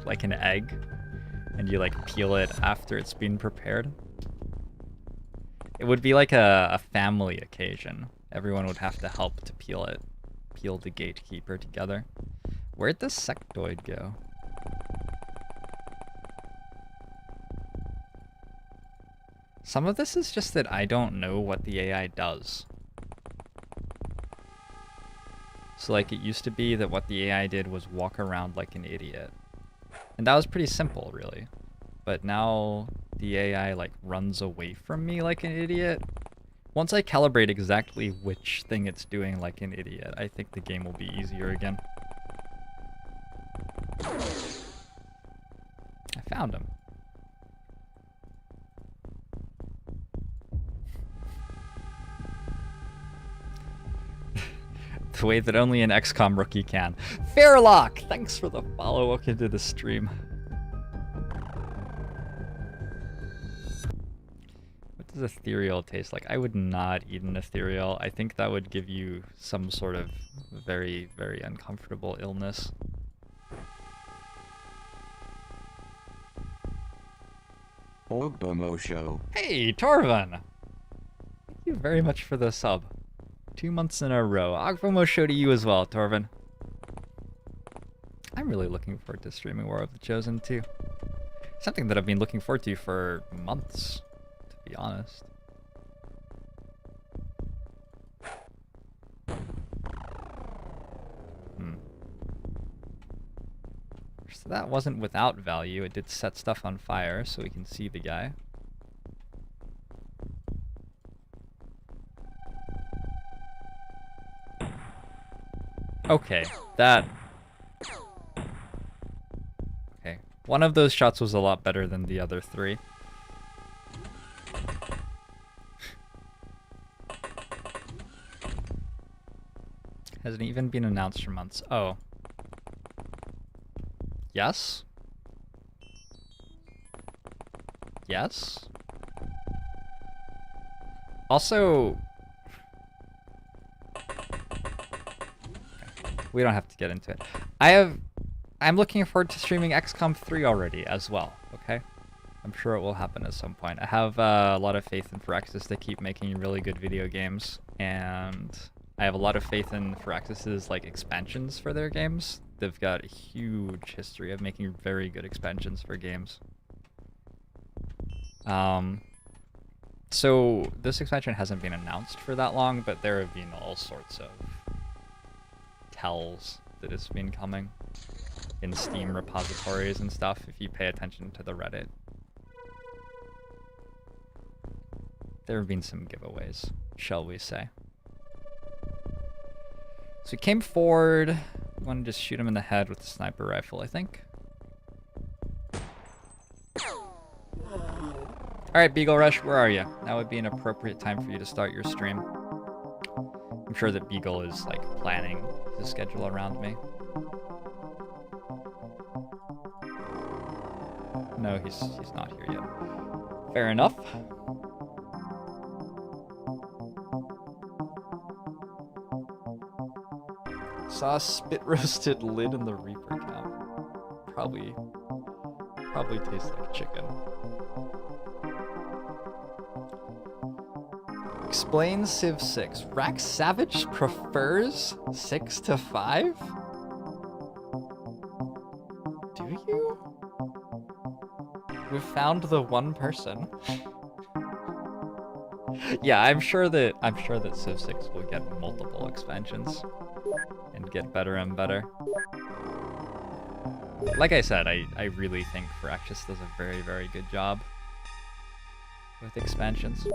like an egg, and you like peel it after it's been prepared. It would be like a family occasion. Everyone would have to help to peel it. Peel the gatekeeper together. Where'd the sectoid go? Some of this is just that I don't know what the AI does. So like it used to be that what the AI did was walk around like an idiot. And that was pretty simple, really. But now the AI like runs away from me like an idiot. Once I calibrate exactly which thing it's doing like an idiot, I think the game will be easier again. I found him. The way that only an XCOM rookie can. Fairlock! Thanks for the follow. Welcome to the stream. What does ethereal taste like? I would not eat an ethereal. I think that would give you some sort of very, very uncomfortable illness. Show. Hey, Torvin! Thank you very much for the sub. 2 months in a row. Agbomo show to you as well, Torvin. I'm really looking forward to streaming War of the Chosen too. Something that I've been looking forward to for months, to be honest. So that wasn't without value. It did set stuff on fire so we can see the guy. Okay, that... Okay, one of those shots was a lot better than the other three. Hasn't even been announced for months. Oh. Yes? Yes? Also... We don't have to get into it. I'm looking forward to streaming XCOM 3 already as well, okay? I'm sure it will happen at some point. I have a lot of faith in Firaxis to keep making really good video games, and I have a lot of faith in Firaxis's like expansions for their games. They've got a huge history of making very good expansions for games. So this expansion hasn't been announced for that long, but there have been all sorts of tells that it's been coming in Steam repositories and stuff if you pay attention to the Reddit. There have been some giveaways, shall we say. So he came forward. We want to just shoot him in the head with the sniper rifle, I think. Alright, Beaglerush, where are you? Now would be an appropriate time for you to start your stream. I'm sure that Beagle is, like, planning his schedule around me. No, he's not here yet. Fair enough. Saw a spit-roasted lid in the Reaper camp. Probably tastes like chicken. Explain Civ 6. Rack Savage prefers 6 to 5? Do you? We've found the one person. Yeah, I'm sure that Civ 6 will get multiple expansions and get better and better. Like I said, I really think Firaxis does a very, very good job with expansions.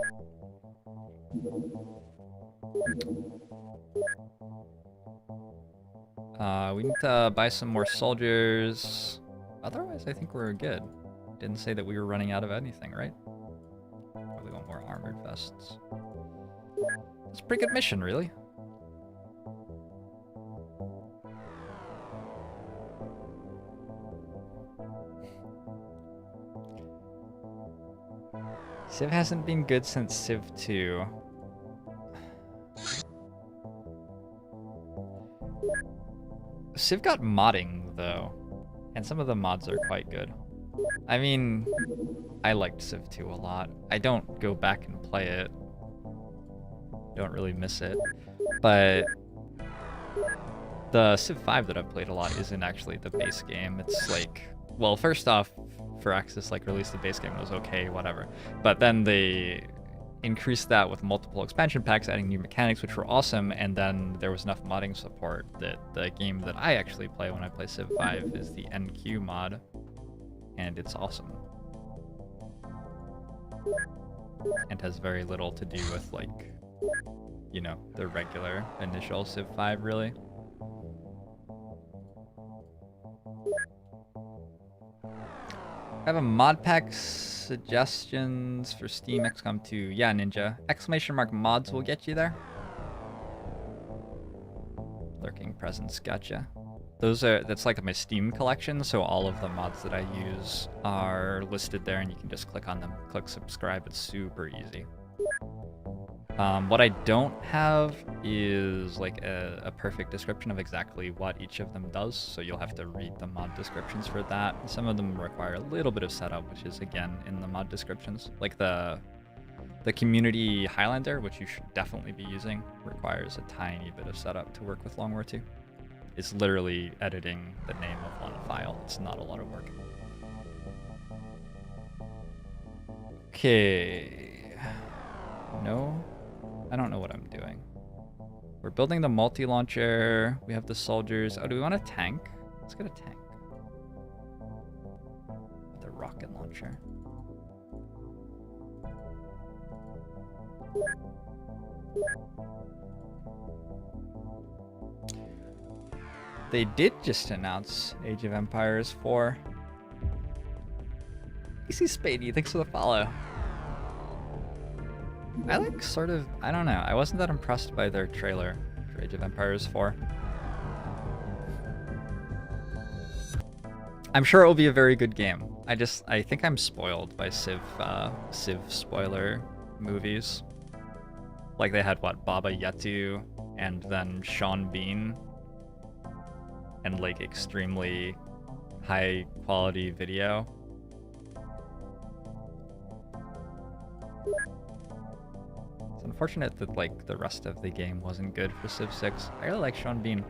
We need to buy some more soldiers. Otherwise, I think we're good. Didn't say that we were running out of anything, right? Probably want more armored vests. It's a pretty good mission, really. Civ hasn't been good since Civ 2. Civ got modding, though, and some of the mods are quite good. I mean, I liked Civ 2 a lot. I don't go back and play it. Don't really miss it. But the Civ 5 that I've played a lot isn't actually the base game. It's like, well, first off, Firaxis like released the base game and it was okay, whatever. But then they increased that with multiple expansion packs, adding new mechanics, which were awesome, and then there was enough modding support that the game that I actually play when I play Civ 5 is the NQ mod, and it's awesome. And has very little to do with, like, you know, the regular initial Civ 5, really. I have a mod pack suggestions for Steam XCOM 2. Yeah, Ninja. ! Mods will get you there. Lurking presence, gotcha. That's like my Steam collection, so all of the mods that I use are listed there and you can just click on them. Click subscribe, it's super easy. What I don't have is like a perfect description of exactly what each of them does, so you'll have to read the mod descriptions for that. Some of them require a little bit of setup, which is again in the mod descriptions. Like the community Highlander, which you should definitely be using, requires a tiny bit of setup to work with Long War 2. It's literally editing the name of one file. It's not a lot of work. Okay. No. I don't know what I'm doing. We're building the multi-launcher. We have the soldiers. Oh, do we want a tank? Let's get a tank. The rocket launcher. They did just announce Age of Empires 4. Easy Spady, thanks for the follow. I like sort of, I don't know, I wasn't that impressed by their trailer for Age of Empires 4. I'm sure it will be a very good game. I think I'm spoiled by Civ spoiler movies. Like they had, what, Baba Yetu and then Sean Bean and like extremely high quality video. It's unfortunate that like the rest of the game wasn't good for Civ 6. I really like Sean Bean.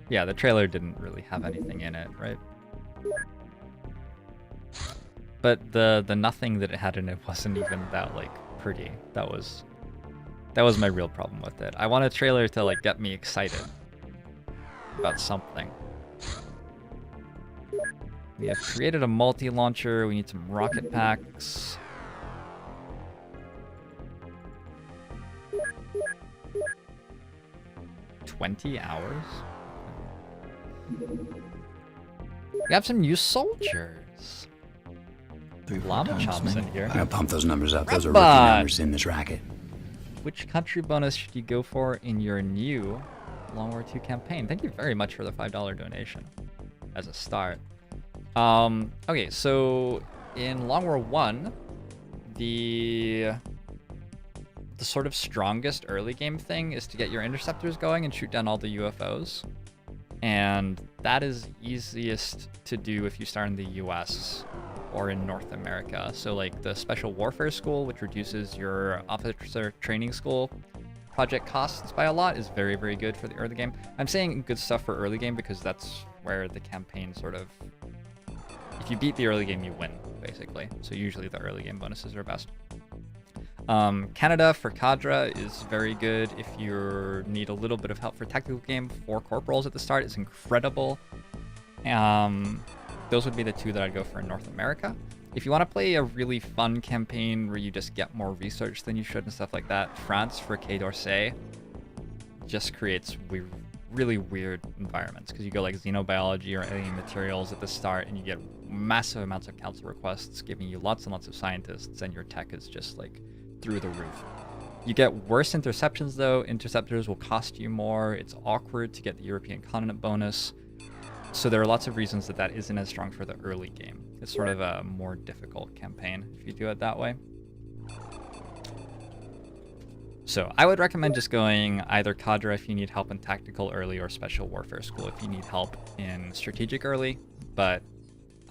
Yeah, the trailer didn't really have anything in it, right? But the nothing that it had in it wasn't even that like pretty. That was my real problem with it. I want a trailer to like get me excited about something. We have created a multi-launcher. We need some rocket packs. 20 hours. We have some new soldiers. 3 or 4 Llama times, Chomp's in maybe. here. I gotta pump those numbers up. Those are Robot. rookie numbers in this racket. Which country bonus should you go for in your new Long War II campaign? Thank you very much for the $5 donation as a start. Okay, so in Long War I, the sort of strongest early game thing is to get your interceptors going and shoot down all the UFOs. And that is easiest to do if you start in the US or in North America. So like the Special Warfare School, which reduces your officer training school project costs by a lot, is very, very good for the early game. I'm saying good stuff for early game because that's where the campaign sort of, if you beat the early game, you win, basically. So usually the early game bonuses are best. Canada for Cadre is very good if you need a little bit of help for tactical game. 4 corporals at the start is incredible. Those would be the 2 that I'd go for in North America. If you want to play a really fun campaign where you just get more research than you should and stuff like that, France for Quai d'Orsay just creates really weird environments because you go like xenobiology or alien materials at the start and you get massive amounts of council requests giving you lots and lots of scientists, and your tech is just like through the roof. You get worse interceptions though. Interceptors will cost you more. It's awkward to get the European continent bonus. So there are lots of reasons that isn't as strong for the early game. It's sort of a more difficult campaign if you do it that way. So I would recommend just going either Cadre if you need help in tactical early, or Special Warfare School if you need help in strategic early. But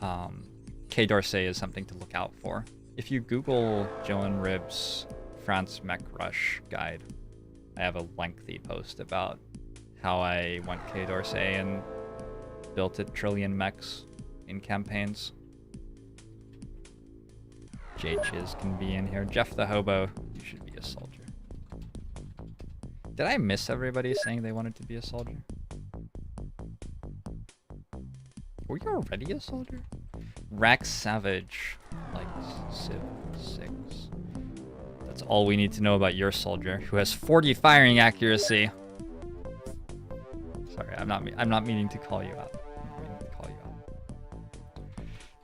Quai d'Orsay is something to look out for. If you Google Joan Rib's France Mech Rush guide, I have a lengthy post about how I went Quai d'Orsay and built a trillion mechs in campaigns. J-Chiz can be in here. Jeff the Hobo, you should be a soldier. Did I miss everybody saying they wanted to be a soldier? Were you already a soldier? Rax Savage, like Civ 6. That's all we need to know about your soldier, who has 40 firing accuracy. Sorry, I'm not meaning to call you out.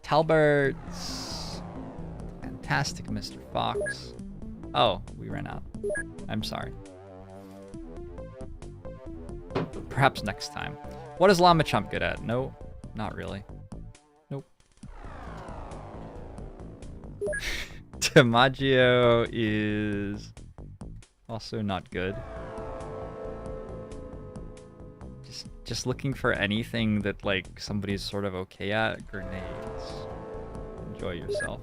Talbert's fantastic, Mr. Fox. Oh, we ran out. I'm sorry. Perhaps next time. What is Llama Chump good at? No, not really. Nope. DiMaggio is also not good. Just looking for anything that like somebody's sort of okay at. Grenades. Enjoy yourself.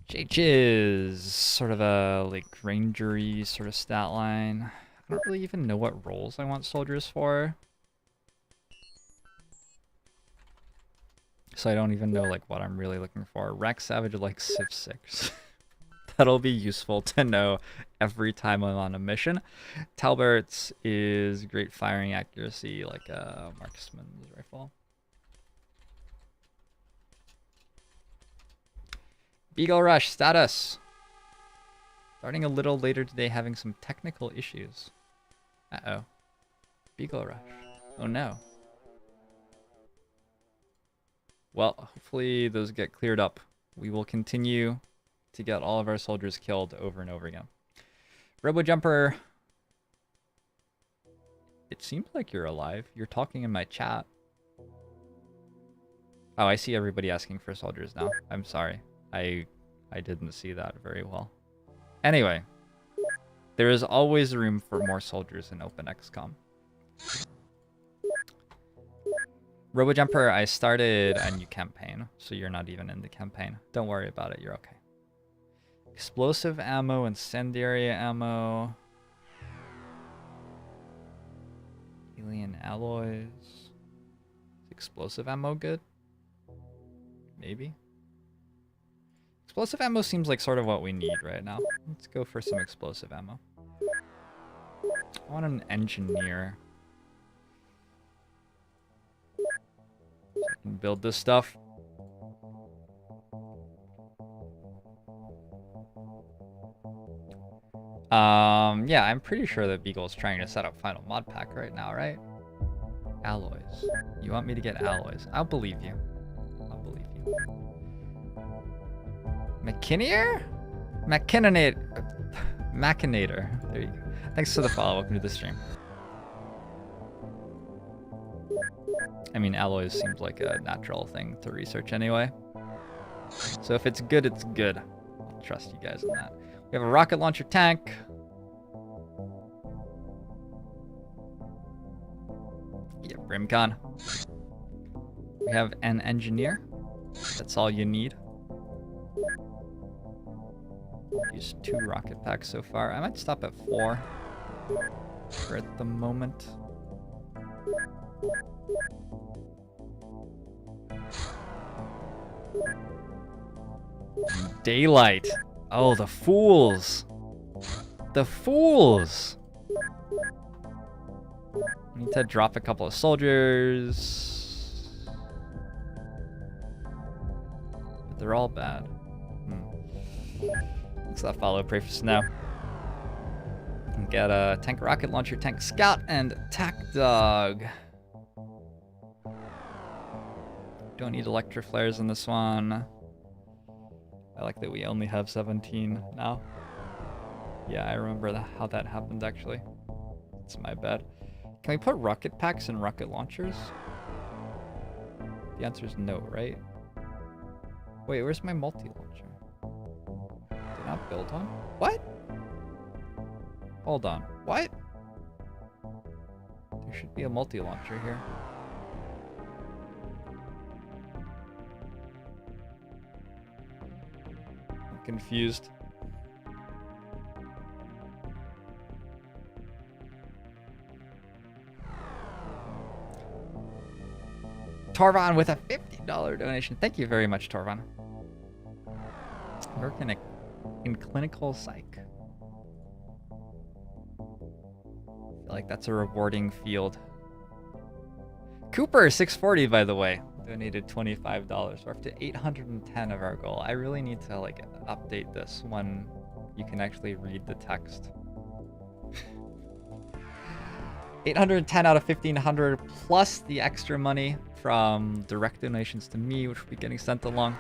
J-Chiz, sort of a like rangery sort of stat line. I don't really even know what roles I want soldiers for. So I don't even know like what I'm really looking for. Rax Savage like Civ 6. That'll be useful to know every time I'm on a mission. Talbert's is great firing accuracy, like a marksman's rifle. Beaglerush status. Starting a little later today, having some technical issues. Uh-oh. Beaglerush. Oh no. Well, hopefully those get cleared up. We will continue to get all of our soldiers killed over and over again. RoboJumper. It seems like you're alive. You're talking in my chat. Oh, I see everybody asking for soldiers now. I'm sorry. I didn't see that very well. Anyway, there is always room for more soldiers in OpenXCOM. RoboJumper, I started a new campaign, so you're not even in the campaign. Don't worry about it, you're okay. Explosive ammo, incendiary ammo. Alien alloys. Is explosive ammo good? Maybe. Explosive ammo seems like sort of what we need right now. Let's go for some explosive ammo. I want an engineer. So I can build this stuff. Yeah, I'm pretty sure that Beagle's trying to set up final mod pack right now, right? Alloys. You want me to get alloys? I'll believe you. I'll believe you. McKinney? Machinator. There you go. Thanks for the follow. Welcome to the stream. I mean, alloys seems like a natural thing to research anyway. So if it's good, it's good. I'll trust you guys on that. We have a rocket launcher tank. Yeah, Brimcon. We have an engineer. That's all you need. Used 2 rocket packs so far. I might stop at 4 for at the moment. Daylight. Oh, the fools. The fools. Need to drop a couple of soldiers. But they're all bad. Looks that follow. Pray for snow. Got a tank rocket launcher, tank scout, and tac dog. Don't need electric flares in this one. I like that we only have 17 now. Yeah, I remember how that happened actually. It's my bad. Can we put rocket packs in rocket launchers? The answer is no, right? Wait, where's my multi-launcher? Did not build one? What? Hold on. What? There should be a multi-launcher here. I'm confused. Torvon with a $50 donation. Thank you very much, Torvon. Working in clinical psych. I feel like that's a rewarding field. Cooper, 640, by the way, donated $25. We're up to 810 of our goal. I really need to like update this when you can actually read the text. 810 out of 1,500 plus the extra money from direct donations to me, which will be getting sent along.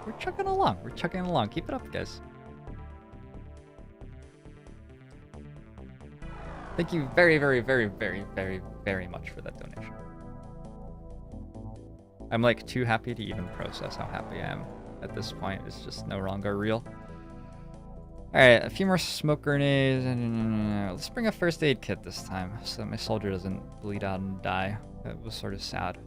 We're chugging along. We're chugging along. Keep it up, guys. Thank you very, very, very, very, very, very much for that donation. I'm like too happy to even process how happy I am at this point. It's just no longer real. Alright, a few more smoke grenades. Let's bring a first aid kit this time so that my soldier doesn't bleed out and die. That was sort of sad.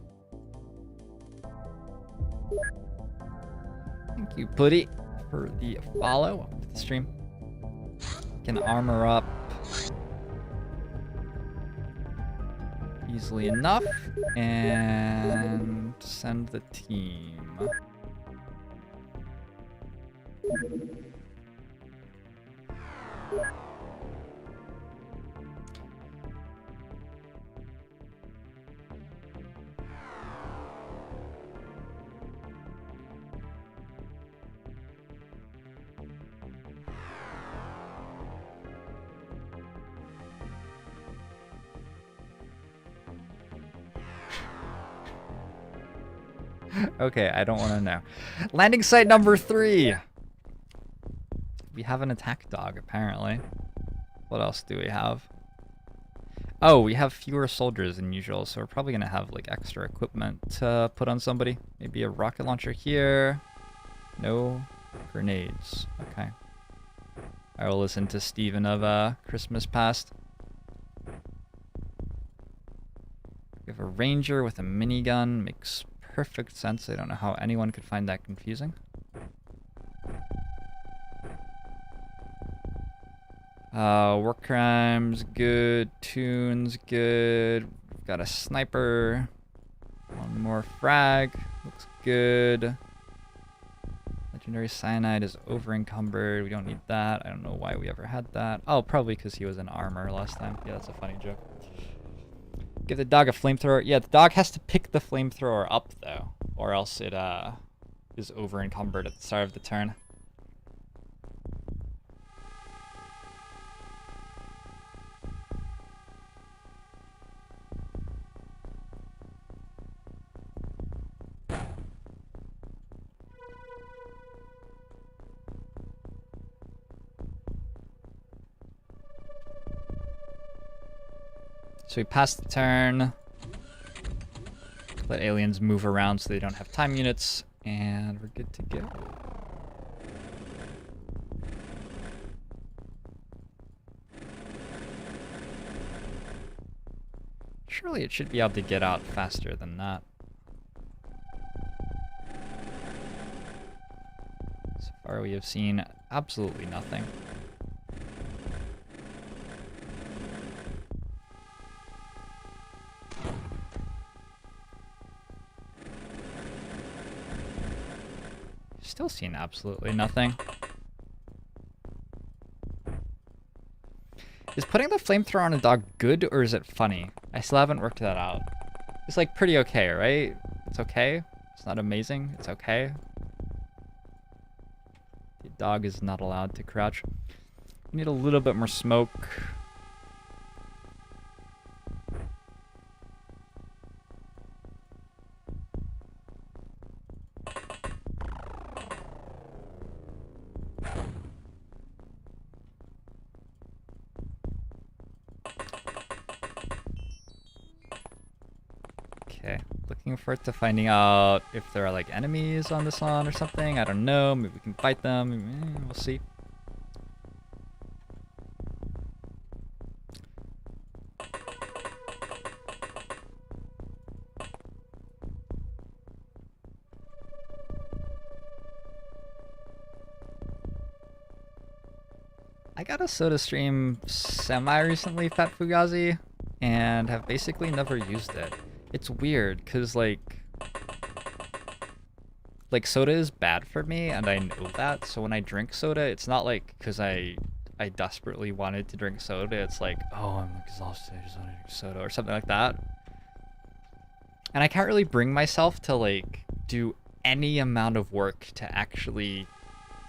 Thank you, Putty, for the follow. Welcome to the stream. Can armor up easily enough and send the team. Okay, I don't want to know. Landing site number 3. We have an attack dog, apparently. What else do we have? Oh, we have fewer soldiers than usual, so we're probably going to have like extra equipment to put on somebody. Maybe a rocket launcher here. No grenades. Okay. I will listen to Steven of Christmas Past. We have a ranger with a minigun. Makes perfect sense. I don't know how anyone could find that confusing. Work crimes, good. Tunes, good. We've got a sniper. One more frag. Looks good. Legendary cyanide is over encumbered. We don't need that. I don't know why we ever had that. Oh, probably because he was in armor last time. Yeah, that's a funny joke. Give the dog a flamethrower. Yeah, the dog has to pick the flamethrower up, though. Or else it is over encumbered at the start of the turn. So we pass the turn. Let aliens move around so they don't have time units. And we're good to go. Surely it should be able to get out faster than that. So far we have seen absolutely nothing. Still seen absolutely nothing. Is putting the flamethrower on a dog good or is it funny? I still haven't worked that out. It's like pretty okay, right? It's okay. It's not amazing. It's okay. The dog is not allowed to crouch. We need a little bit more smoke. Okay, looking forward to finding out if there are like enemies on this one or something. I don't know. Maybe we can fight them. We'll see. I got a soda stream semi-recently, Fat Fugazi, and have basically never used it. It's weird, because, like, soda is bad for me, and I know that, so when I drink soda, it's not, like, because I desperately wanted to drink soda, it's like, oh, I'm exhausted, I just want to drink soda, or something like that. And I can't really bring myself to, like, do any amount of work to actually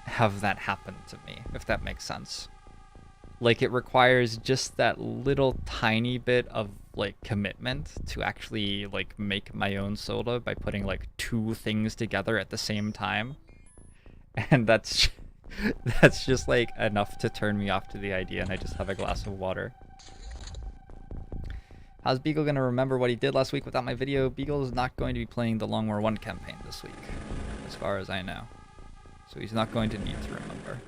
have that happen to me, if that makes sense. Like, it requires just that little tiny bit of, like, commitment to actually, like, make my own soda by putting, like, two things together at the same time. And that's just, like, enough to turn me off to the idea, and I just have a glass of water. How's Beagle gonna remember what he did last week without my video? Beagle is not going to be playing the Long War 1 campaign this week, as far as I know. So he's not going to need to remember.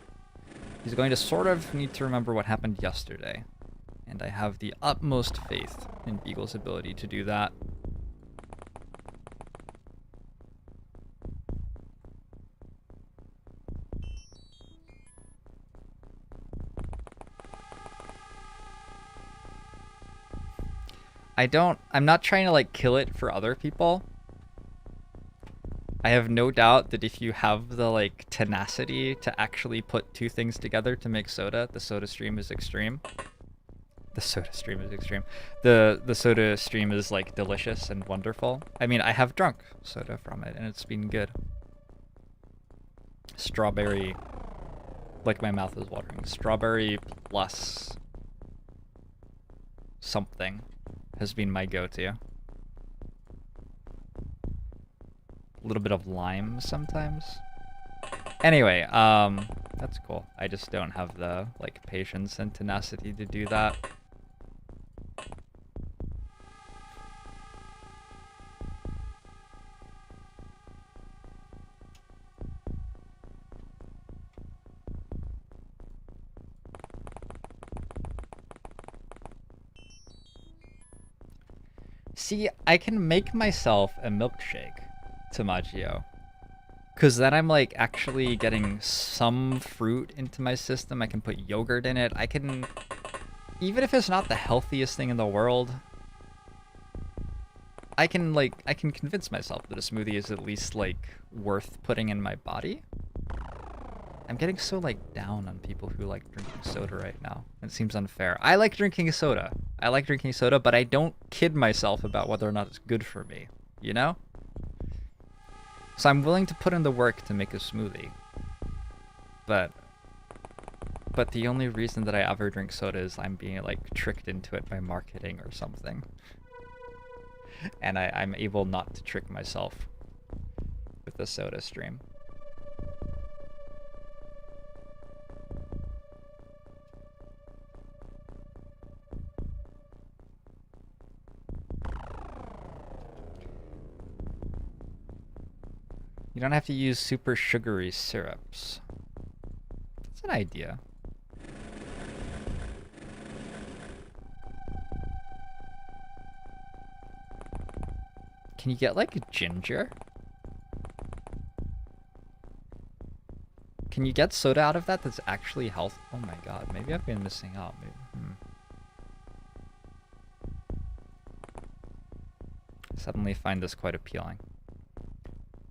He's going to sort of need to remember what happened yesterday. And I have the utmost faith in Beagle's ability to do that. I'm not trying to, like, kill it for other people. I have no doubt that if you have the, like, tenacity to actually put two things together to make soda, the soda stream is extreme. The soda stream is extreme. The soda stream is, like, delicious and wonderful. I mean, I have drunk soda from it, and it's been good. Strawberry, like, my mouth is watering. Strawberry plus something has been my go-to. A little bit of lime sometimes. Anyway, that's cool. I just don't have the, like, patience and tenacity to do that. See, I can make myself a milkshake, Tamaggio. Because then I'm, like, actually getting some fruit into my system. I can put yogurt in it. I can, even if it's not the healthiest thing in the world, I can convince myself that a smoothie is at least, like, worth putting in my body. I'm getting so, like, down on people who like drinking soda right now. It seems unfair. I like drinking soda. I like drinking soda, but I don't kid myself about whether or not it's good for me, you know? So I'm willing to put in the work to make a smoothie. But the only reason that I ever drink soda is I'm being, like, tricked into it by marketing or something. And I'm able not to trick myself with the soda stream. You don't have to use super sugary syrups. That's an idea. Can you get like a ginger? Can you get soda out of that that's actually health? Oh my god, maybe I've been missing out. Maybe. I suddenly find this quite appealing.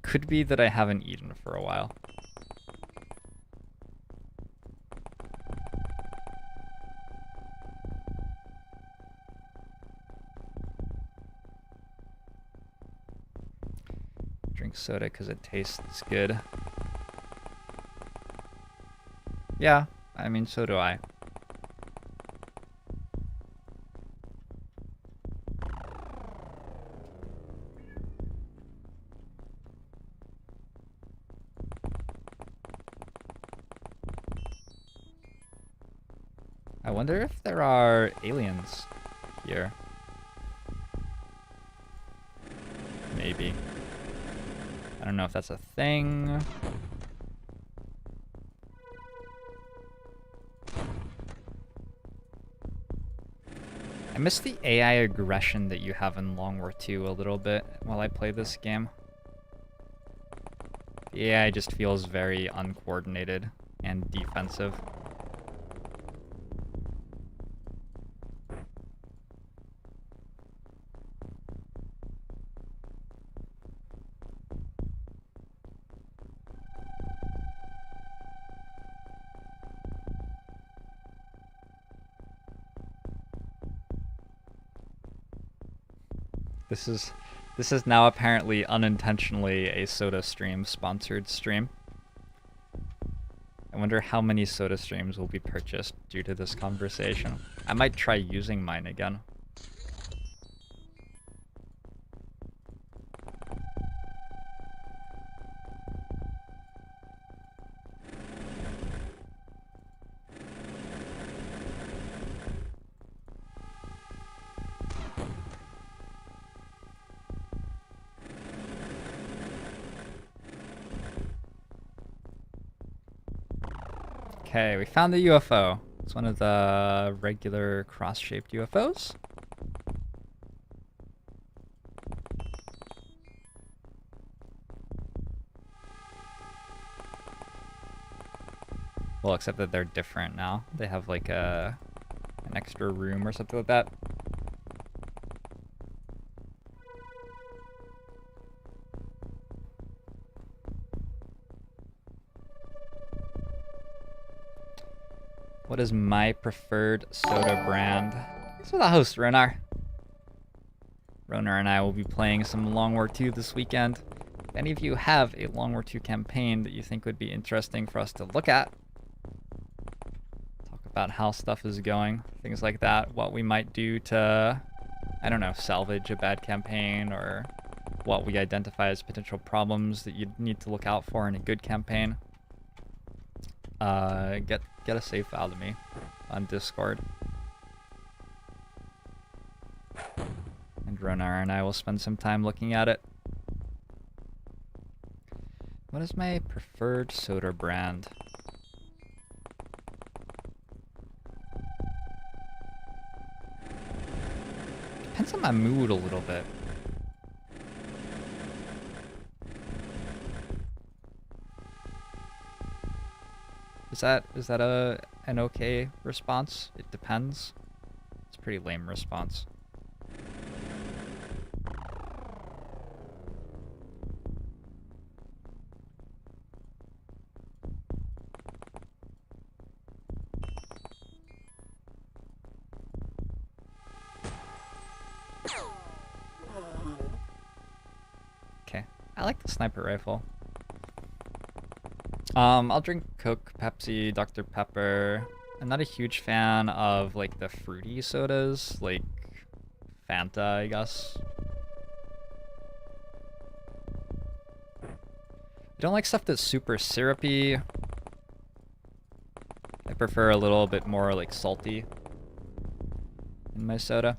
Could be that I haven't eaten for a while. Drink soda because it tastes good. Yeah, I mean, so do I. I wonder if there are aliens here. Maybe. I don't know if that's a thing. I miss the AI aggression that you have in Long War 2 a little bit while I play this game. The AI just feels very uncoordinated and defensive. This is now apparently unintentionally a Soda Stream sponsored stream. I wonder how many Soda Streams will be purchased due to this conversation. I might try using mine again. Okay, we found the UFO. It's one of the regular cross-shaped UFOs. Well, except that they're different now. They have like an extra room or something like that. What is my preferred soda brand? Thanks for the host, Ronar. Ronar and I will be playing some Long War 2 this weekend. If any of you have a Long War 2 campaign that you think would be interesting for us to look at, talk about how stuff is going, things like that, what we might do to, I don't know, salvage a bad campaign, or what we identify as potential problems that you need to look out for in a good campaign. Get a save file to me on Discord. And Ronar and I will spend some time looking at it. What is my preferred soda brand? Depends on my mood a little bit. Is that an okay response? It depends. It's a pretty lame response. Okay, I like the sniper rifle. I'll drink Coke, Pepsi, Dr. Pepper. I'm not a huge fan of, like, the fruity sodas, like Fanta, I guess. I don't like stuff that's super syrupy. I prefer a little bit more, like, salty in my soda.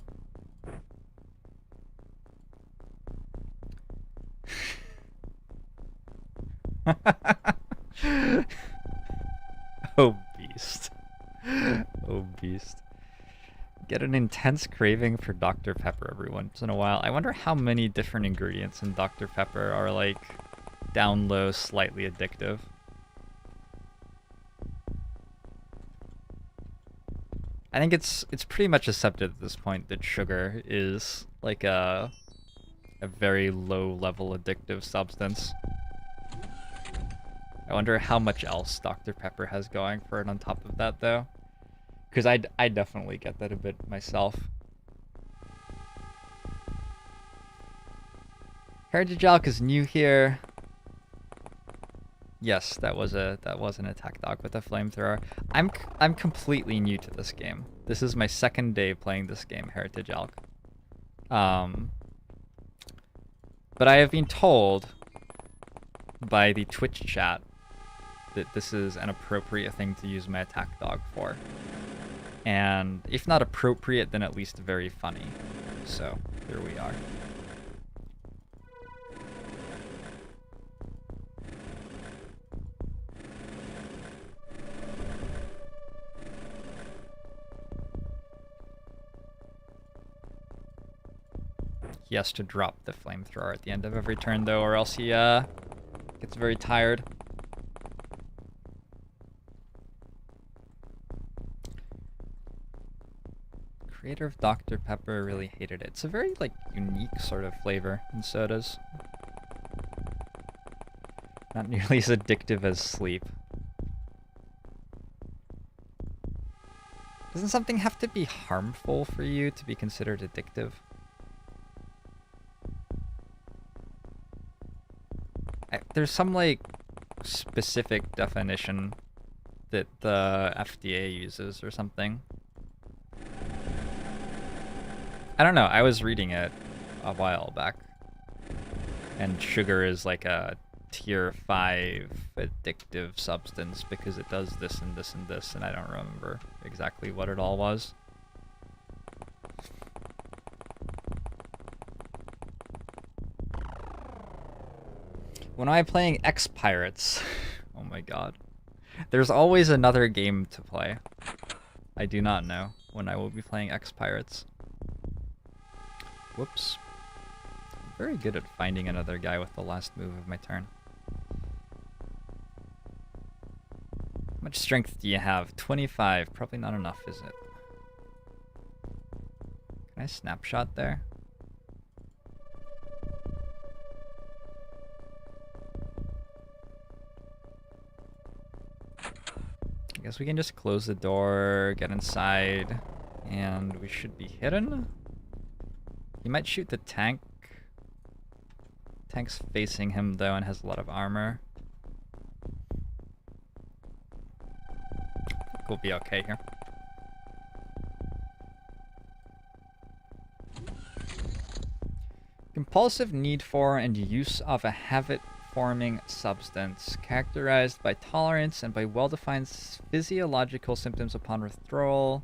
Oh, beast. Oh, beast. Get an intense craving for Dr. Pepper every once in a while. I wonder how many different ingredients in Dr. Pepper are, like, down low, slightly addictive. I think it's pretty much accepted at this point that sugar is, like, a very low-level addictive substance. I wonder how much else Dr. Pepper has going for it on top of that, though. Because I definitely get that a bit myself. Heritage Alk is new here. Yes, that was an attack dog with a flamethrower. I'm completely new to this game. This is my second day playing this game, Heritage Alk. But I have been told by the Twitch chat that this is an appropriate thing to use my attack dog for. And if not appropriate, then at least very funny. So, here we are. He has to drop the flamethrower at the end of every turn, though, or else he gets very tired. Creator of Dr. Pepper really hated it. It's a very, like, unique sort of flavor in sodas. Not nearly as addictive as sleep. Doesn't something have to be harmful for you to be considered addictive? There's some, like, specific definition that the FDA uses or something. I don't know, I was reading it a while back. And sugar is like a tier 5 addictive substance because it does this and this and this, and I don't remember exactly what it all was. When I'm playing X-Pirates, oh my god, there's always another game to play. I do not know when I will be playing X-Pirates. Whoops. I'm very good at finding another guy with the last move of my turn. How much strength do you have? 25. Probably not enough, is it? Can I snapshot there? I guess we can just close the door, get inside, and we should be hidden. He might shoot the tank. Tank's facing him though and has a lot of armor. I think we'll be okay here. Compulsive need for and use of a habit-forming substance, characterized by tolerance and by well-defined physiological symptoms upon withdrawal.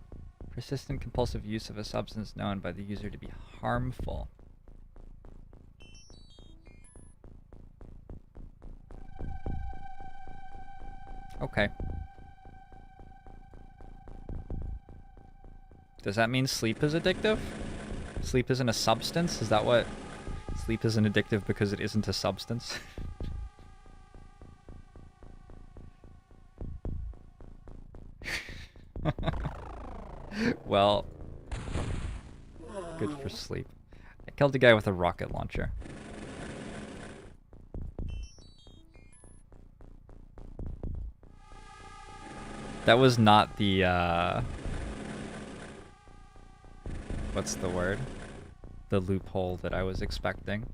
Persistent compulsive use of a substance known by the user to be harmful. Okay. Does that mean sleep is addictive? Sleep isn't a substance? Is that what... Sleep isn't addictive because it isn't a substance? Well... Good for sleep. I killed a guy with a rocket launcher. That was not the, what's the word? The loophole that I was expecting.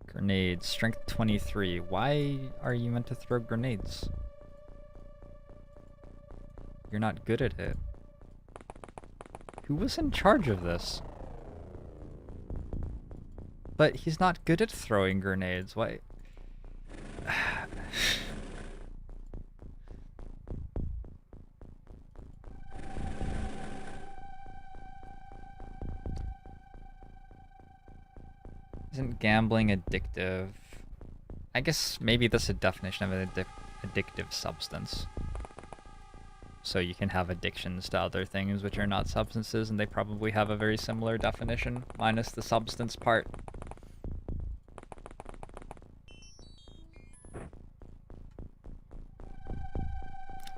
Grenades, strength 23. Why are you meant to throw grenades? You're not good at it. Who was in charge of this? But he's not good at throwing grenades. Why? Isn't gambling addictive? I guess maybe that's a definition of an addictive substance. So you can have addictions to other things which are not substances, and they probably have a very similar definition, minus the substance part.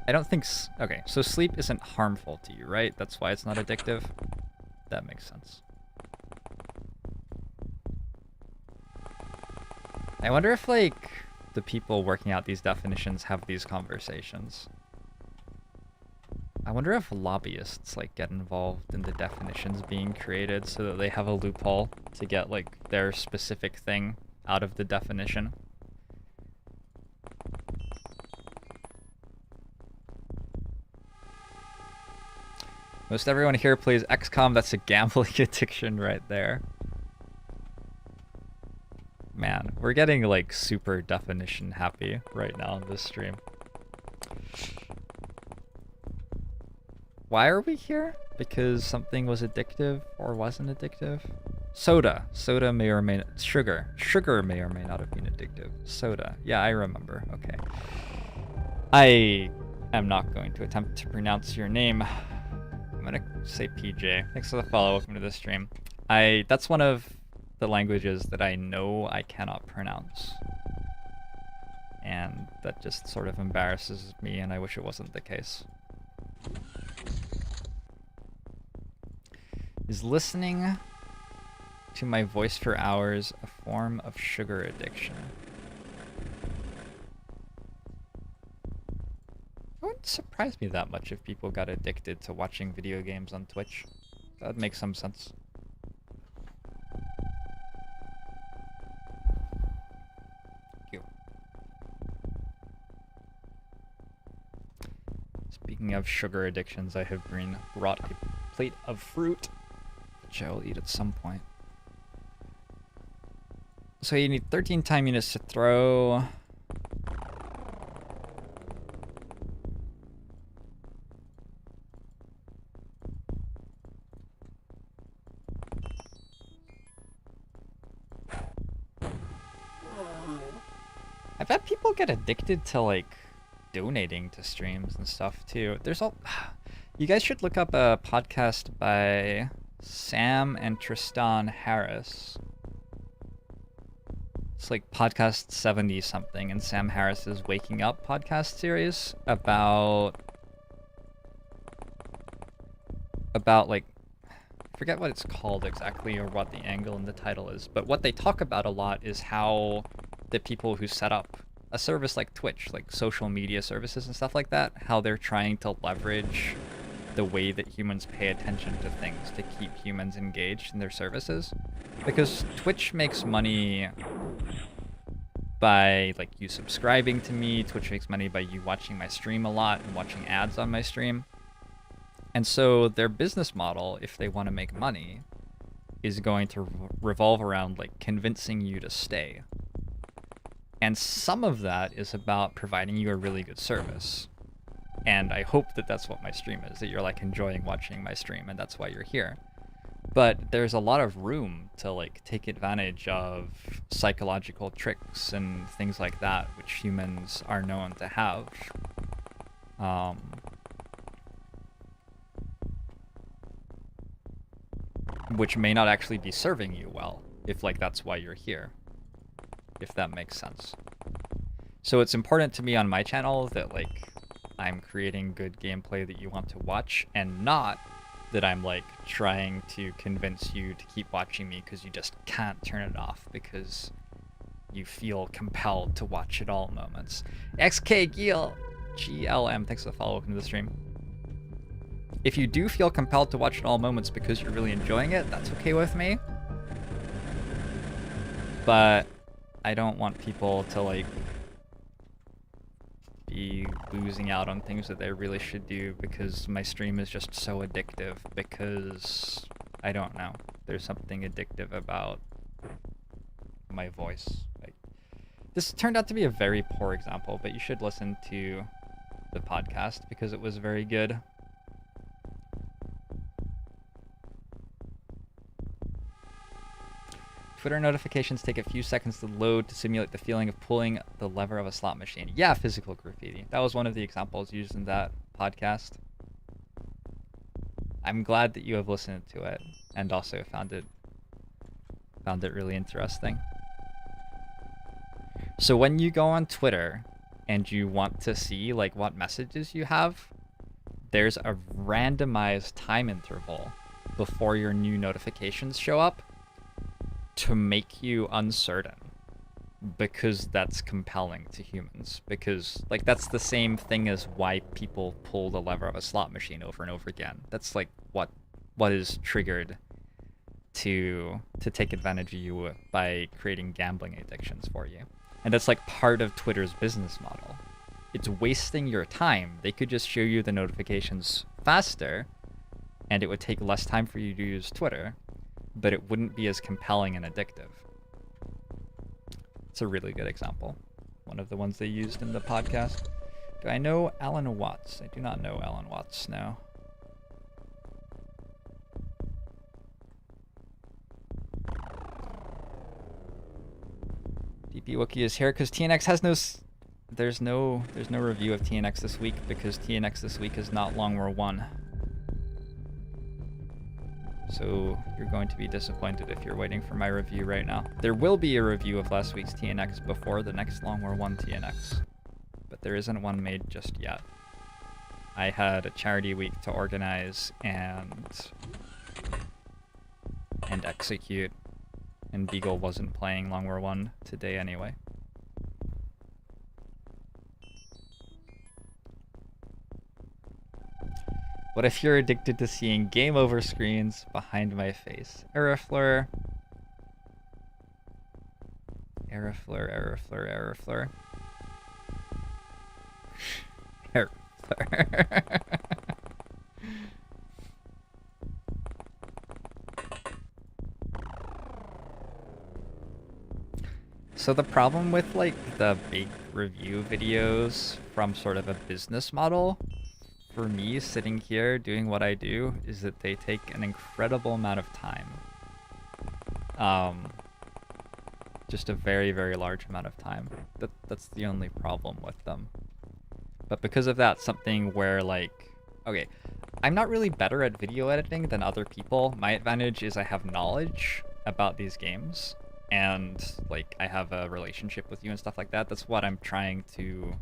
I don't think... Okay, so sleep isn't harmful to you, right? That's why it's not addictive? That makes sense. I wonder if, like, the people working out these definitions have these conversations. I wonder if lobbyists, like, get involved in the definitions being created so that they have a loophole to get, like, their specific thing out of the definition. Most everyone here plays XCOM. That's a gambling addiction right there. Man, we're getting like super definition happy right now in this stream. Why are we here? Because something was addictive or wasn't addictive? Soda. Soda may or may not... Sugar. Sugar may or may not have been addictive. Soda. Yeah, I remember. Okay. I am not going to attempt to pronounce your name. I'm gonna say PJ. Thanks for the follow. Welcome to the stream. That's one of the languages that I know I cannot pronounce. And that just sort of embarrasses me, and I wish it wasn't the case. Is listening to my voice for hours a form of sugar addiction? It wouldn't surprise me that much if people got addicted to watching video games on Twitch. That would make some sense. Thank you. Speaking of sugar addictions, I have brought a plate of fruit, which I will eat at some point. So you need 13 time units to throw. I bet people get addicted to like donating to streams and stuff too. There's all... You guys should look up a podcast by Sam and Tristan Harris. It's like podcast 70 something, and Sam Harris's Waking Up podcast series about like, I forget what it's called exactly or what the angle in the title is, but what they talk about a lot is how the people who set up a service like Twitch, like social media services and stuff like that, how they're trying to leverage the way that humans pay attention to things to keep humans engaged in their services. Because Twitch makes money by like you subscribing to me, Twitch makes money by you watching my stream a lot and watching ads on my stream. And so their business model, if they want to make money, is going to revolve around like convincing you to stay. And some of that is about providing you a really good service. And I hope that that's what my stream is, that you're like enjoying watching my stream and that's why you're here. But there's a lot of room to like take advantage of psychological tricks and things like that, which humans are known to have. Which may not actually be serving you well, if like that's why you're here. If that makes sense. So it's important to me on my channel that like I'm creating good gameplay that you want to watch, and not that I'm like trying to convince you to keep watching me because you just can't turn it off because you feel compelled to watch at all moments. XK GLM, thanks for the follow. Welcome to the stream. If you do feel compelled to watch at all moments because you're really enjoying it, that's okay with me. But I don't want people to like be losing out on things that they really should do because my stream is just so addictive, because I don't know, there's something addictive about my voice. Like, this turned out to be a very poor example, but you should listen to the podcast because it was very good. Twitter notifications take a few seconds to load to simulate the feeling of pulling the lever of a slot machine. Yeah, physical graffiti. That was one of the examples used in that podcast. I'm glad that you have listened to it and also found it really interesting. So when you go on Twitter and you want to see like what messages you have, there's a randomized time interval before your new notifications show up to make you uncertain, because that's compelling to humans, because like that's the same thing as why people pull the lever of a slot machine over and over again. That's like what is triggered to take advantage of you by creating gambling addictions for you. And that's like part of Twitter's business model. It's wasting your time. They could just show you the notifications faster and it would take less time for you to use Twitter, but it wouldn't be as compelling and addictive. It's a really good example. One of the ones they used in the podcast. Do I know Alan Watts? I do not know Alan Watts, no. DP Wookie is here because TNX has no... There's no review of TNX this week because TNX this week is not Long War 1. So you're going to be disappointed if you're waiting for my review right now. There will be a review of last week's TNX before the next Long War 1 TNX, but there isn't one made just yet. I had a charity week to organize and execute, and Beagle wasn't playing Long War 1 today anyway. What if you're addicted to seeing game over screens behind my face? Errorfleur. Errorfleur, Errorfleur, Errorfleur. Errorfleur. So the problem with like the big review videos from sort of a business model, for me sitting here doing what I do, is that they take an incredible amount of time. Just a very, very large amount of time. That's the only problem with them. But because of that, something where like, okay, I'm not really better at video editing than other people. My advantage is I have knowledge about these games, and like I have a relationship with you and stuff like that. That's what I'm trying to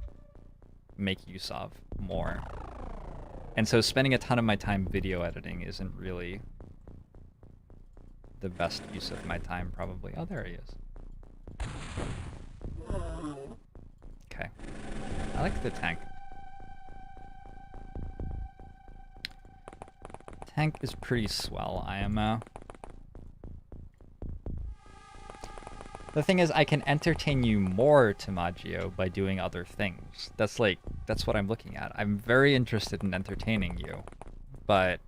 make use of more. And so spending a ton of my time video editing isn't really the best use of my time, probably. Oh, there he is. Okay. I like the tank. Tank is pretty swell, IMO. The thing is, I can entertain you more, Tamaggio, by doing other things. That's what I'm looking at. I'm very interested in entertaining you, but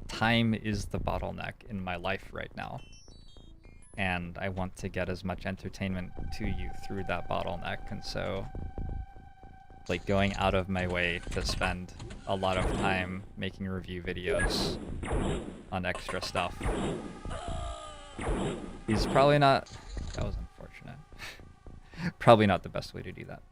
time is the bottleneck in my life right now. And I want to get as much entertainment to you through that bottleneck, and so like going out of my way to spend a lot of time making review videos on extra stuff is probably not... That was unfortunate. Probably not the best way to do that.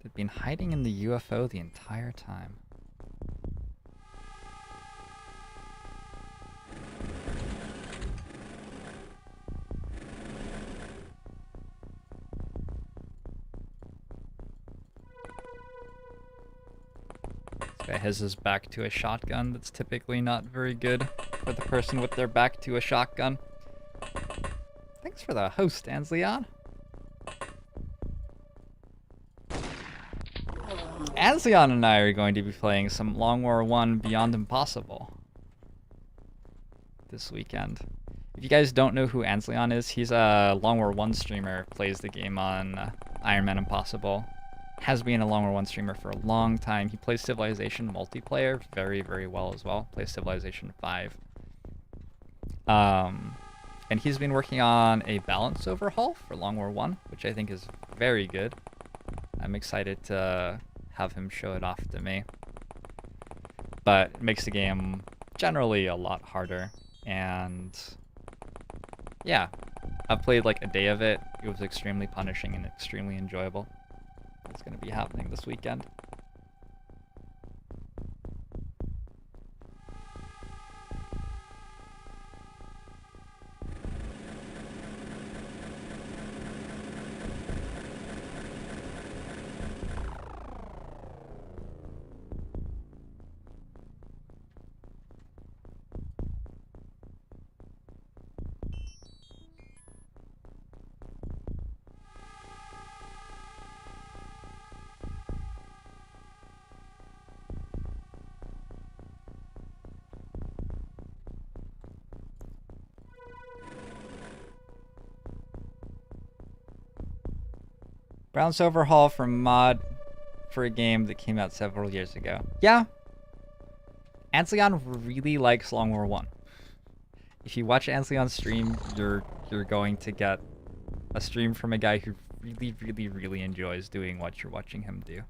They've been hiding in the UFO the entire time. This guy has his back to a shotgun. That's typically not very good for the person with their back to a shotgun. Thanks for the host, Ansleon. Ansleon and I are going to be playing some Long War 1 Beyond Impossible this weekend. If you guys don't know who Ansleon is, he's a Long War 1 streamer, plays the game on Iron Man Impossible. Has been a Long War 1 streamer for a long time. He plays Civilization multiplayer very, very well as well. Plays Civilization 5. And he's been working on a balance overhaul for Long War 1, which I think is very good. I'm excited to have him show it off to me. But it makes the game generally a lot harder. And yeah, I've played like a day of it. It was extremely punishing and extremely enjoyable. It's going to be happening this weekend. Browns overhaul from mod for a game that came out several years ago. Yeah. Ansleon really likes Long War 1. If you watch Ansleon's stream, you're going to get a stream from a guy who really enjoys doing what you're watching him do.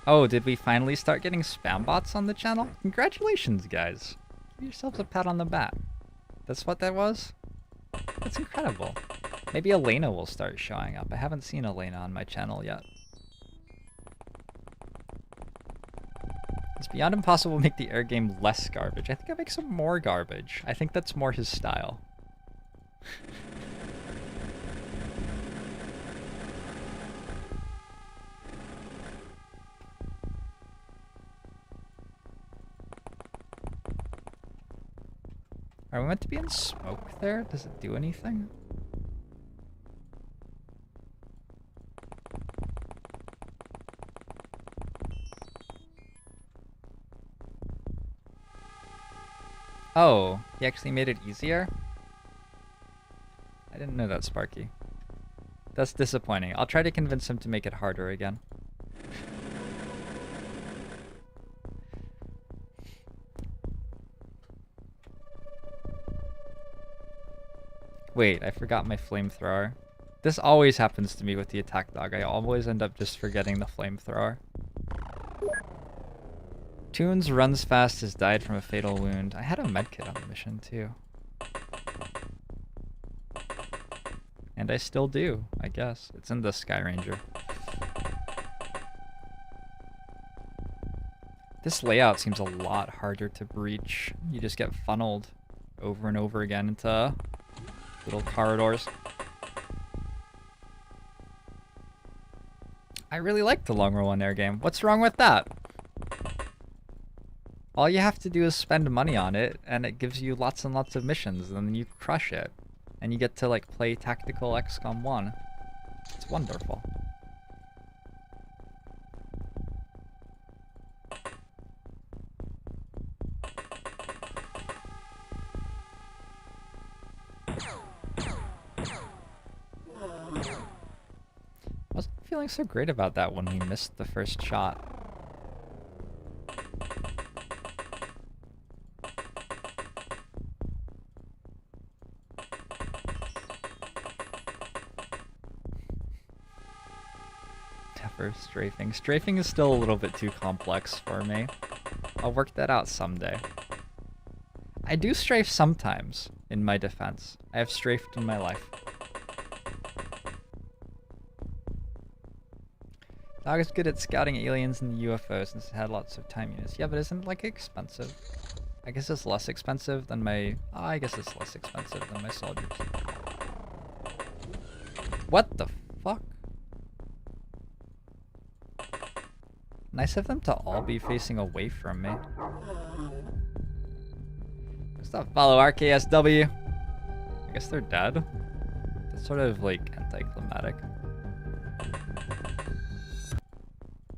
Oh, did we finally start getting spam bots on the channel? Congratulations, guys. Give yourselves a pat on the back. That's what that was? That's incredible. Maybe Elena will start showing up. I haven't seen Elena on my channel yet. It's beyond impossible to make the air game less garbage. I think it makes it more garbage. I think that's more his style. Are we meant to be in smoke there? Does it do anything? Oh, he actually made it easier? I didn't know that, Sparky. That's disappointing. I'll try to convince him to make it harder again. Wait, I forgot my flamethrower. This always happens to me with the attack dog. I always end up just forgetting the flamethrower. Toons runs fast has died from a fatal wound. I had a medkit on the mission too. And I still do, I guess. It's in the Sky Ranger. This layout seems a lot harder to breach. You just get funneled over and over again into little corridors. I really like the Long War 1 air game. What's wrong with that? All you have to do is spend money on it, and it gives you lots and lots of missions, and then you crush it. And you get to, like, play tactical XCOM 1. It's wonderful. I wasn't feeling so great about that when we missed the first shot. Never strafing. Strafing is still a little bit too complex for me. I'll work that out someday. I do strafe sometimes, in my defense. I have strafed in my life. Dog is good at scouting aliens and UFOs since it had lots of time units. Yeah, but isn't it, like, expensive? I guess it's less expensive than my... Oh, I guess it's less expensive than my soldiers. What the fuck? Nice of them to all be facing away from me. Stop, follow RKSW. I guess they're dead. That's sort of like anticlimactic.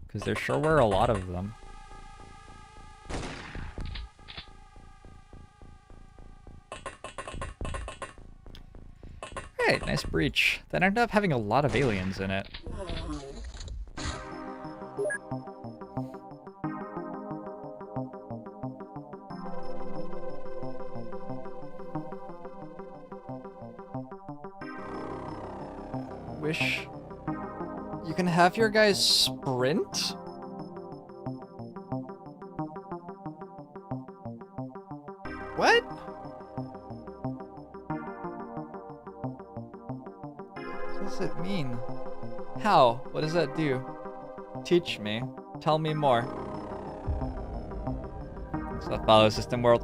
Because there sure were a lot of them. Alright, nice breach. That ended up having a lot of aliens in it. wish you can have your guys sprint. What? What does it mean? How? What does that do? Teach me. Tell me more. So follow system world.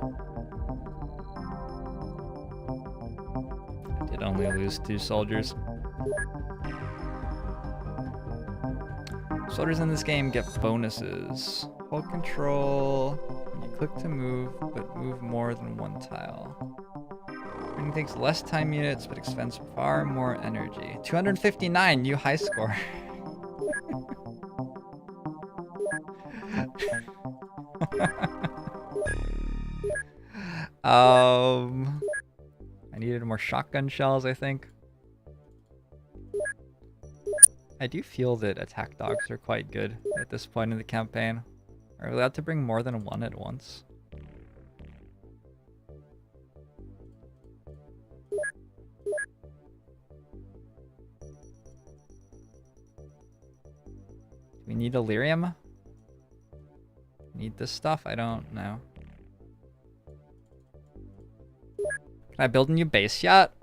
I did only lose 2 soldiers. Soldiers in this game get bonuses. Hold control when you click to move, but move more than 1 tile. It takes less time units, but expends far more energy. 259, new high score. I needed more shotgun shells, I think. I do feel that attack dogs are quite good at this point in the campaign. Are we allowed to bring more than 1 at once? Do we need Illyrium? Need this stuff? I don't know. Can I build a new base yet?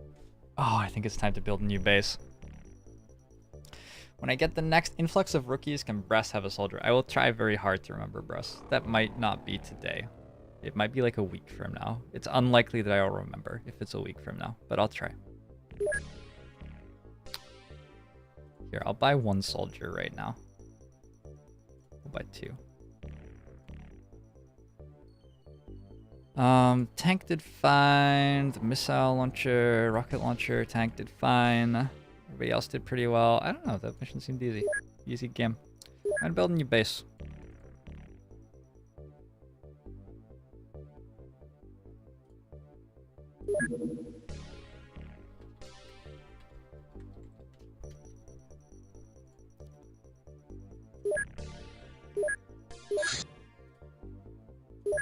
Oh, I think it's time to build a new base. When I get the next influx of rookies, can Brest have a soldier? I will try very hard to remember Brest. That might not be today. It might be like a week from now. It's unlikely that I will remember if it's a week from now, but I'll try. Here, I'll buy 1 soldier right now. I'll buy 2. Tank did fine. The missile launcher, rocket launcher, tank did fine. Everybody else did pretty well. I don't know, that mission seemed easy. Easy game. I'm gonna build a new base.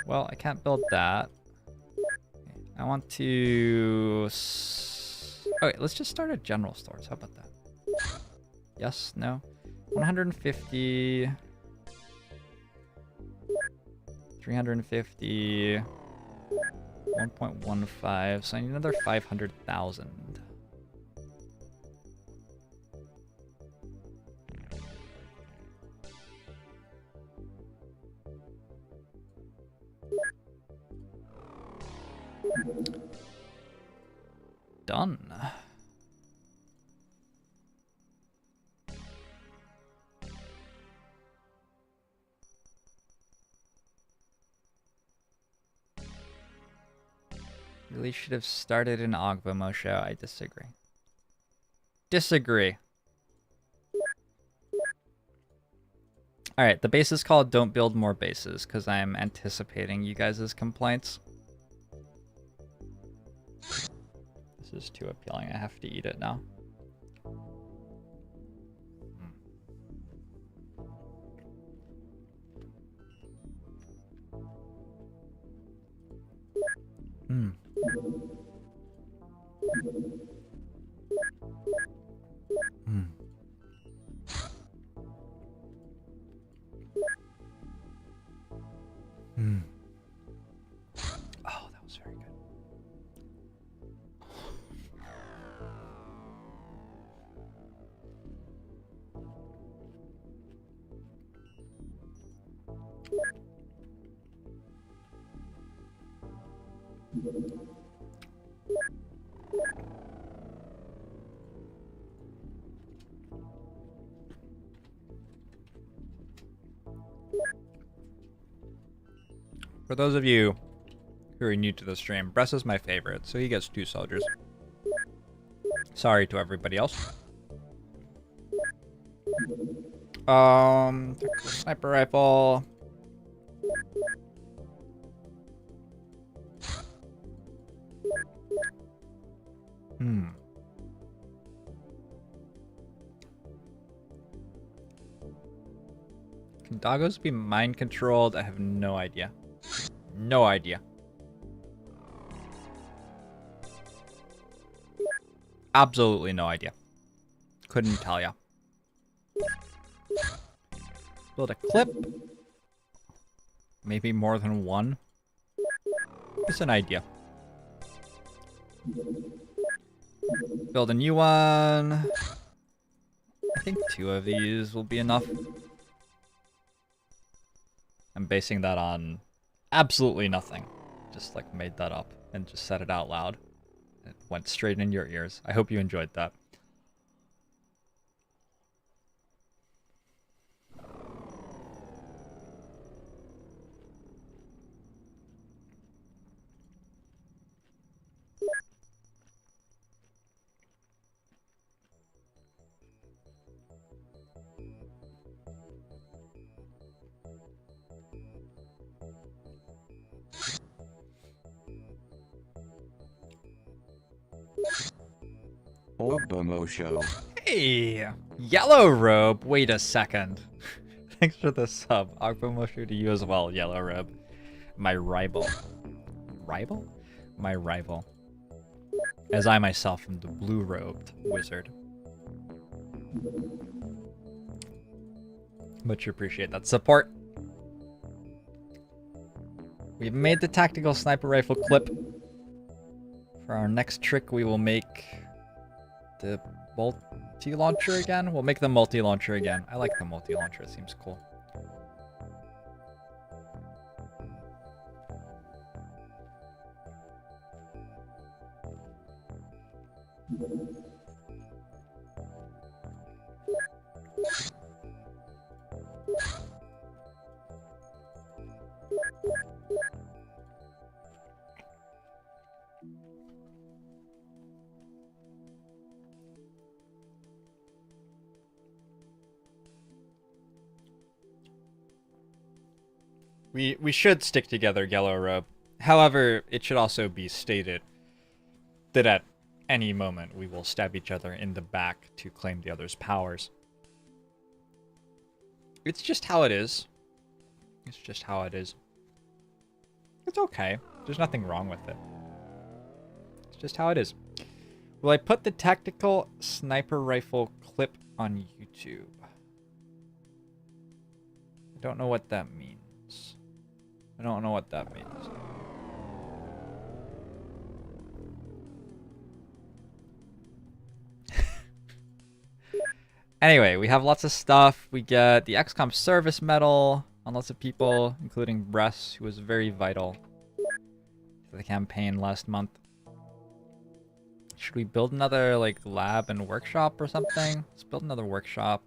Well, I can't build that. I want to... Okay, let's just start at general stores. How about that? Yes? No? 150... 350... 1.15, so I need another 500,000. Done. Really should have started in Ogba, Moshe. I disagree. Disagree. Alright, the base is called Don't Build More Bases, because I'm anticipating you guys' complaints. This is too appealing. I have to eat it now. Hmm. Hmm. Hmm. Oh, that was very good. For those of you who are new to the stream, Bress is my favorite, so he gets 2 soldiers. Sorry to everybody else. Sniper rifle. Can doggos be mind controlled? I have no idea. No idea. Absolutely no idea. Couldn't tell ya. Build a clip. Maybe more than one. It's an idea. Build a new one. I think 2 of these will be enough. I'm basing that on absolutely nothing. Just like made that up and just said it out loud. It went straight in your ears. I hope you enjoyed that. Obamosho. Hey! Yellow Robe! Wait a second. Thanks for the sub. Agbomoshu to you as well, Yellow Robe. My rival. Rival? My rival. As I myself am the blue-robed wizard. Much appreciate that support. We've made the tactical sniper rifle clip. For our next trick, we will make the multi-launcher again. We'll make the multi-launcher again. I like the multi-launcher. It seems cool. We should stick together, Yellow Robe. However, it should also be stated that at any moment we will stab each other in the back to claim the other's powers. It's just how it is. It's just how it is. It's okay. There's nothing wrong with it. It's just how it is. Will I put the tactical sniper rifle clip on YouTube? I don't know what that means. I don't know what that means. Anyway, we have lots of stuff. We get the XCOM service medal on lots of people, including Bress, who was very vital to the campaign last month. Should we build another like lab and workshop or something? Let's build another workshop.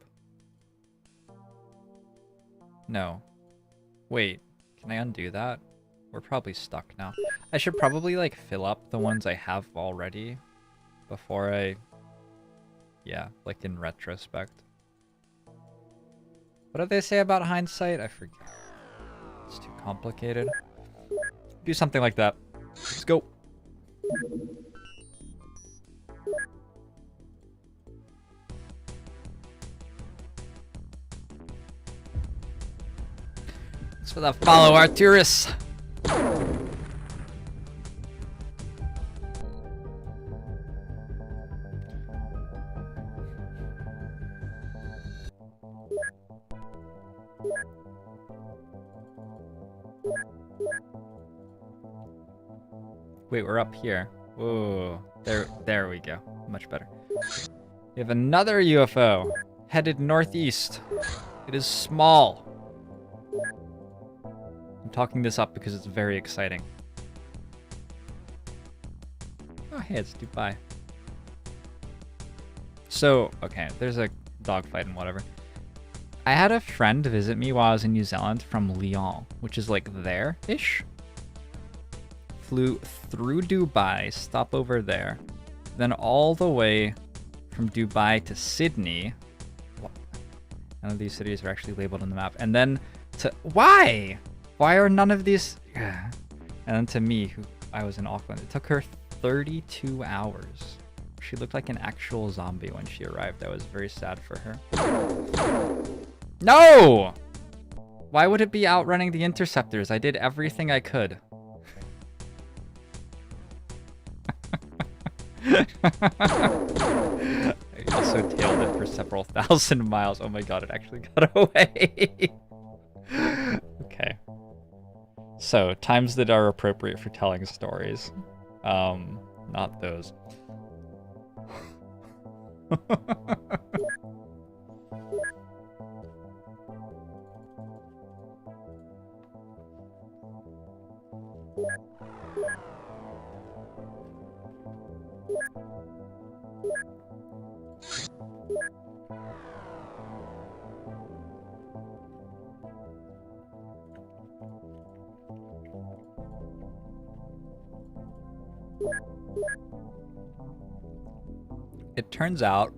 No. Wait, can I undo that? We're probably stuck now. I should probably like fill up the ones I have already before I... Yeah, like in retrospect. What did they say about hindsight? I forget. It's too complicated. Do something like that. Let's go. Thanks for that follow, Arturus. Wait, we're up here. Whoa. There we go. Much better. We have another UFO headed northeast. It is small. I'm talking this up because it's very exciting. Oh, hey, it's Dubai. So, okay, there's a dogfight and whatever. I had a friend visit me while I was in New Zealand from Lyon, which is like there-ish. Flew through Dubai, stop over there, then all the way from Dubai to Sydney. None of these cities are actually labeled on the map. And then to... Why? Why are none of these... And then to me, who I was in Auckland. It took her 32 hours. She looked like an actual zombie when she arrived. I was very sad for her. No! Why would it be outrunning the interceptors? I did everything I could. I also tailed it several thousand miles. Oh my god, it actually got away. Okay. So, times that are appropriate for telling stories. Not those. It turns out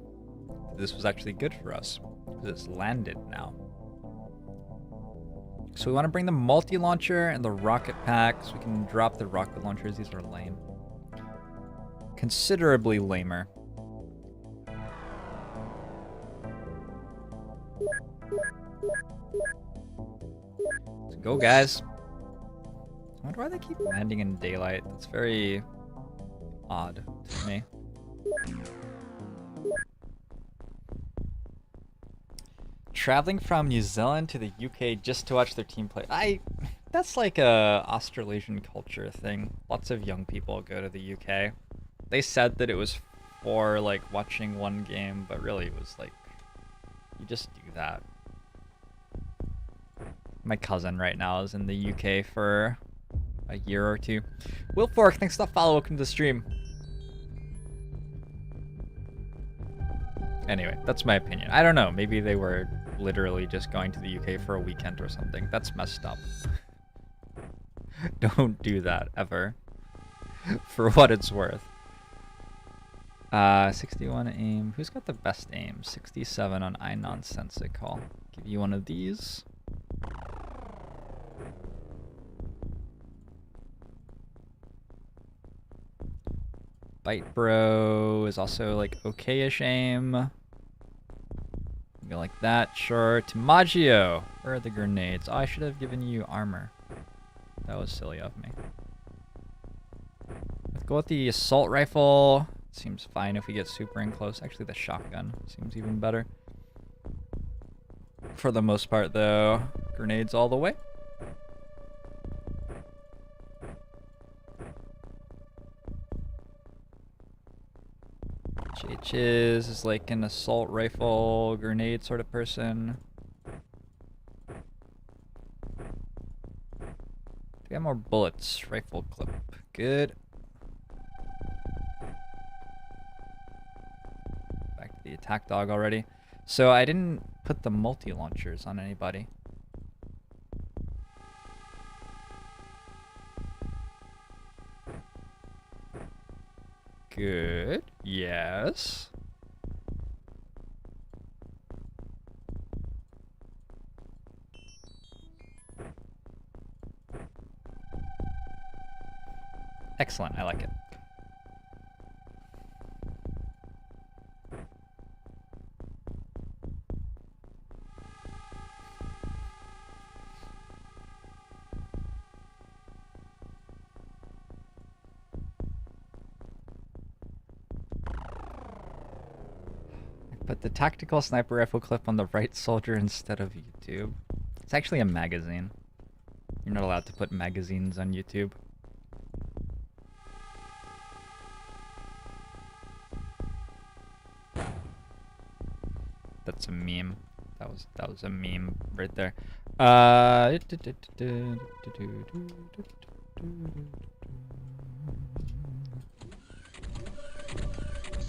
this was actually good for us, because it's landed now. So we want to bring the multi-launcher and the rocket pack, so we can drop the rocket launchers. These are lame. Considerably lamer. So go, guys. I wonder why they keep landing in daylight. That's very odd to me. Traveling from New Zealand to the UK just to watch their team play. That's like a Australasian culture thing. Lots of young people go to the UK. They said that it was for like watching one game, but really it was like, you just do that. My cousin right now is in the UK for a year or two. Will Fork, thanks for the follow. Welcome to the stream. Anyway, that's my opinion. I don't know. Maybe they were literally just going to the UK for a weekend or something. That's messed up. Don't do that, ever. For what it's worth. 61 aim. Who's got the best aim? 67 on iNonsensical. Give you one of these. Bite Bro is also like okay-ish aim. Go like that, sure. Timaggio, where are the grenades? Oh, I should have given you armor. That was silly of me. Let's go with the assault rifle. Seems fine if we get super in close. Actually, the shotgun seems even better. For the most part, though, grenades all the way. Chiz is like an assault rifle grenade sort of person. We got more bullets. Rifle clip. Good. Back to the attack dog already. So I didn't put the multi-launchers on anybody. Good. Yes. Excellent. I like it. Put the tactical sniper rifle clip on the right soldier instead of YouTube. It's actually a magazine. You're not allowed to put magazines on YouTube. That's a meme. That was a meme right there.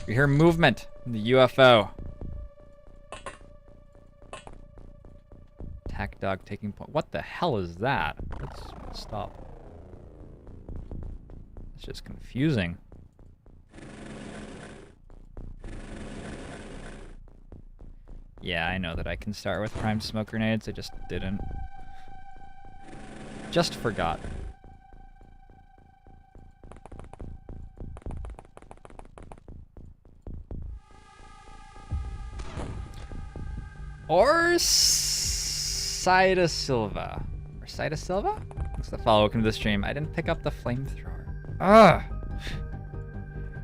We hear movement in the UFO. Attack dog taking point. What the hell is that? Let's stop. It's just confusing. Yeah, I know that I can start with primed smoke grenades. I just didn't. Just forgot. Or Sida Silva. Or Sida Silva? Thanks for the follow. Welcome to the stream. I didn't pick up the flamethrower. Ugh.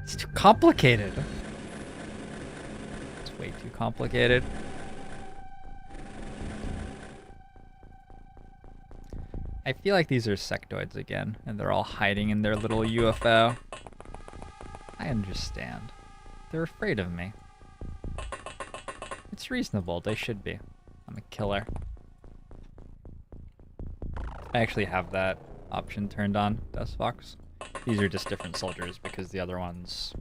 It's too complicated. It's way too complicated. I feel like these are sectoids again, and they're all hiding in their little UFO. I understand. They're afraid of me. It's reasonable, they should be. I'm a killer. I actually have that option turned on, Dust Fox. These are just different soldiers because the other ones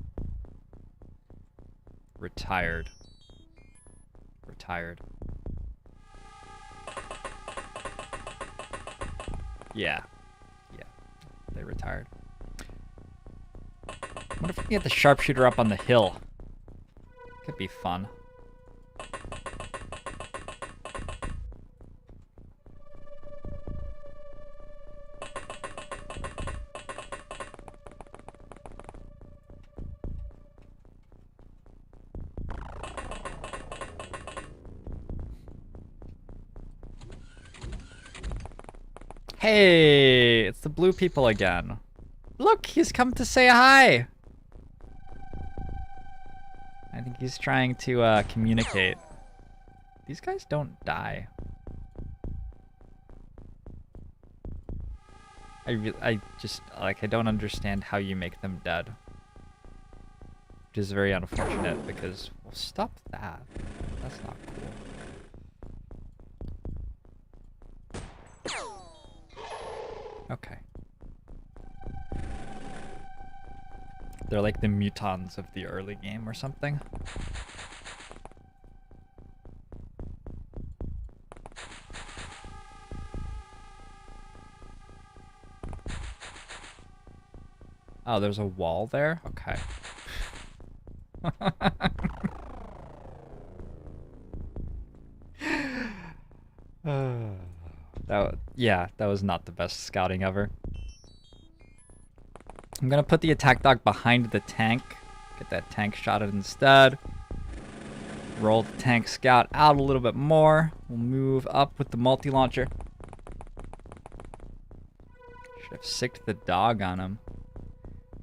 retired. Yeah. Yeah. They retired. What if we get the sharpshooter up on the hill? Could be fun. Hey, it's the blue people again. Look, he's come to say hi. I think he's trying to communicate. These guys don't die. I just, like, I don't understand how you make them dead. Which is very unfortunate because, well, stop that. That's not cool. Okay. They're like the mutons of the early game or something. Oh, there's a wall there? Okay. That was not the best scouting ever. I'm gonna put the attack dog behind the tank. Get that tank shotted instead. Roll the tank scout out a little bit more. We'll move up with the multi-launcher. Should have sicked the dog on him.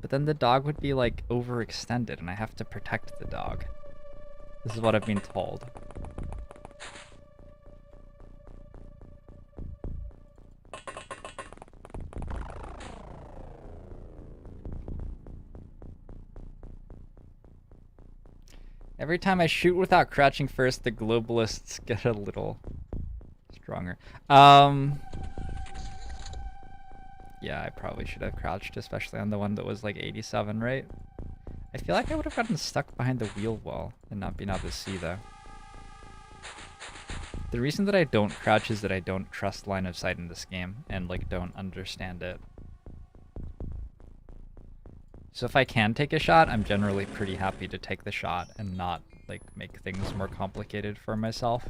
But then the dog would be, like, overextended, and I have to protect the dog. This is what I've been told. Every time I shoot without crouching first, the globalists get a little stronger. Yeah, I probably should have crouched, especially on the one that was like 87, right? I feel like I would have gotten stuck behind the wheel well and not been able to see, though. The reason that I don't crouch is that I don't trust line of sight in this game and, like, don't understand it. So if I can take a shot, I'm generally pretty happy to take the shot and not, like, make things more complicated for myself.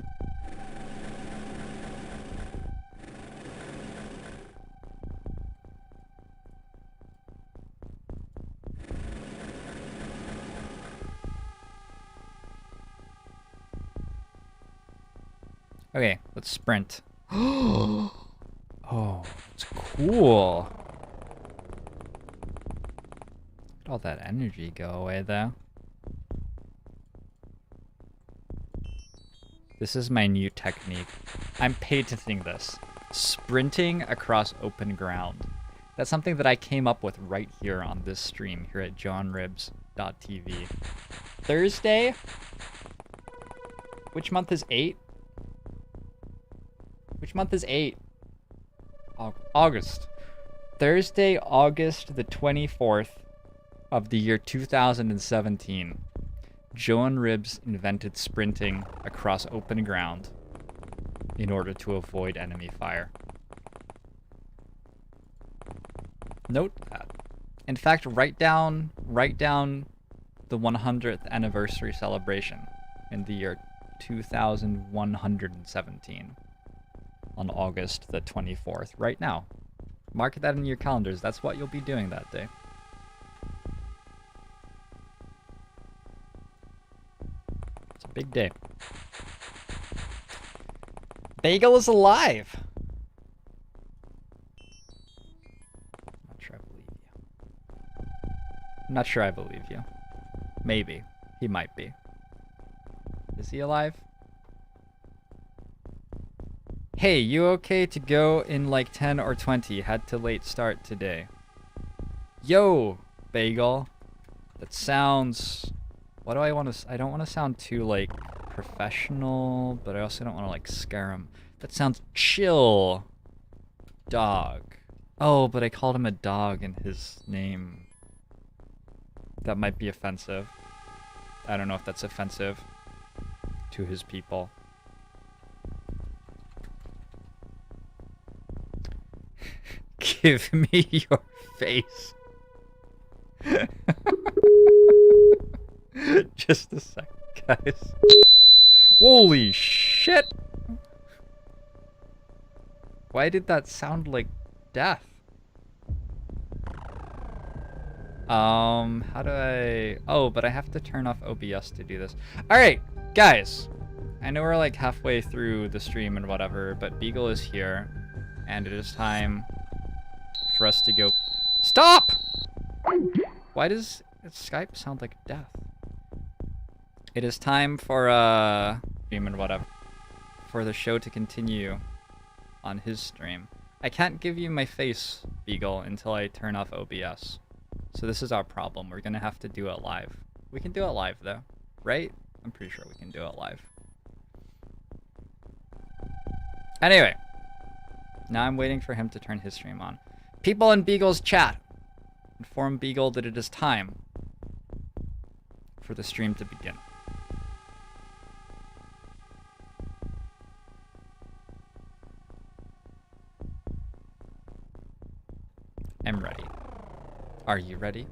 Okay, let's sprint. Oh, it's cool. Let all that energy go away, though. This is my new technique. I'm patenting this. Sprinting across open ground. That's something that I came up with right here on this stream here at johnribs.tv. Thursday? Which month is 8? Which month is 8? August. Thursday, August the 24th of the year 2017. Joan Ribs invented sprinting across open ground in order to avoid enemy fire. Note that. In fact, write down the 100th anniversary celebration in the year 2117 on August the 24th, right now. Mark that in your calendars. That's what you'll be doing that day. It's a big day. Bagel is alive! I'm not sure I believe you. Maybe. He might be. Is he alive? Hey, you okay to go in like 10 or 20? Had to late start today. Yo, Bagel. That sounds... What do I want to... I don't want to sound too, like, professional, but I also don't want to, like, scare him. That sounds chill. Dog. Oh, but I called him a dog in his name. That might be offensive. I don't know if that's offensive to his people. Give me your face. Just a sec, guys. Holy shit! Why did that sound like death? How do I... Oh, but I have to turn off OBS to do this. Alright, guys. I know we're like halfway through the stream and whatever, but Beagle is here. And it is time for us to go... Stop! Why does Skype sound like death? It is time for, stream and whatever. For the show to continue on his stream. I can't give you my face, Beagle, until I turn off OBS. So this is our problem. We're gonna have to do it live. We can do it live, though. Right? I'm pretty sure we can do it live. Anyway. Now I'm waiting for him to turn his stream on. People in Beagle's chat. Inform Beagle that it is time for the stream to begin. I'm ready. Are you ready?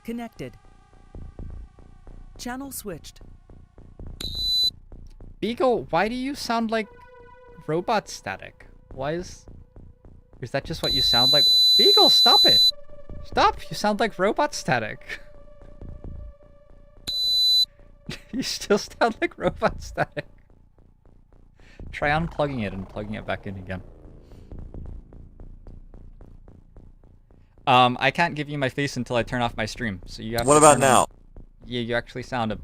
Connected. Channel switched. Beagle, why do you sound like robot static? Why is that just what you sound like? Beagle, stop it! Stop! You sound like robot static. You still sound like robot static. Try unplugging it and plugging it back in again. I can't give you my face until I turn off my stream, so you have What to about turn now? on... Yeah, you actually sound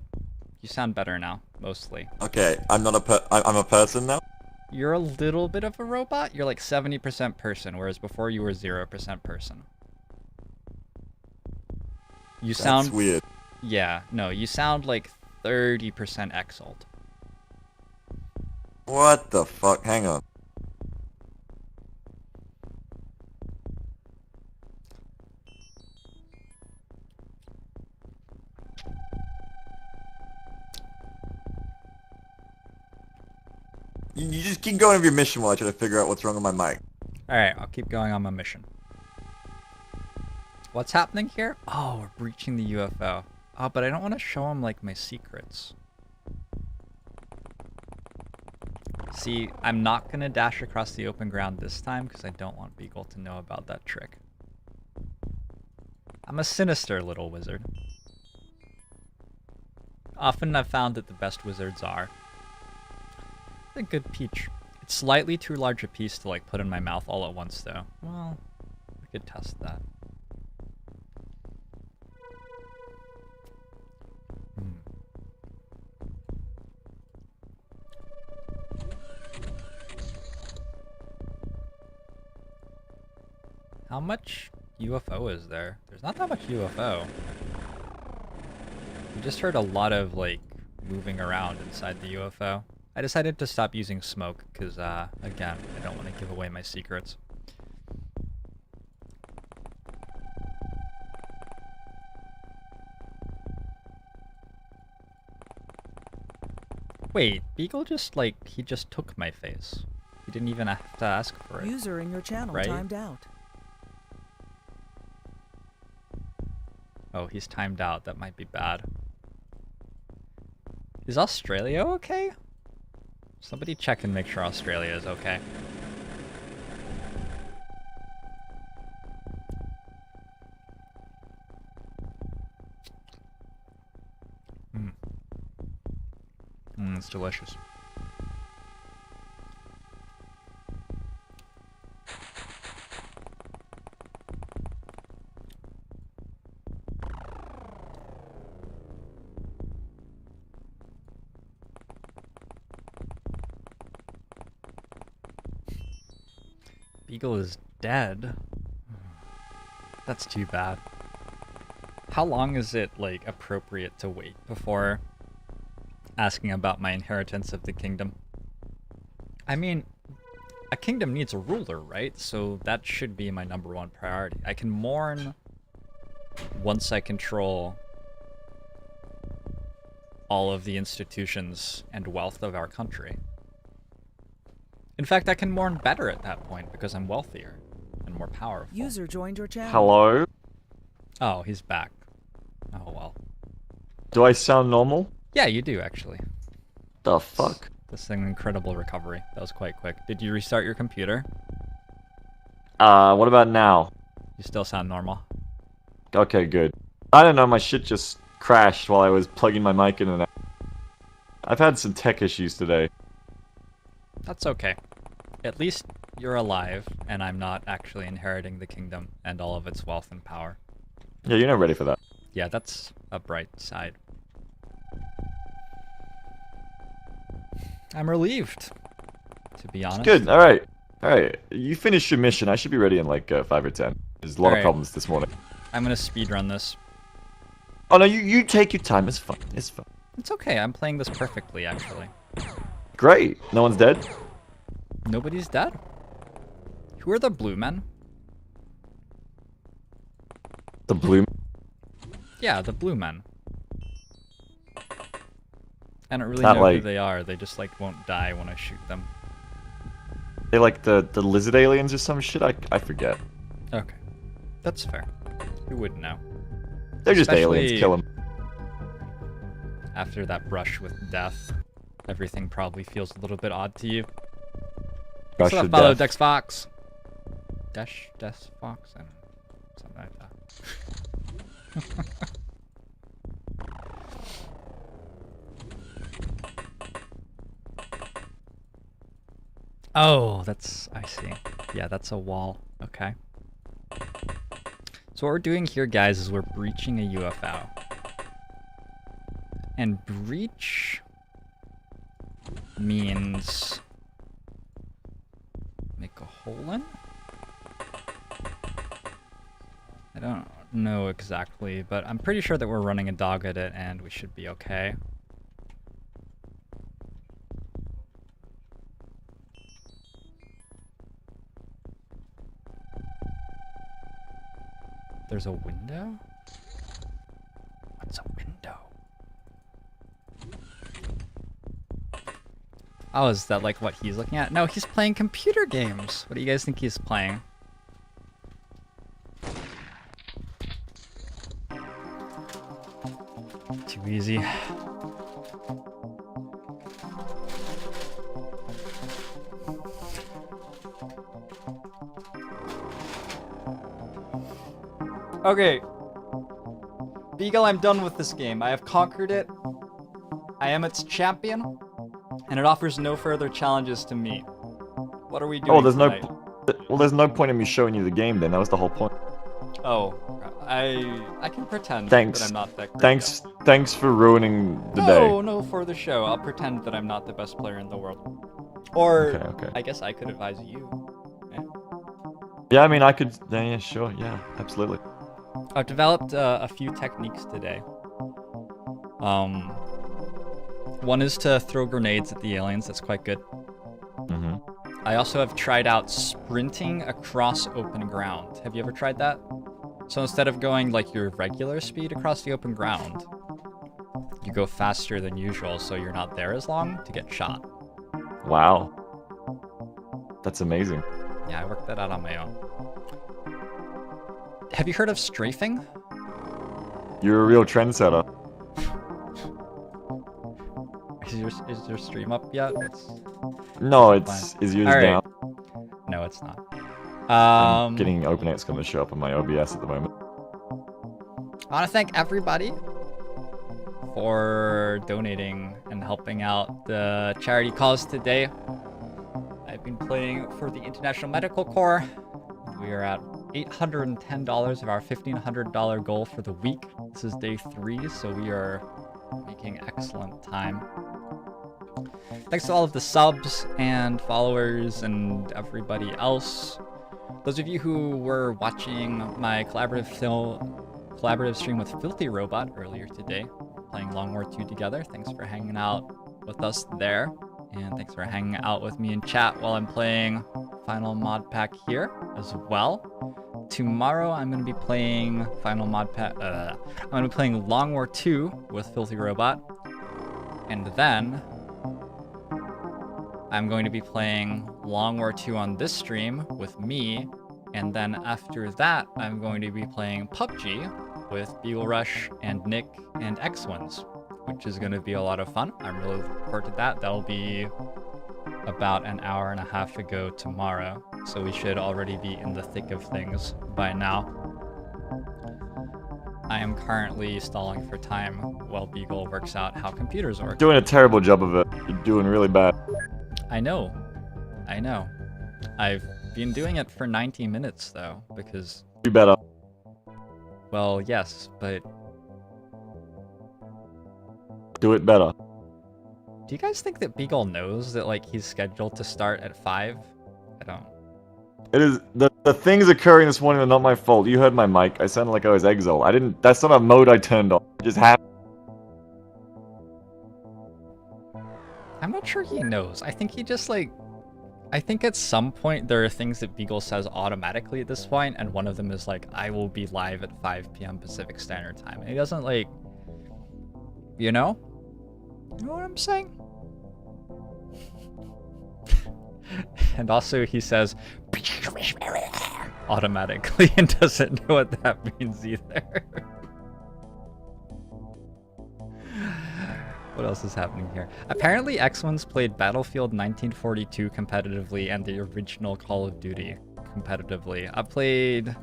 you sound better now, mostly. Okay, I'm not I'm a person now? You're a little bit of a robot. You're like 70% person, whereas before you were 0% person. You sound... That's weird. Yeah, no, you sound like 30% Exalt. What the fuck? Hang on. You just keep going with your mission while I try to figure out what's wrong with my mic. Alright, I'll keep going on my mission. What's happening here? Oh, we're breaching the UFO. Oh, but I don't want to show him, like, my secrets. See, I'm not going to dash across the open ground this time because I don't want Beagle to know about that trick. I'm a sinister little wizard. Often I've found that the best wizards are a good peach. It's slightly too large a piece to, like, put in my mouth all at once, though. Well, we could test that. How much UFO is there? There's not that much UFO. We just heard a lot of, like, moving around inside the UFO. I decided to stop using smoke because, again, I don't want to give away my secrets. Wait, Beagle just, like, he just took my face. He didn't even have to ask for it. User in your channel right? timed out. Oh, he's timed out. That might be bad. Is Australia okay? Somebody check and make sure Australia is okay. It's delicious. Beagle is dead. That's too bad. How long is it, like, appropriate to wait before asking about my inheritance of the kingdom? I mean, a kingdom needs a ruler, right? So that should be my #1 priority. I can mourn once I control all of the institutions and wealth of our country. In fact, I can mourn better at that point because I'm wealthier and more powerful. User joined your channel. Hello? Oh, he's back. Oh, well. Do I sound normal? Yeah, you do, actually. The fuck? This is an incredible recovery. That was quite quick. Did you restart your computer? What about now? You still sound normal. Okay, good. I don't know, my shit just crashed while I was plugging my mic in and out. I've had some tech issues today. That's okay. At least you're alive, and I'm not actually inheriting the kingdom and all of its wealth and power. Yeah, you're not ready for that. Yeah, that's a bright side. I'm relieved, to be honest. Good, alright. Alright, you finished your mission. I should be ready in like 5 or 10. There's a lot of Alright. problems this morning. I'm gonna speedrun this. Oh no, you take your time. It's fun. It's fun. It's okay, I'm playing this perfectly, actually. Great. No one's dead? Nobody's dead? Who are the blue men? The blue... Yeah, the blue men. I don't really Not know who like- they are, they just like won't die when I shoot them. They like the lizard aliens or some shit? I forget. Okay. That's fair. Who would know? They're just Especially- aliens. Kill them. After that brush with death, everything probably feels a little bit odd to you. Rush So of follow death. Dex Fox. Dex Fox? I don't know. Something like that. Oh, that's... I see. Yeah, that's a wall. Okay. So what we're doing here, guys, is we're breaching a UFO. And breach means make a hole in? I don't know exactly, but I'm pretty sure that we're running a dog at it and we should be okay. There's a window? What's a window? Oh, is that like what he's looking at? No, he's playing computer games. What do you guys think he's playing? Too easy. Okay. Beagle, I'm done with this game. I have conquered it. I am its champion. And it offers no further challenges to meet. What are we doing Oh, there's tonight? well, there's no point in me showing you the game then. That was the whole point. Oh, I can pretend Thanks. that I'm not that great. Thanks for ruining the day. No, for the show. I'll pretend that I'm not the best player in the world. Or, Okay. I guess I could advise you. Yeah, I mean, I could. Yeah, sure. Yeah, absolutely. I've developed a few techniques today. One is to throw grenades at the aliens. That's quite good. Mm-hmm. I also have tried out sprinting across open ground. Have you ever tried that? So instead of going like your regular speed across the open ground, you go faster than usual so you're not there as long to get shot. Wow. That's amazing. Yeah, I worked that out on my own. Have you heard of strafing? You're a real trendsetter. Is your stream up yet? No, is yours Alright. down? No, it's not. I'm getting OpenXCOM to show up on my OBS at the moment. I want to thank everybody for donating and helping out the charity cause today. I've been playing for the International Medical Corps. We are at $810 of our $1,500 goal for the week. This is day 3, so we are making excellent time. Thanks to all of the subs and followers and everybody else Those of you who were watching my collaborative stream with Filthy Robot earlier today, playing Long War 2 together, thanks for hanging out with us there. And thanks for hanging out with me in chat while I'm playing Final Mod Pack here as well. Tomorrow I'm going to be playing I'm going to be playing Long War 2 with Filthy Robot. And then I'm going to be playing Long War 2 on this stream with me. And then after that, I'm going to be playing PUBG with Beaglerush and Nick and X-Ones, which is going to be a lot of fun. I'm really looking forward to that. That'll be about an hour and a half ago tomorrow, so we should already be in the thick of things by now. I am currently stalling for time while Beagle works out how computers work. Doing a terrible job of it. You're doing really bad. I know. I've been doing it for 90 minutes though, because... Do better. Well, yes, but... Do it better. Do you guys think that Beagle knows that, like, he's scheduled to start at 5? I don't. It is the things occurring this morning are not my fault. You heard my mic. I sounded like I was exiled. I didn't. That's not a mode I turned on. It just happened. I'm not sure he knows. I think he just, like... I think at some point there are things that Beagle says automatically at this point, and one of them is like, I will be live at 5 p.m. Pacific Standard Time. And he doesn't, like... You know? You know what I'm saying? And also he says automatically and doesn't know what that means either. What else is happening here? Apparently X-Ones played Battlefield 1942 competitively and the original Call of Duty competitively. I played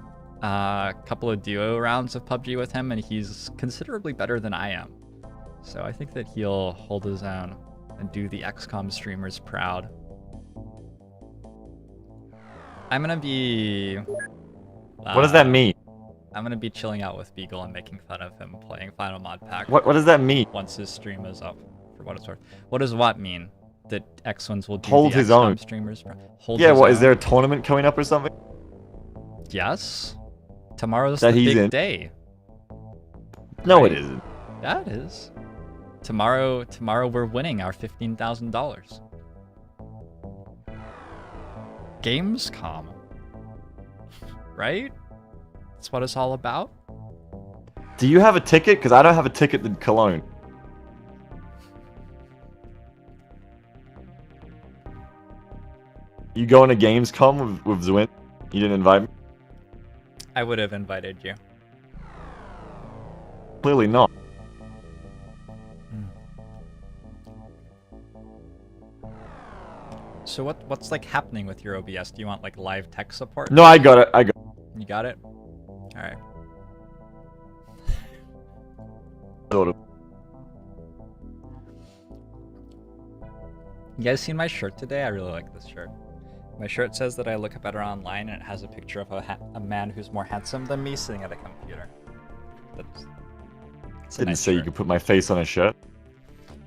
a couple of duo rounds of PUBG with him and he's considerably better than I am. So I think that he'll hold his own and do the XCOM streamers proud. I'm gonna be... What does that mean? I'm gonna be chilling out with Beagle and making fun of him playing Final Mod Pack. What does that mean? Once his stream is up, for what it's worth. What does what mean? That X-Ones will do Hold the his XCOM own. streamers proud? Hold Yeah, his what, own? is there a tournament coming up or something? Yes. Tomorrow's That the he's big in? day. No, Right. it isn't. Yeah, it is. Tomorrow we're winning our $15,000. Gamescom. Right? That's what it's all about. Do you have a ticket? Because I don't have a ticket to Cologne. You going to Gamescom with Zwin? You didn't invite me? I would have invited you. Clearly not. So what's like happening with your OBS? Do you want like live tech support? No, I got it. You got it? Alright. Sort of. You guys seen my shirt today? I really like this shirt. My shirt says that I look better online, and it has a picture of a man who's more handsome than me sitting at a computer. It's a Didn't nice say you shirt. could put my face on a shirt.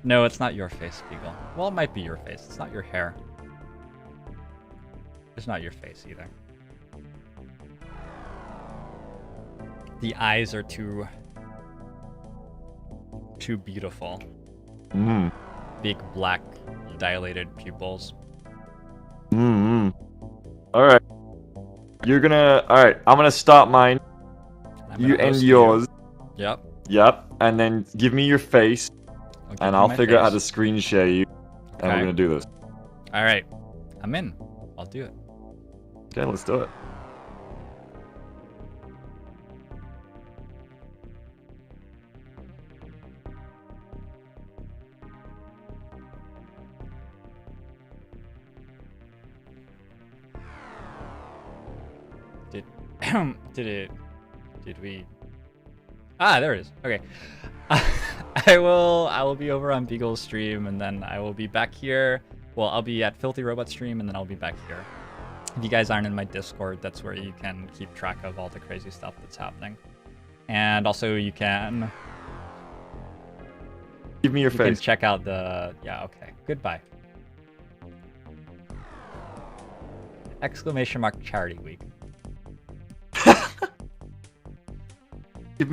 No, it's not your face, Beagle. Well, it might be your face. It's not your hair. It's not your face either. The eyes are too beautiful. Mm. Big black dilated pupils. Alright. You're gonna... Alright, I'm gonna start mine. I'm You gonna end host yours. Yep. Yep. And then give me your face, Give and you I'll my figure out how to face. screen share you. And Okay. we're gonna do this. Alright. I'm in. I'll do it. Okay, let's do it. Did we... Ah, there it is. Okay. I will be over on Beagle's stream, and then I will be back here. Well, I'll be at Filthy Robot stream, and then I'll be back here. If you guys aren't in my Discord, that's where you can keep track of all the crazy stuff that's happening. And also you can... Give me your You can face. check out the... Yeah, okay. Goodbye. Exclamation mark charity week.